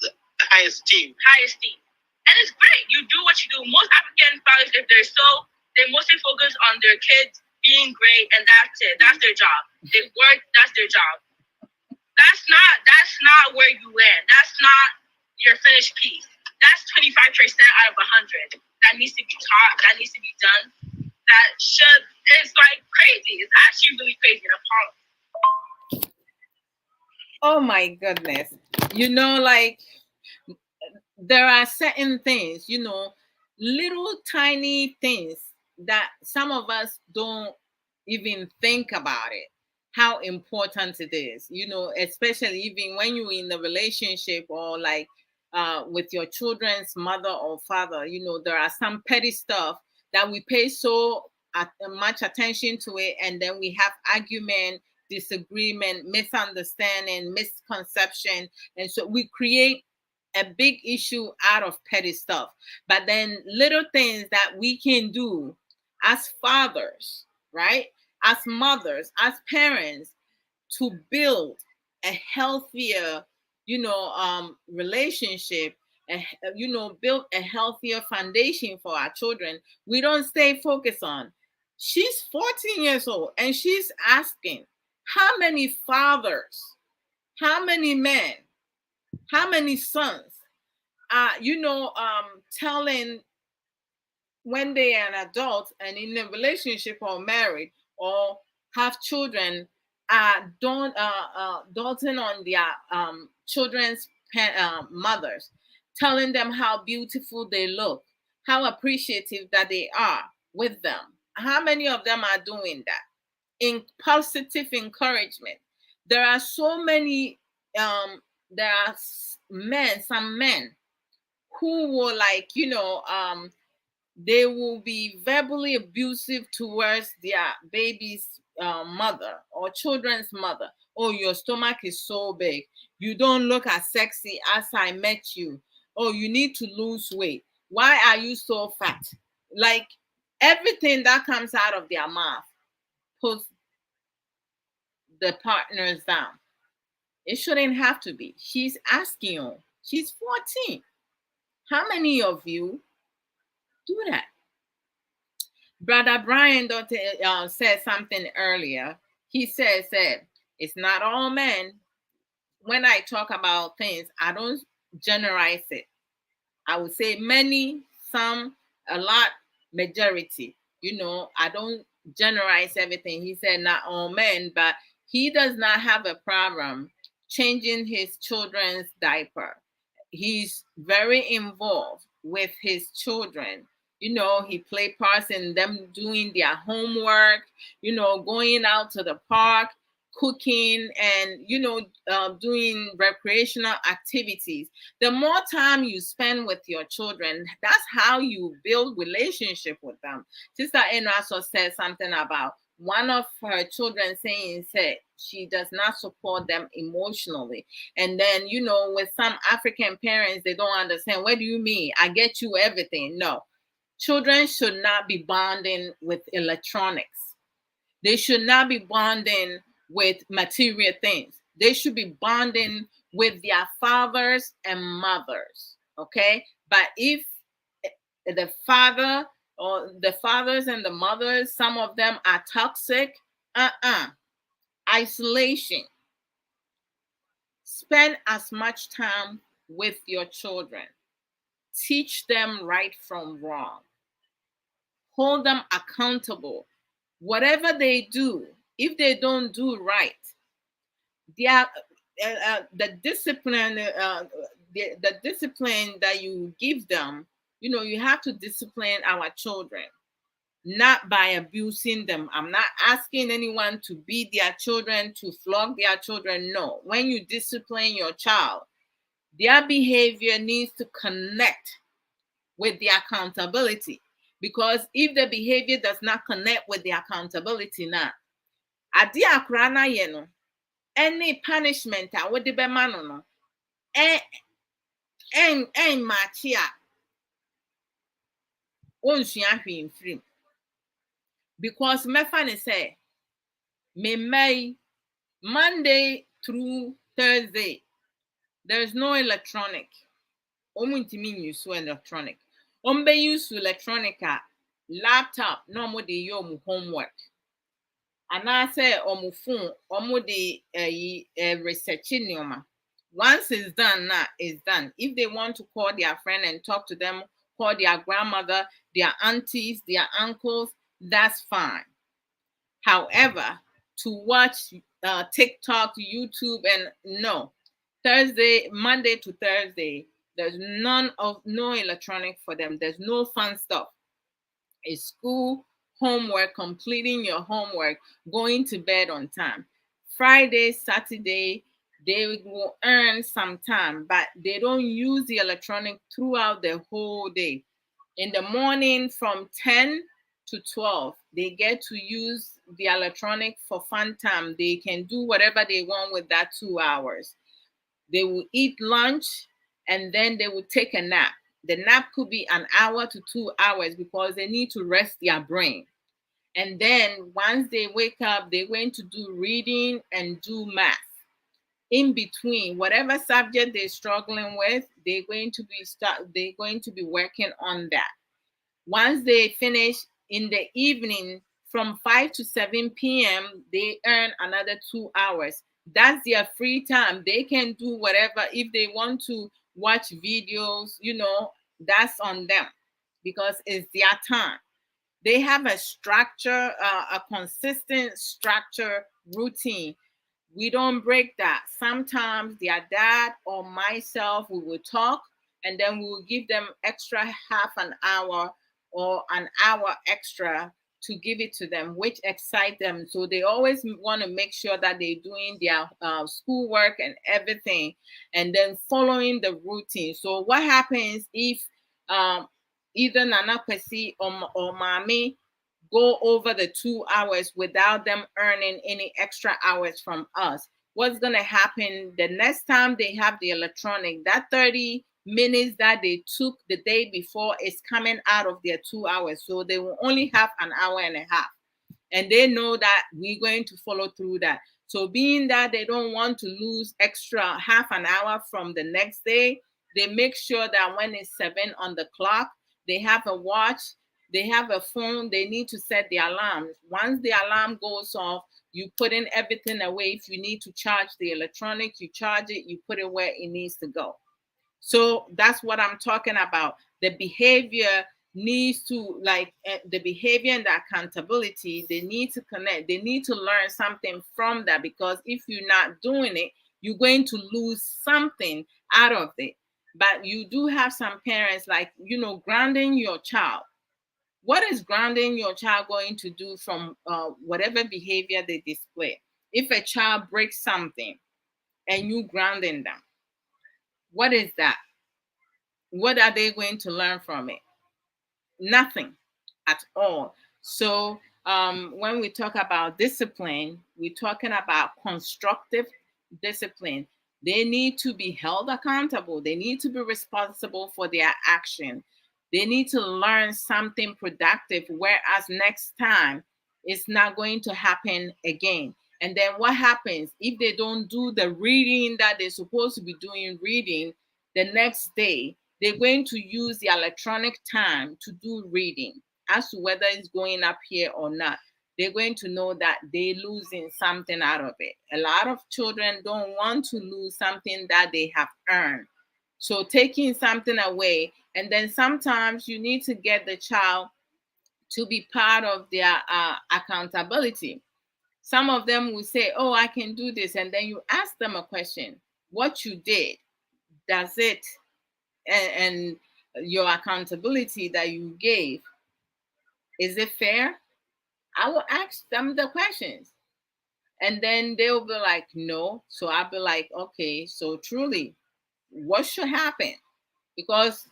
High esteem. And it's great. You do what you do. Most African fathers, if they mostly focus on their kids being great, and that's it. That's their job. They work. That's their job. That's not where you land. That's not your finished piece. That's 25% out of 100 that needs to be taught. That needs to be done. It's like crazy. It's actually really crazy and appalling. Oh my goodness. Like there are certain things, little tiny things that some of us don't even think about it, how important it is, especially even when you're in a relationship or like with your children's mother or father. There are some petty stuff that we pay so much attention to it, and then we have argument, disagreement, misunderstanding, misconception, and so we create a big issue out of petty stuff. But then little things that we can do as fathers, right? As mothers, as parents, to build a healthier, relationship, build a healthier foundation for our children, we don't stay focused on. She's 14 years old and she's asking, how many fathers, how many men, how many sons are, telling when they are an adult and in a relationship or married or have children, don't doting on their children's mothers, telling them how beautiful they look, how appreciative that they are with them. How many of them are doing that? In positive encouragement. There are so many. There are some men who will, like, they will be verbally abusive towards their baby's mother or children's mother. Oh, your stomach is so big. You don't look as sexy as I met you. Oh, you need to lose weight. Why are you so fat? Like, everything that comes out of their mouth puts the partners down. It shouldn't have to be. She's asking you. She's 14. How many of you do that? Brother Brian said something earlier. He said, it's not all men. When I talk about things, I don't generalize it. I would say many, some, a lot, majority. I don't generalize everything. He said not all men, but he does not have a problem changing his children's diaper. He's very involved with his children. He play parts in them doing their homework, going out to the park, cooking, and doing recreational activities. The more time you spend with your children, that's how you build relationship with them. Sister Eno also said something about one of her children said she does not support them emotionally. And then, with some African parents, they don't understand. What do you mean? I get you everything. No. Children should not be bonding with electronics. They should not be bonding with material things. They should be bonding with their fathers and mothers. Okay? But if the father or the fathers and the mothers, some of them are toxic, isolation. Spend as much time with your children. Teach them right from wrong. Hold them accountable. Whatever they do, if they don't do right, the discipline, the discipline that you give them, you have to discipline our children, not by abusing them. I'm not asking anyone to beat their children, to flog their children. No. When you discipline your child, their behavior needs to connect with the accountability. Because if the behavior does not connect with the accountability now, ade akora na ye no, any punishment a wode be ma no no, en match a onsua hwe mfrim. Because mefa ne say me may Monday through Thursday, there's no electronic. Omuntimi use electronic. Ombe use electronic laptop no mo de yo homework. And I say omu phone, omu de researching nneoma. Once it's done, now it's done. If they want to call their friend and talk to them, call their grandmother, their aunties, their uncles, that's fine. However, to watch TikTok, YouTube, and no, Monday to Thursday, there's no electronic for them. There's no fun stuff. It's school, homework, completing your homework, going to bed on time. Friday, Saturday, they will earn some time, but they don't use the electronic throughout the whole day. In the morning from 10 to 12, they get to use the electronic for fun time. They can do whatever they want with that 2 hours. They will eat lunch and then they will take a nap. The nap could be an hour to 2 hours because they need to rest their brain. And then once they wake up, they're going to do reading and do math. in between whatever subject they're struggling with, they're going to be working on that. Once they finish in the evening from 5 to 7 p.m., they earn another 2 hours. That's their free time. They can do whatever. If they want to watch videos, that's on them because it's their time. They have a structure, a consistent structure routine. We don't break that. Sometimes their dad or myself, we will talk and then we will give them extra half an hour or an hour extra to give it to them, which excite them. So they always want to make sure that they're doing their schoolwork and everything and then following the routine. So what happens if um, either Nana Kwesi or Mami go over the 2 hours without them earning any extra hours from us? What's going to happen the next time they have the electronic? That 30 minutes that they took the day before is coming out of their 2 hours. So they will only have an hour and a half. And they know that we're going to follow through that. So being that they don't want to lose extra half an hour from the next day, they make sure that when it's 7 on the clock, they have a watch, they have a phone, they need to set the alarm. Once the alarm goes off, you put in everything away. If you need to charge the electronic, you charge it, you put it where it needs to go. So that's what I'm talking about. The behavior needs to, like, the behavior and the accountability, they need to connect. They need to learn something from that, because if you're not doing it, you're going to lose something out of it. But you do have some parents, like, grounding your child. What is grounding your child going to do from whatever behavior they display? If a child breaks something and you grounding them, what is that? What are they going to learn from it? Nothing at all. So when we talk about discipline, we're talking about constructive discipline. They need to be held accountable. They need to be responsible for their action. They need to learn something productive, whereas next time it's not going to happen again. And then what happens if they don't do the reading that they're supposed to be doing reading the next day? They're going to use the electronic time to do reading, as to whether it's going up here or not. They're going to know that they're losing something out of it. A lot of children don't want to lose something that they have earned. So taking something away, and then sometimes you need to get the child to be part of their accountability. Some of them will say, "Oh, I can do this," and then you ask them a question: what you did, does it, and your accountability that you gave, is it fair? I will ask them the questions, and then they'll be like, no. So I'll be like, okay, so truly, what should happen? Because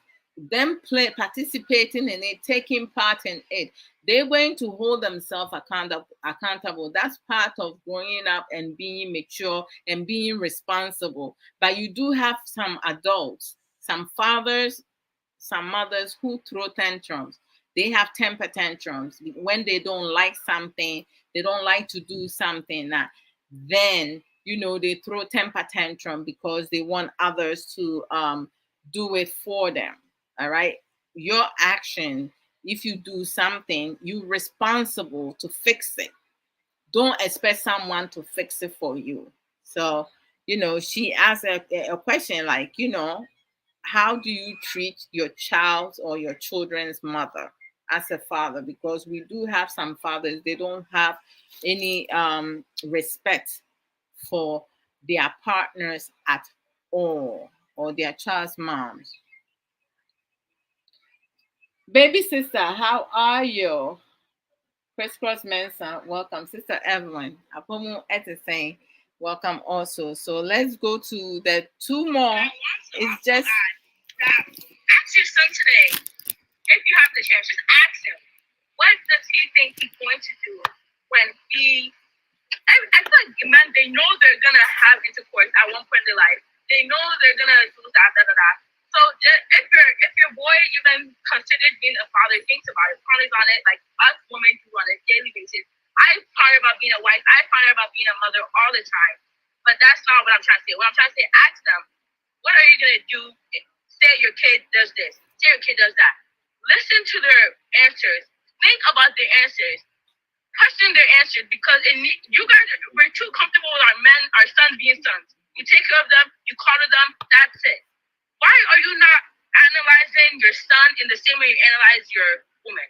them participating in it, taking part in it, they're going to hold themselves accountable. That's part of growing up and being mature and being responsible. But you do have some adults, some fathers, some mothers who throw tantrums. They have temper tantrums when they don't like something, they don't like to do something. Then they throw temper tantrum because they want others to do it for them. All right, your action. If you do something, you're responsible to fix it. Don't expect someone to fix it for you. So she asked a question like, how do you treat your child's or your children's mother as a father? Because we do have some fathers, they don't have any respect for their partners at all, or their child's moms. Baby sister, how are you? Crisscross Mensa, welcome. Sister Evelyn, Apomu Etisen, welcome also. So let's go to the two more. It's just ask your son today, if you have the chance, just ask him, what does he think he's going to do when he, I feel like men, they know they're going to have intercourse at one point in their life. They know they're going to do that, da, da, da. So if your boy even considered being a father, thinks about it, ponders on it, like us women do on a daily basis. I ponder about being a wife. I ponder about being a mother all the time. But that's not what I'm trying to say. What I'm trying to say, ask them, what are you going to do? Say your kid does this. Say your kid does that. Listen to their answers. Think about their answers. Question their answers, because you guys, we're too comfortable with our sons being sons. You take care of them, you coddle them, that's it. Why are you not analyzing your son in the same way you analyze your woman?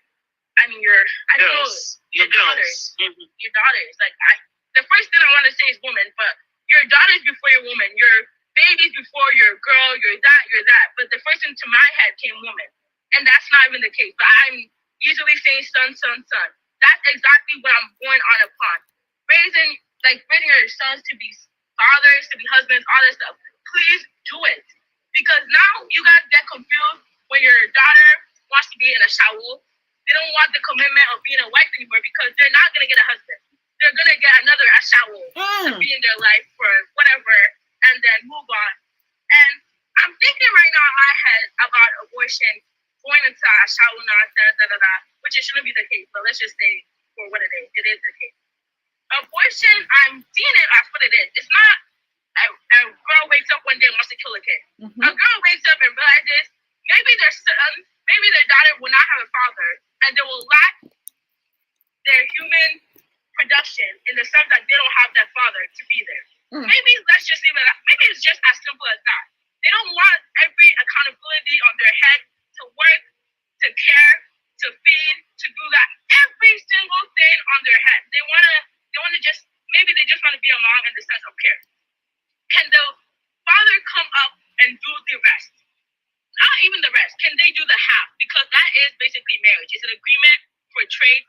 I mean, your daughters. Mm-hmm. Your daughters. The first thing I want to say is woman, but your daughters before your woman, your babies before your girl, you're that. But the first thing to my head came woman. And that's not even the case. But I'm usually saying son. That's exactly what I'm going on upon. Raising your sons to be fathers, to be husbands, all this stuff. Please do it. Because now you guys get confused when your daughter wants to be in a shower. They don't want the commitment of being a wife anymore because they're not going to get a husband. They're going to get another shower to be in their life for whatever and then move on. And I'm thinking right now in my head about abortion, going into a shower nonsense, which it shouldn't be the case, but let's just say for what it is. It is the case. Abortion, I'm seeing it as what it is. It's not a girl wakes up one day and wants to kill a kid. Mm-hmm. A girl wakes up and realizes maybe their son, maybe their daughter will not have a father, and they will lack their human production in the sense that they don't have that father to be there. Mm. Maybe let's just say that. Maybe it's just as simple as that. They don't want every accountability on their head to work, to care, to feed, to do that. Every single thing on their head. They wanna just, maybe they just want to be a mom in the sense of care. Can the father come up and do the rest? Not even the rest. Can they do the half? Because that is basically marriage. It's an agreement for trade.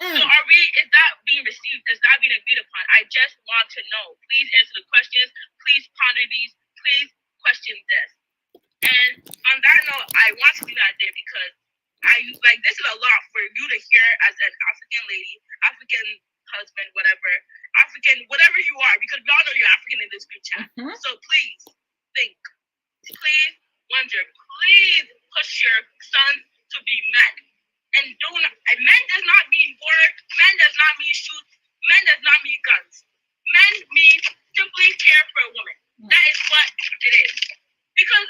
So is that being received? Is that being agreed upon? I just want to know. Please answer the questions. Please ponder these. Please question this. And on that note, I want to do that there because this is a lot for you to hear as an African lady, African husband, whatever you are, because we all know you're African in this group chat. Mm-hmm. So please think. Please wonder. Please push your sons to be men. And men does not mean work. Men does not mean shoot. Men does not mean guns. Men mean simply care for a woman. Mm-hmm. That is what it is. Because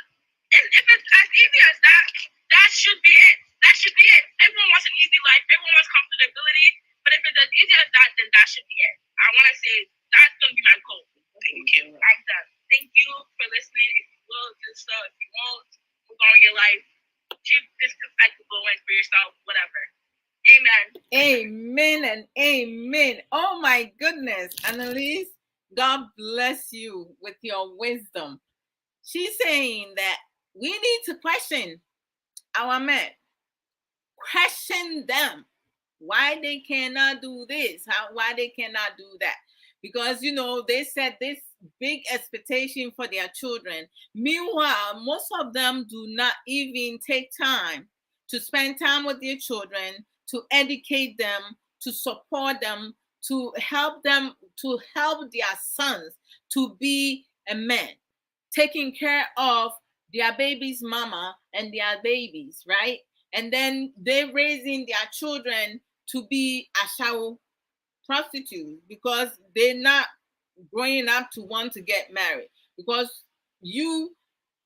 if it's as easy as that, that should be it. That should be it. Everyone wants an easy life. Everyone wants comfortability. But if it's as easy as that, then that should be it. I want to say that's going to be my goal. Thank you. I'm done. Thank you for listening. If you will, do so. If you won't, move on with your life. Keep this perspective going for yourself, whatever. Amen and amen. Oh my goodness, Annalise, God bless you with your wisdom. She's saying that we need to question our men. Question them. Why they cannot do this? Why they cannot do that? Because, they set this big expectation for their children. Meanwhile, most of them do not even take time to spend time with their children, to educate them, to support them, to help their sons to be a man, taking care of their baby's mama and their babies, right? And then they're raising their children to be ashawo prostitutes because they're not growing up to want to get married. Because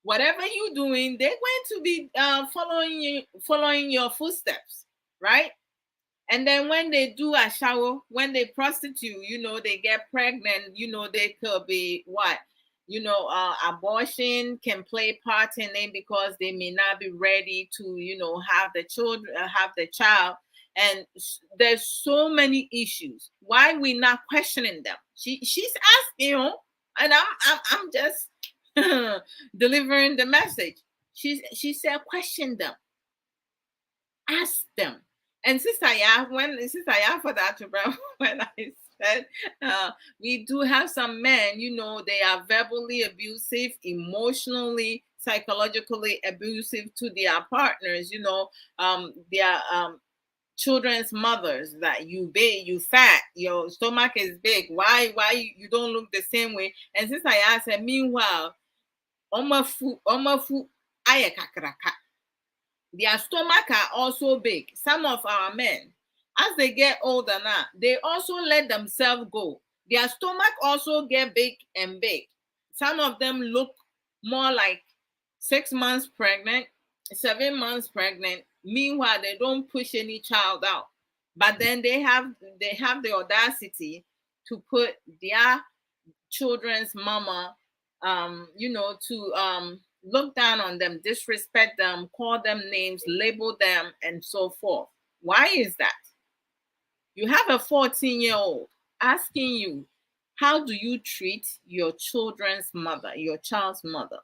whatever you're doing, they're going to be following your footsteps, right? And then when they do ashawo, when they prostitute, they get pregnant, they could be what? Abortion can play part in it because they may not be ready to, have the child. And there's so many issues. Why we not questioning them? She's asking, and I'm just delivering the message. She said, question them, ask them. And Sister Ya, for that, when I said we do have some men, they are verbally abusive, emotionally, psychologically abusive to their partners. Their children's mothers, that you big, you fat, your stomach is big. Why you don't look the same way? And Sister Ya said, meanwhile, omafu ayekakraka. Their stomach are also big. Some of our men, as they get older now, they also let themselves go. Their stomach also get big and big. Some of them look more like 6 months pregnant, 7 months pregnant. Meanwhile, they don't push any child out. But then they have the audacity to put their children's mama, to look down on them, disrespect them, call them names, label them, and so forth. Why is that? You have a 14-year-old asking you, how do you treat your children's mother, your child's mother?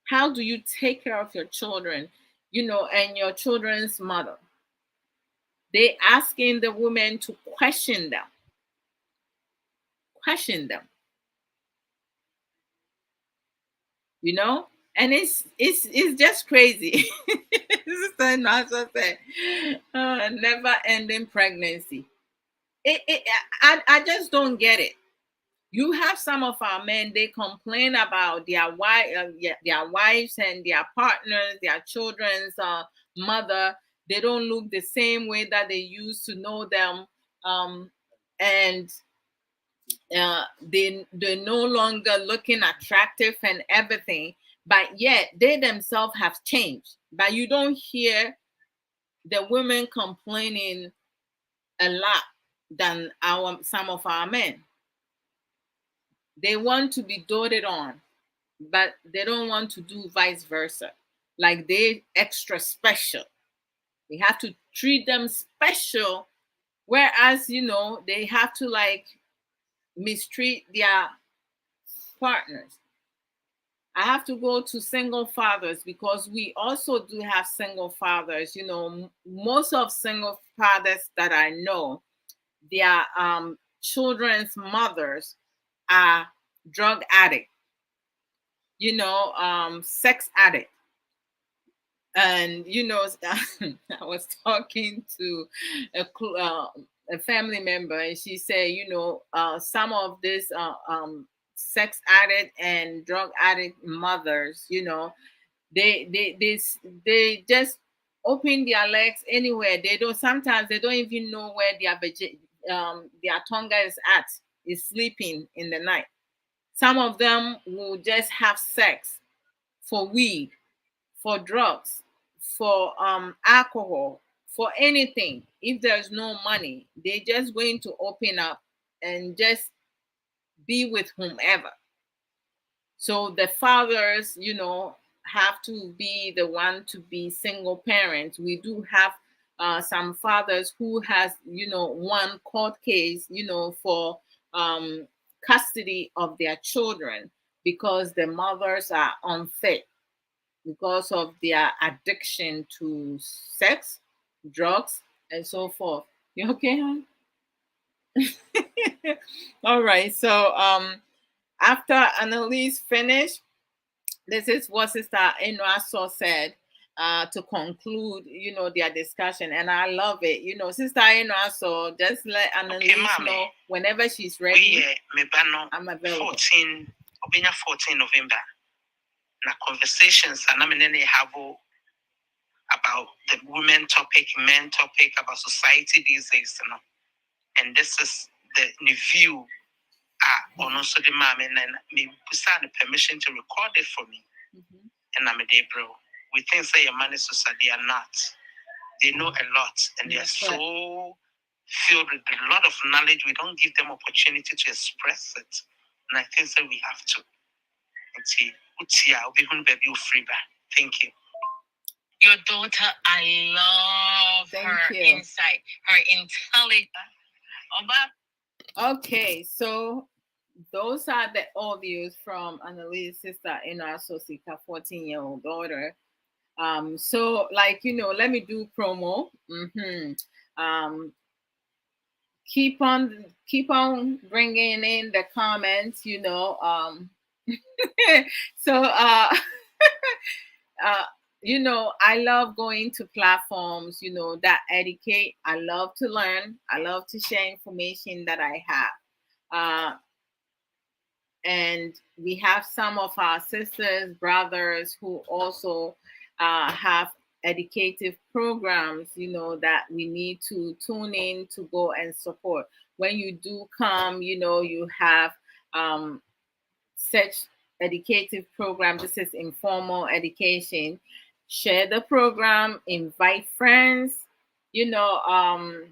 How do you take care of your children, and your children's mother? They asking the women to question them. Question them. And it's just crazy. Sister Nasa said, never ending pregnancy. I just don't get it. You have some of our men, they complain about their wives and their partners, their children's mother. They don't look the same way that they used to know them, and they're no longer looking attractive and everything. But yet they themselves have changed. But you don't hear the women complaining a lot than some of our men. They want to be doted on, but they don't want to do vice versa. Like they extra special. We have to treat them special, whereas they have to like mistreat their partners. I have to go to single fathers because we also do have single fathers. Most of single fathers that I know, their children's mothers are drug addict, sex addict. And I was talking to a family member, and she said, some of this sex addict and drug addict mothers, they just open their legs anywhere. Sometimes they don't even know where their tongue is sleeping in the night. Some of them will just have sex for weed, for drugs, for alcohol, for anything. If there's no money, they're just going to open up and just be with whomever. So the fathers, have to be the one to be single parents. We do have some fathers who has, one court case, for custody of their children because the mothers are unfit because of their addiction to sex, drugs, and so forth. You okay, hon? All right. So after Annalise finished, this is what Sister Enoaso said to conclude, their discussion. And I love it. Sister Enoaso, just let Annalise know whenever she's ready. I'm available. 14 November. Na conversations and have about the women topic, men topic, about society these days, And this is the new view. On also the mom and me the permission to record it for me. Mm-hmm. And I'm a day bro. We think say your money society are not. They know a lot and they are so filled with a lot of knowledge. We don't give them opportunity to express it. And I think that we have to. Thank you. Your daughter, I love her insight, her intelligence. Okay, so those are the audios from Annalise's sister in our Sosika 14-year-old daughter. So let me do promo. Mm-hmm. Keep on bringing in the comments. So I love going to platforms, that educate. I love to learn. I love to share information that I have. And we have some of our sisters, brothers who also have educative programs, that we need to tune in to go and support. when you do come, you have such educative program. This is informal education. Share the program, invite friends, you know, um,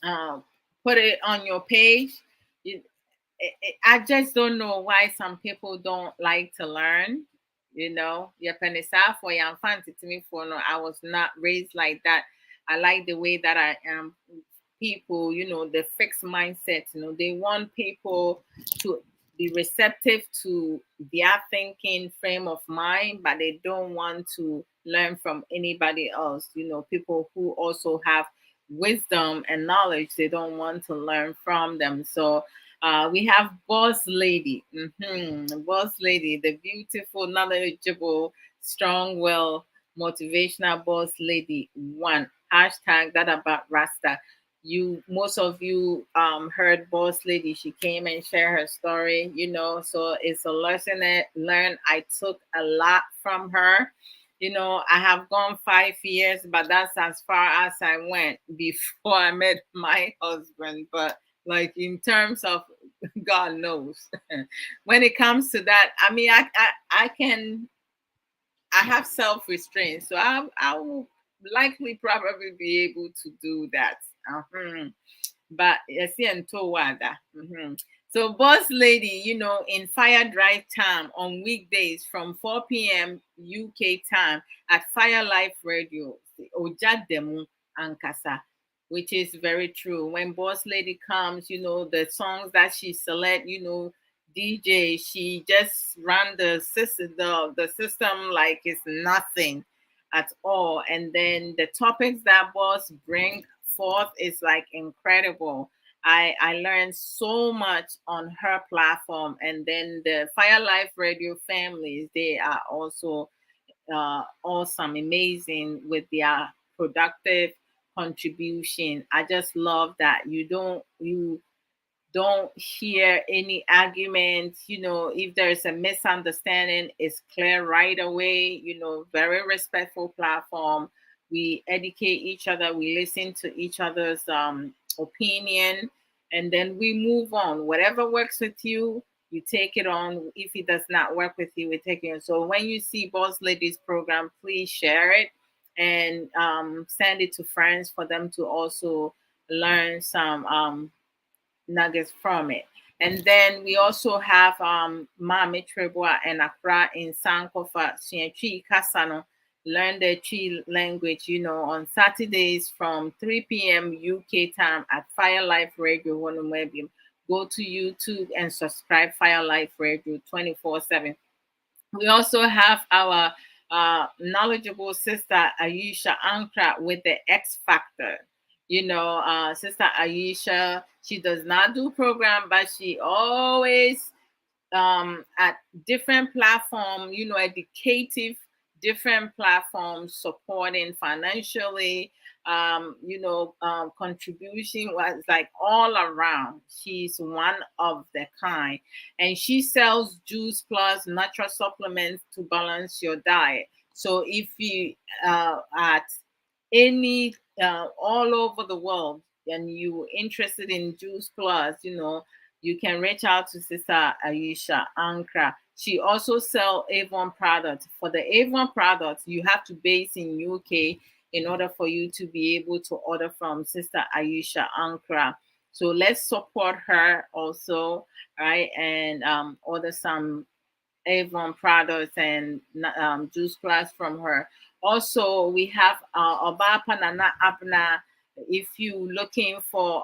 uh, put it on your page. You, I just don't know why some people don't like to learn. Your penisa for your fancy to me for no, I was not raised like that. I like the way that I am. People, the fixed mindset. They want people to be receptive to their thinking frame of mind, but they don't want to learn from anybody else. People who also have wisdom and knowledge, they don't want to learn from them. So we have Boss Lady, Boss Lady, the beautiful, knowledgeable, strong will, motivational Boss Lady one. Hashtag that about Rasta. Most of you heard Boss Lady. She came and shared her story, so it's a lesson that learned. I took a lot from her. I have gone 5 years, but that's as far as I went before I met my husband. But like in terms of God knows, when it comes to that, I mean, I can, I have self restraint, so I will likely probably be able to do that. But yes, and Towada. So, Boss Lady, in Fire Drive time on weekdays from 4 p.m. UK time at Fire Life Radio, Ojademu Ankasa, which is very true. When Boss Lady comes, the songs that she select, DJ, she just run the system like it's nothing at all. And then the topics that Boss bring forth is like incredible. I learned so much on her platform. And then the Fire Life Radio families, they are also awesome, amazing with their productive contribution. I just love that you don't hear any arguments. If there's a misunderstanding, it's clear right away. Very respectful platform. We educate each other, we listen to each other's opinion, and then we move on. Whatever works with you, you take it on. If it does not work with you, we take it on. So when you see Boss Ladies program, please share it and send it to friends for them to also learn some nuggets from it. And then we also have Mami Treboa and Accra in Sankofa, Sienchi Kasano, learn the Chi language, on Saturdays from 3 p.m. UK time at Fire Life Radio Wonomebium. Go to YouTube and subscribe Fire Life Radio 24/7. We also have our knowledgeable sister Aisha Ankra with the X Factor. Sister Aisha, she does not do program, but she always at different platform, educative, different platforms, supporting financially, contribution was like all around. She's one of the kind. And she sells juice plus natural supplements to balance your diet. So if you at any all over the world and you interested in juice plus, you can reach out to Sister Aisha Ankra. She also sell Avon products. For the Avon products, you have to base in UK in order for you to be able to order from Sister Aisha Ankra. So let's support her also, right? And order some Avon products and juice plus from her. Also, we have Obapa Nana Abna. If you looking for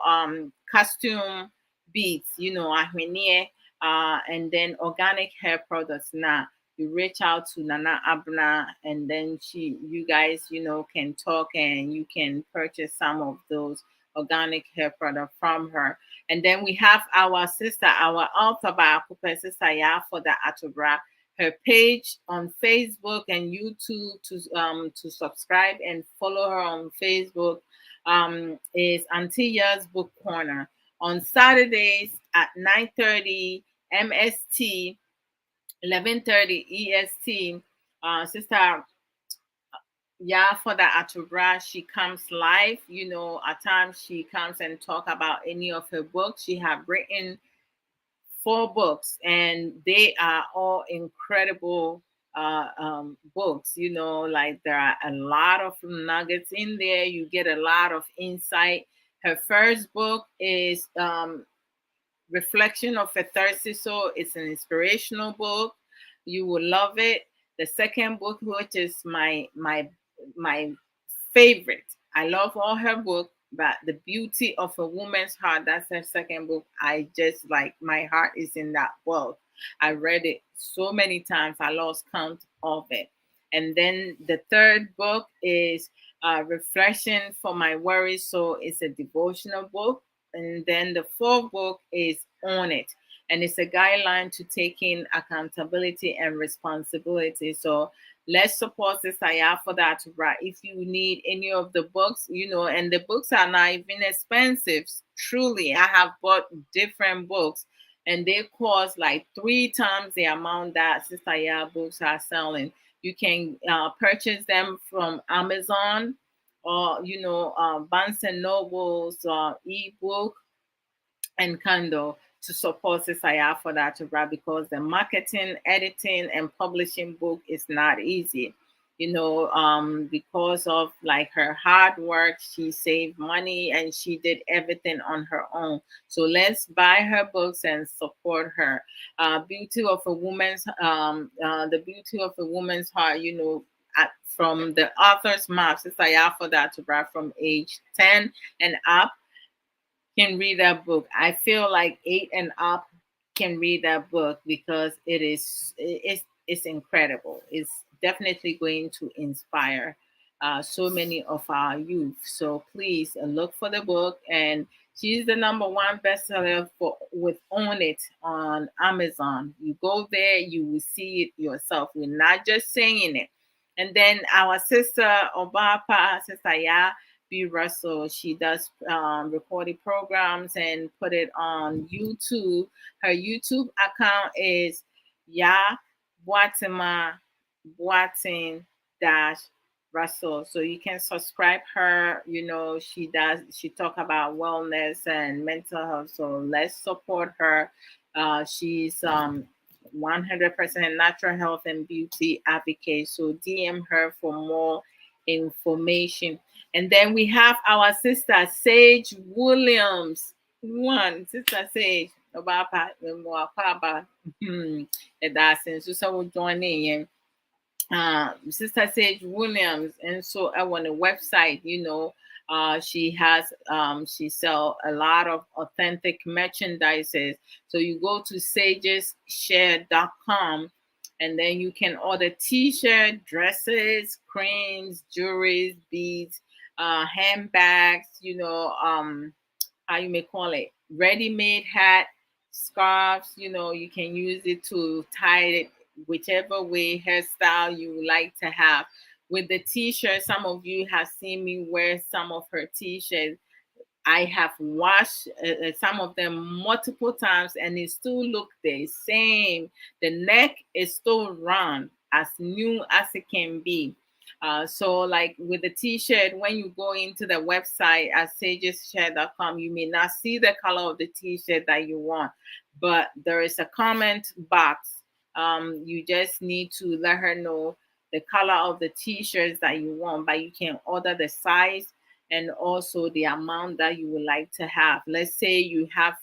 costume beads, ahwenye, and then organic hair products. Now you reach out to Nana Abna, and then you guys, can talk and you can purchase some of those organic hair product from her. And then we have our sister, our Alpha sister Ya for the Atobra. Her page on Facebook and YouTube to subscribe and follow her on Facebook is Antilla's Book Corner on Saturdays at 9:30 MST, 11:30 EST. Sister yeah, for the Atubra, she comes live. At times she comes and talk about any of her books. She have written 4 books, and they are all incredible books. Like there are a lot of nuggets in there. You get a lot of insight. Her first book is Reflection of a Thirsty Soul. It's an inspirational book. You will love it. The second book, which is my favorite. I love all her book, but The Beauty of a Woman's Heart, that's her second book. I just like, my heart is in that book. I read it so many times, I lost count of it. And then the third book is Reflection for My Worries. So it's a devotional book. And then the fourth book is On It. And it's a guideline to taking accountability and responsibility. So let's support Sister Ya for that, right? If you need any of the books, and the books are not even expensive. Truly, I have bought different books, and they cost like 3 times the amount that Sister Ya books are selling. You can purchase them from Amazon, or Barnes and Nobles, ebook and Kindle, to support Sisaya for that to write, because the marketing, editing, and publishing book is not easy. Because of like her hard work, she saved money and she did everything on her own. So let's buy her books and support her. The Beauty of a Woman's Heart. From the author's mouth, Sisaya for that to write, from age 10 and up can read that book. I feel like 8 and up can read that book, because it's incredible. It's definitely going to inspire so many of our youth. So please look for the book, and she's the number one bestseller for with Own It on Amazon. You go there, you will see it yourself. We're not just saying it. And then our sister Obapa, Sister Ya B. Russell, she does recorded programs and put it on YouTube. Her YouTube account is Ya Boatima Boatin dash Russell. So you can subscribe her. She talk about wellness and mental health. So let's support her. She's 100% natural health and beauty advocate. So DM her for more information. And then we have our sister Sage Williams. One sister Sage. Obapa, that's in. So we'll join in. Sister Sage Williams, and so I want a website. She sell a lot of authentic merchandises. So you go to sageshare.com, and then you can order t-shirt, dresses, creams, jewelry, beads, handbags, how you may call it, ready-made hat, scarves. You can use it to tie it whichever way hairstyle you like to have. With the t-shirt, some of you have seen me wear some of her t-shirts. I have washed some of them multiple times, and it still look the same. The neck is still round, as new as it can be. So like with the t-shirt, when you go into the website at sageshare.com, you may not see the color of the t-shirt that you want, but there is a comment box. You just need to let her know the color of the t-shirts that you want, but you can order the size and also the amount that you would like to have. Let's say you have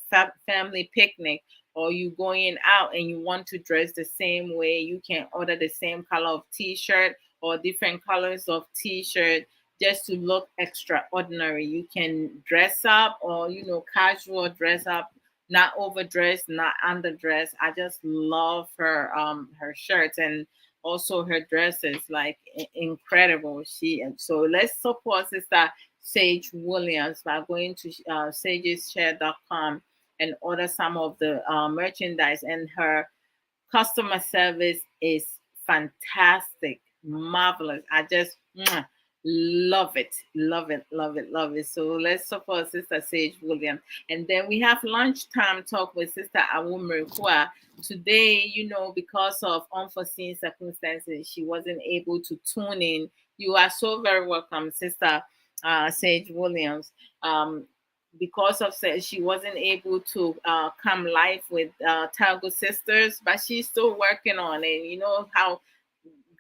family picnic, or you going out and you want to dress the same way. You can order the same color of t-shirt or different colors of t-shirt, just to look extraordinary. You can dress up, or casual dress up, not overdressed, not underdressed. I just love her shirts, and also her dresses, like incredible. So let's support Sister Sage Williams by going to sageshare.com and order some of the merchandise. And her customer service is fantastic, marvelous. I just Love it, love it, love it, love it. So let's support Sister Sage Williams. And then we have lunchtime talk with Sister Awumrikwa. Today, because of unforeseen circumstances, she wasn't able to tune in. You are so very welcome, Sister Sage Williams. Because of she wasn't able to come live with Talgo Sisters, but she's still working on it. You know how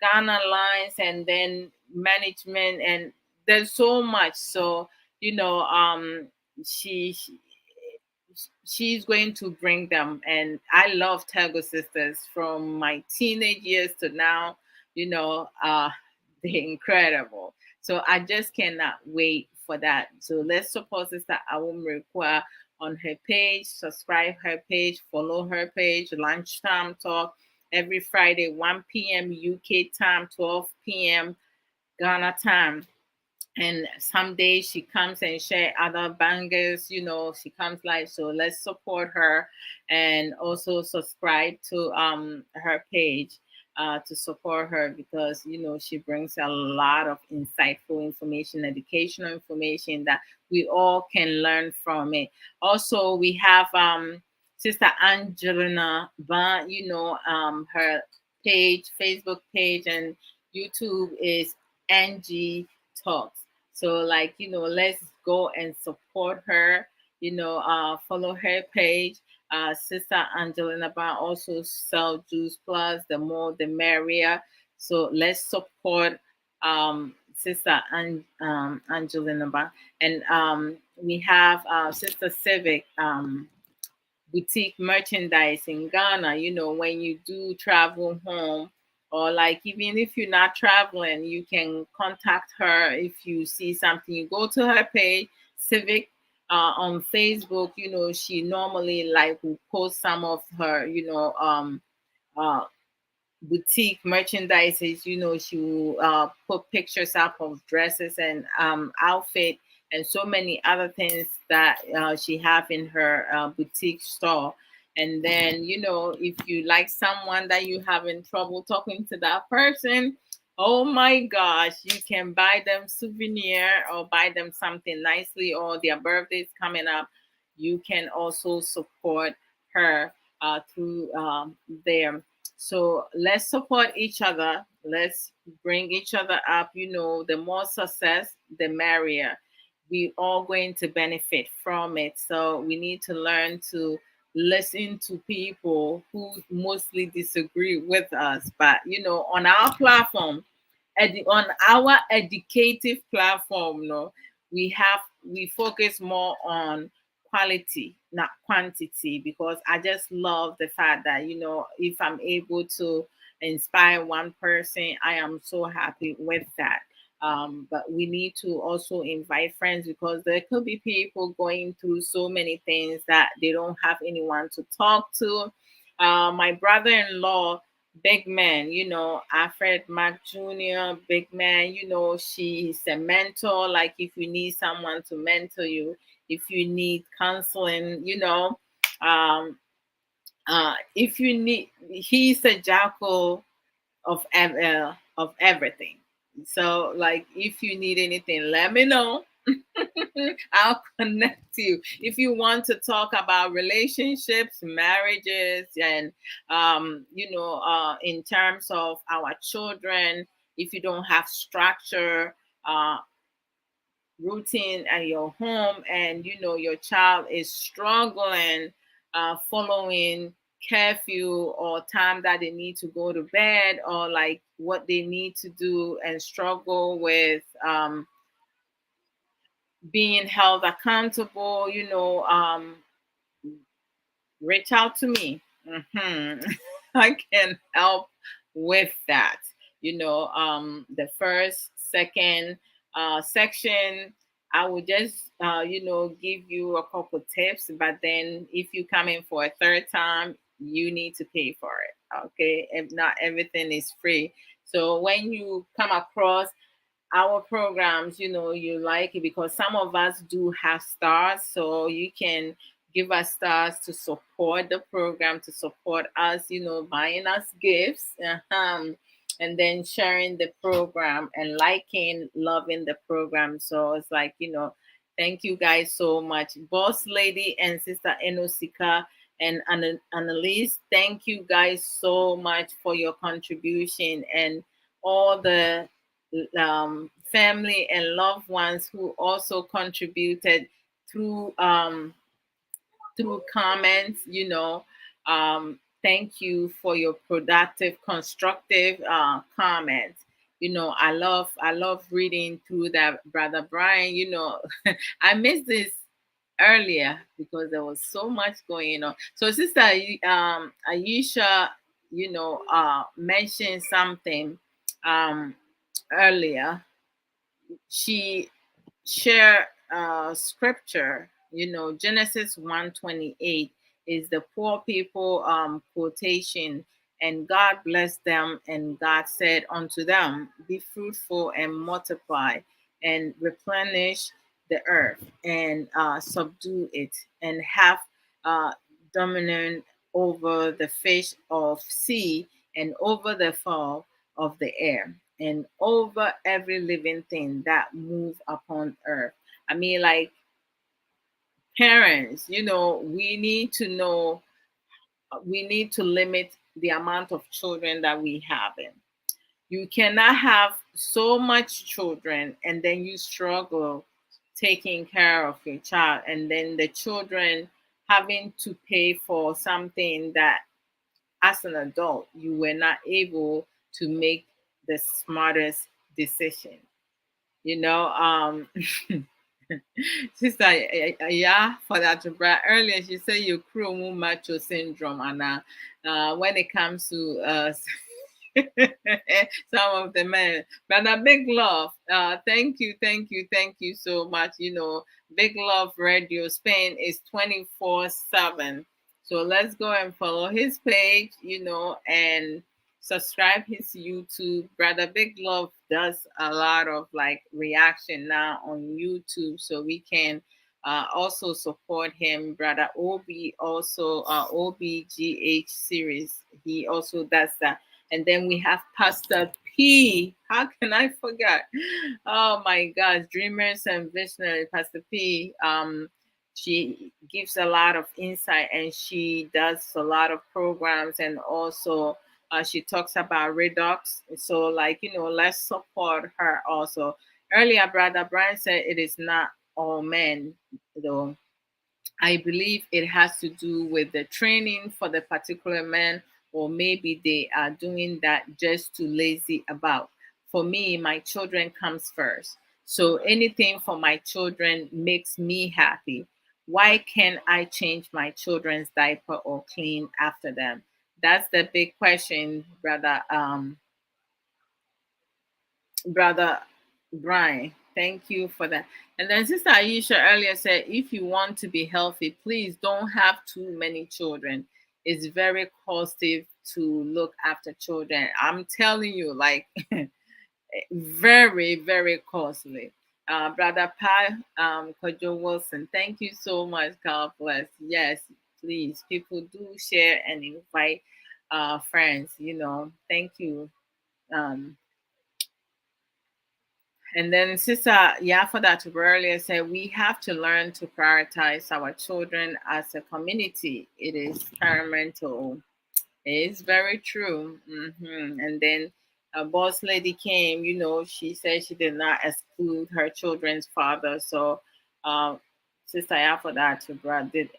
Ghana lines and then management, and there's so much. So you know, she, she she's going to bring them, and I love Tego Sisters from my teenage years to now. You know, they're incredible. So I just cannot wait for that. So let's support Sister Awumrikwa on her page, subscribe her page, follow her page, lunchtime talk every Friday, 1 p.m. UK time, 12 p.m. Ghana time. And some days she comes and share other bangers, she comes live. So let's support her and also subscribe to her page to support her, because she brings a lot of insightful information, educational information that we all can learn from it. Also, we have Sister Angelina Ban, her page, Facebook page, and YouTube is Angie Talks. So, like, let's go and support her, follow her page. Sister Angelina Ban also sell Juice Plus, the more the merrier. So let's support Sister Angelina Ban. And we have Sister Civic boutique merchandise in Ghana. When you do travel home, or like even if you're not traveling, you can contact her. If you see something, you go to her page, Civic, on Facebook. She normally like will post some of her, uh, boutique merchandises. She will put pictures up of dresses and outfit and so many other things that she have in her boutique store. And then, if you like someone that you having trouble talking to that person, oh my gosh, you can buy them souvenir or buy them something nicely, or their birthday's coming up. You can also support her through there. So let's support each other. Let's bring each other up. The more success, the merrier. We all going to benefit from it. So we need to learn to listen to people who mostly disagree with us. But on our platform, on our educative platform, no, we focus more on quality, not quantity, because I just love the fact that if I'm able to inspire one person, I am so happy with that. But we need to also invite friends, because there could be people going through so many things that they don't have anyone to talk to. My brother-in-law, big man, Alfred Mac Jr., big man, she's a mentor. Like if you need someone to mentor you, if you need counseling, if you need, he's a jackal of everything. So like if you need anything, let me know. I'll connect you. If you want to talk about relationships, marriages, and in terms of our children, if you don't have structure, uh, routine at your home, and your child is struggling following curfew or time that they need to go to bed, or like what they need to do, and struggle with being held accountable, reach out to me. I can help with that. The first, second section, I will just, give you a couple tips. But then if you come in for a third time, you need to pay for it. Okay. If not, everything is free. So when you come across our programs, you like it, because some of us do have stars, so you can give us stars to support the program, to support us, buying us gifts. and then sharing the program and liking, loving the program. So it's like, thank you guys so much. Boss Lady and Sister Enosika and Annalise, thank you guys so much for your contribution, and all the family and loved ones who also contributed through comments. Thank you for your productive, constructive comments. I love reading through that, Brother Brian. I missed this earlier because there was so much going on. So Sister Aisha, mentioned something earlier. She share scripture. Genesis 1:28 is the poor people quotation. And God blessed them, and God said unto them, be fruitful and multiply, and replenish the earth, and subdue it, and have uh, dominion over the fish of sea, and over the fowl of the air, and over every living thing that move upon earth. I mean, like, parents, we need to know, we need to limit the amount of children that we have. In. You cannot have so much children and then you struggle taking care of your child, and then the children having to pay for something that as an adult you were not able to make the smartest decision. you know um Sister, yeah, for that, but earlier she said you crew macho syndrome, and when it comes to some of the men. But a big love. Thank you, thank you, thank you so much. Big Love Radio Spain is 24/7. So let's go and follow his page, and subscribe his YouTube. Brother Big Love does a lot of like reaction now on YouTube, so we can also support him. Brother Obi also, OBGH series, he also does that. And then we have Pastor P. How can I forget? Oh my gosh, Dreamers and Visionary, Pastor P. She gives a lot of insight, and she does a lot of programs, and also she talks about Redox. So, like, let's support her also. Earlier, Brother Brian said it is not all men, though. I believe it has to do with the training for the particular man, or maybe they are doing that just too lazy about. For me, my children comes first. So anything for my children makes me happy. Why can't I change my children's diaper or clean after them? That's the big question, brother Brian. Thank you for that. And then Sister Aisha earlier said, if you want to be healthy, please don't have too many children. It's very costly to look after children. I'm telling you, like, very, very costly. Brother Pa Kojo Wilson, thank you so much. God bless. Yes, please, people do share and invite friends. Thank you. Um, And then Sister Yafoda earlier said, we have to learn to prioritize our children as a community. It is paramount. It's very true. And then a boss lady came, she said she did not exclude her children's father. So Sister Yafoda did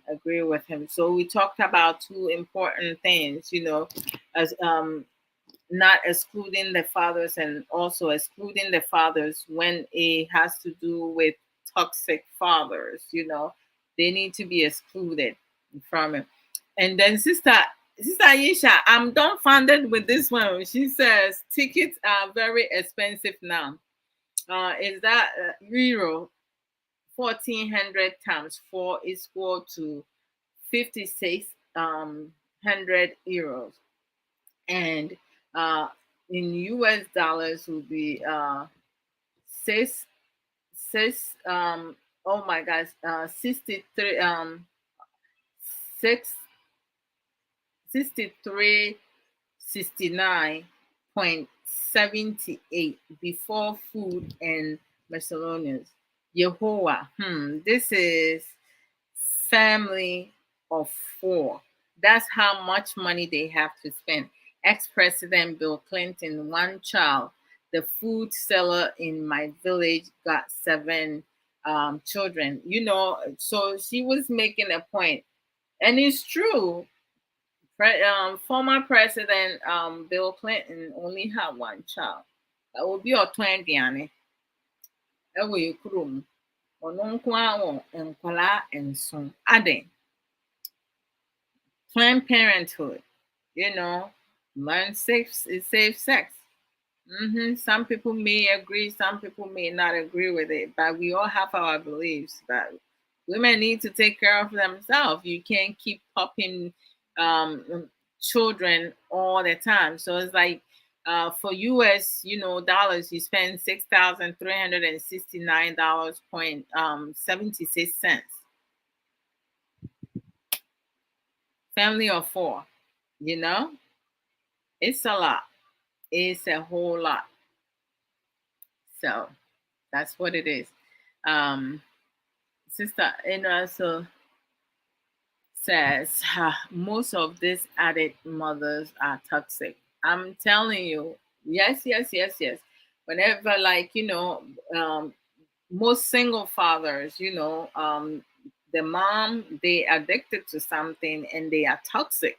agree with him. So we talked about two important things, as not excluding the fathers, and also excluding the fathers when it has to do with toxic fathers. They need to be excluded from it. And then Sister Aisha, I'm dumbfounded with this one. She says tickets are very expensive now. Is that euro 1400 times 4 is equal to 56 hundred euros, and in US dollars would be six six oh my gosh, 63 six 63 69 78 before food and miscellaneous. Yehovah. This is family of four. That's how much money they have to spend. Ex-President Bill Clinton, one child. The food seller in my village got seven children. So she was making a point, and it's true. Former President Bill Clinton only had one child. That would be a 20 ane. Ɛwɔ yɛ kurom. Ɔno nko ara wɔ nkwalaa nson. Aden. Planned Parenthood. Learn safe sex. Some people may agree, some people may not agree with it, but we all have our beliefs. But women need to take care of themselves. You can't keep popping children all the time. So it's like for US, dollars, you spend $6,369.76. Family of four, it's a lot. It's a whole lot. So that's what it is. Sister Ina says most of these addict mothers are toxic. I'm telling you, yes. Whenever, most single fathers, the mom, they addicted to something and they are toxic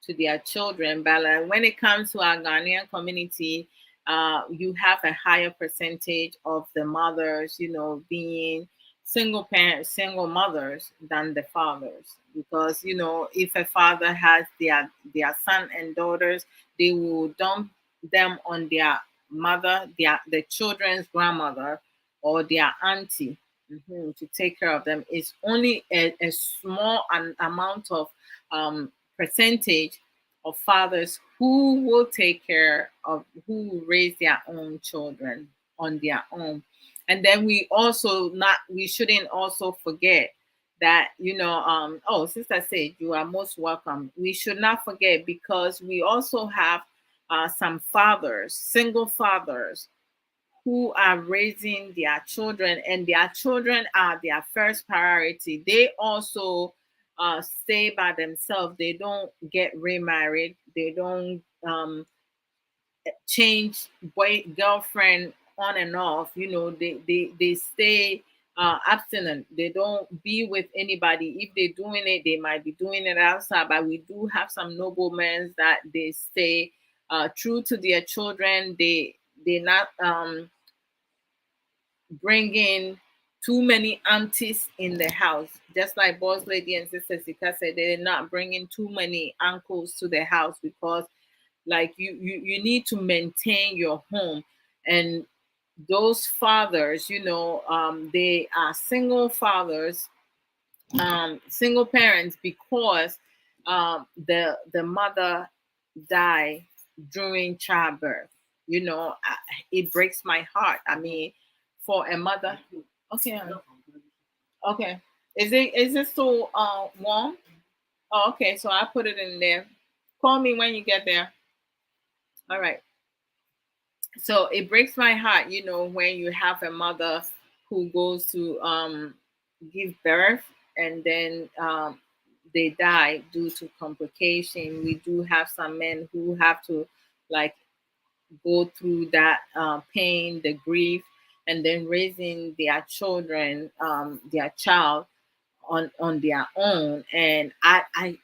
to their children. But when it comes to our Ghanaian community, you have a higher percentage of the mothers, being single parents, single mothers than the fathers. Because, if a father has their son and daughters, they will dump them on their mother, the children's grandmother, or their auntie, to take care of them. It's only a small amount of percentage of fathers who will take care of, who raise their own children on their own. And then we shouldn't also forget that, Sister said, you are most welcome. We should not forget, because we also have some fathers, single fathers, who are raising their children, and their children are their first priority. They also stay by themselves. They don't get remarried. They don't change girlfriend on and off. They stay abstinent. They don't be with anybody. If they're doing it, they might be doing it outside. But we do have some noblemen that they stay true to their children. They not bringing too many aunties in the house. Just like Boss Lady and Sister Sika said, they're not bringing too many uncles to the house, because like you need to maintain your home. And those fathers, they are single fathers, single parents, because the mother died during childbirth. It breaks my heart. I mean, for a mother. Okay. Okay. Is it still warm? Oh, okay. So I put it in there. Call me when you get there. All right. So it breaks my heart, when you have a mother who goes to give birth, and then they die due to complication. We do have some men who have to like go through that pain, the grief, and then raising their children, their child on their own. And I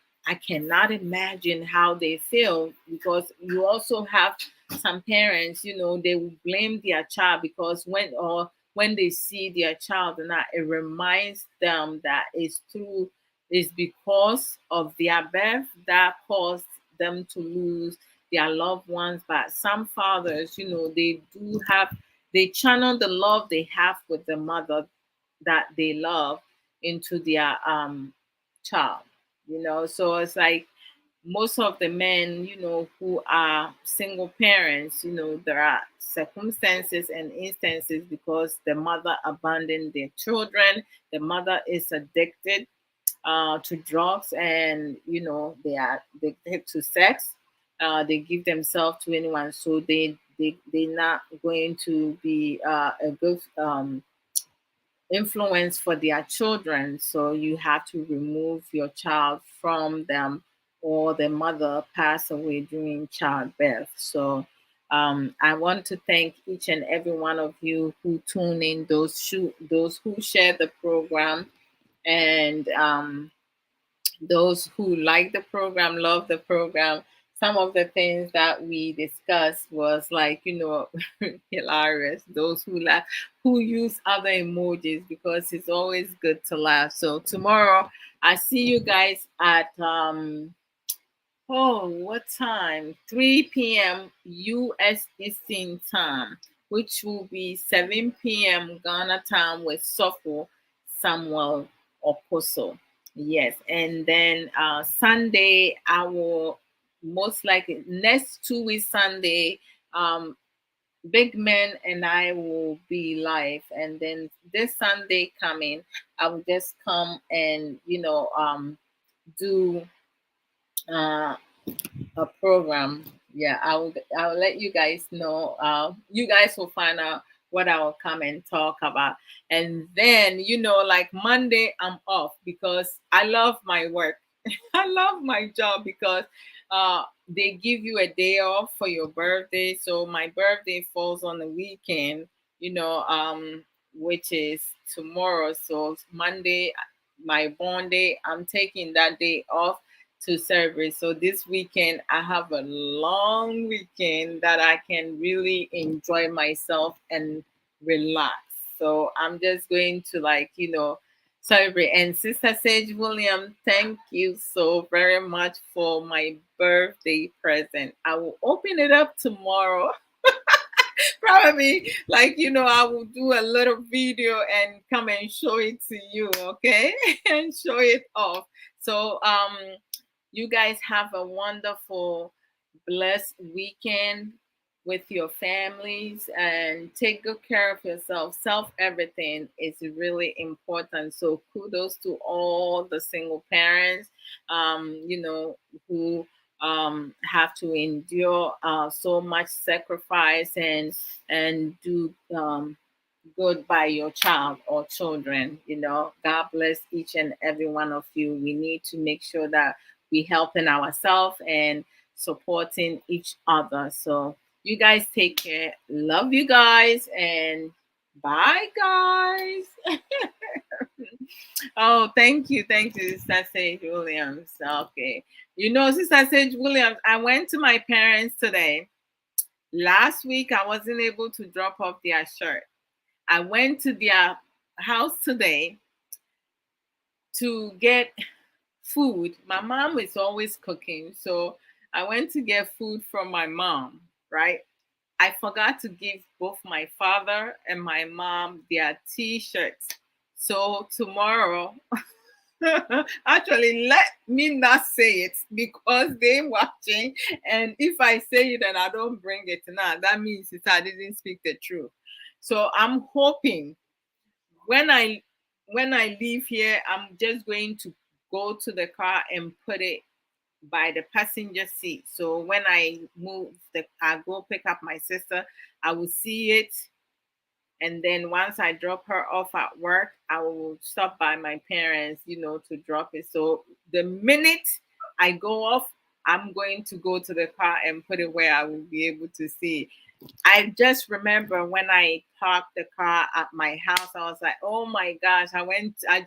cannot imagine how they feel, because you also have some parents, they will blame their child, because when they see their child, and it reminds them that it's because of their birth that caused them to lose their loved ones. But some fathers, they channel the love they have with the mother that they love into their child. So it's like most of the men, who are single parents, there are circumstances and instances because the mother abandoned their children, the mother is addicted to drugs, and they are addicted to sex. they give themselves to anyone, so they're not going to be a good influence for their children. So you have to remove your child from them, or the mother pass away during childbirth. So I want to thank each and every one of you who tune in, those who share the program, and those who like the program, love the program. Some of the things that we discussed was like, hilarious. Those who laugh, who use other emojis, because it's always good to laugh. So tomorrow, I see you guys at oh, what time? 3 p.m. U.S. Eastern Time, which will be 7 p.m. Ghana time with Sofo Samuel Oposo. Yes, and then Sunday, I will most likely next 2 weeks Sunday, Big Man and I will be live, and then this Sunday coming, I will just come and do uh a program. Yeah, I'll let you guys know. You guys will find out what I will come and talk about. And then, like Monday, I'm off because I love my work. I love my job because they give you a day off for your birthday. So my birthday falls on the weekend, which is tomorrow. So Monday, my born day, I'm taking that day off to celebrate. So this weekend, I have a long weekend that I can really enjoy myself and relax. So I'm just going to celebrate. And Sister Sage William, thank you so very much for my birthday present. I will open it up tomorrow. Probably, I will do a little video and come and show it to you, okay? And show it off. So you guys have a wonderful, blessed weekend with your families, and take good care of yourself. Self everything is really important. So kudos to all the single parents, who have to endure so much sacrifice and do good by your child or children. God bless each and every one of you. We need to make sure that we helping ourselves and supporting each other. So you guys take care. Love you guys, and bye guys. Oh, thank you, Sister Sage Williams. Okay. Sister Sage Williams, I went to my parents today. Last week I wasn't able to drop off their shirt. I went to their house today to get food. My mom is always cooking, so I went to get food from my mom, right? I forgot to give both my father and my mom their t-shirts. So tomorrow, actually, let me not say it because they're watching. And if I say it and I don't bring it now, that means I didn't speak the truth. So I'm hoping when I leave here, I'm just going to go to the car and put it by the passenger seat. So when I go pick up my sister, I will see it, and then once I drop her off at work, I will stop by my parents, to drop it. So the minute I go off, I'm going to go to the car and put it where I will be able to see. I just remember when I parked the car at my house, I was like, oh my gosh, I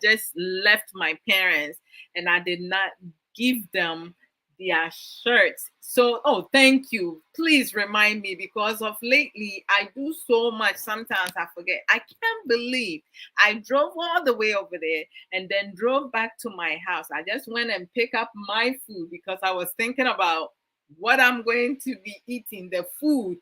just left my parents and I did not give them their shirts. So, oh, thank you. Please remind me, because of lately I do so much. Sometimes I forget. I can't believe I drove all the way over there and then drove back to my house. I just went and picked up my food because I was thinking about what I'm going to be eating, the food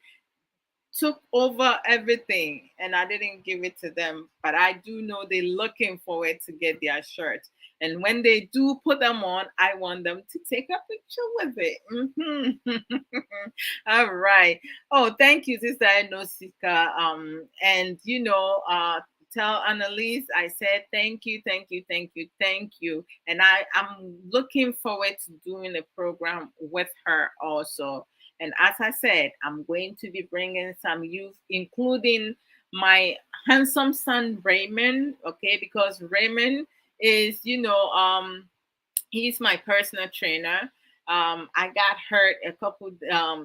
took over everything, and I didn't give it to them. But I do know they're looking forward to get their shirts. And when they do put them on, I want them to take a picture with it. All right. Oh, thank you, Sister Enosika. And tell Annalise I said thank you, thank you, thank you, thank you. And I'm looking forward to doing a program with her also. And as I said, I'm going to be bringing some youth, including my handsome son Raymond. Okay, because Raymond is, he's my personal trainer. I got hurt a couple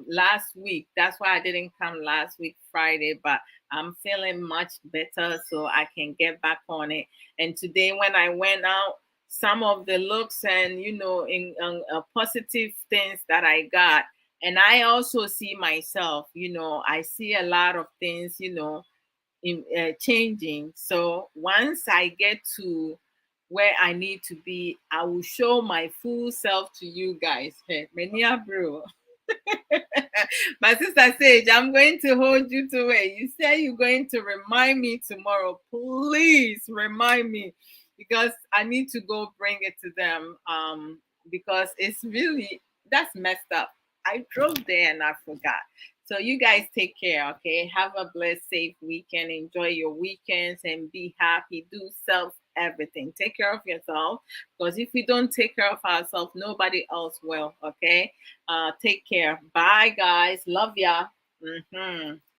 last week. That's why I didn't come last week Friday, but I'm feeling much better, so I can get back on it. And today, when I went out, some of the looks and in positive things that I got, and I also see myself. I see a lot of things. Changing. So once I get to where I need to be, I will show my full self to you guys. Hey, Mania bro. My sister Sage, I'm going to hold you to it. You say you're going to remind me tomorrow. Please remind me because I need to go bring it to them. Because it's really that's messed up. I drove there and I forgot. So you guys take care, okay? Have a blessed, safe weekend. Enjoy your weekends and be happy. Do self everything. Take care of yourself because if we don't take care of ourselves, nobody else will, okay? Take care. Bye, guys. Love ya.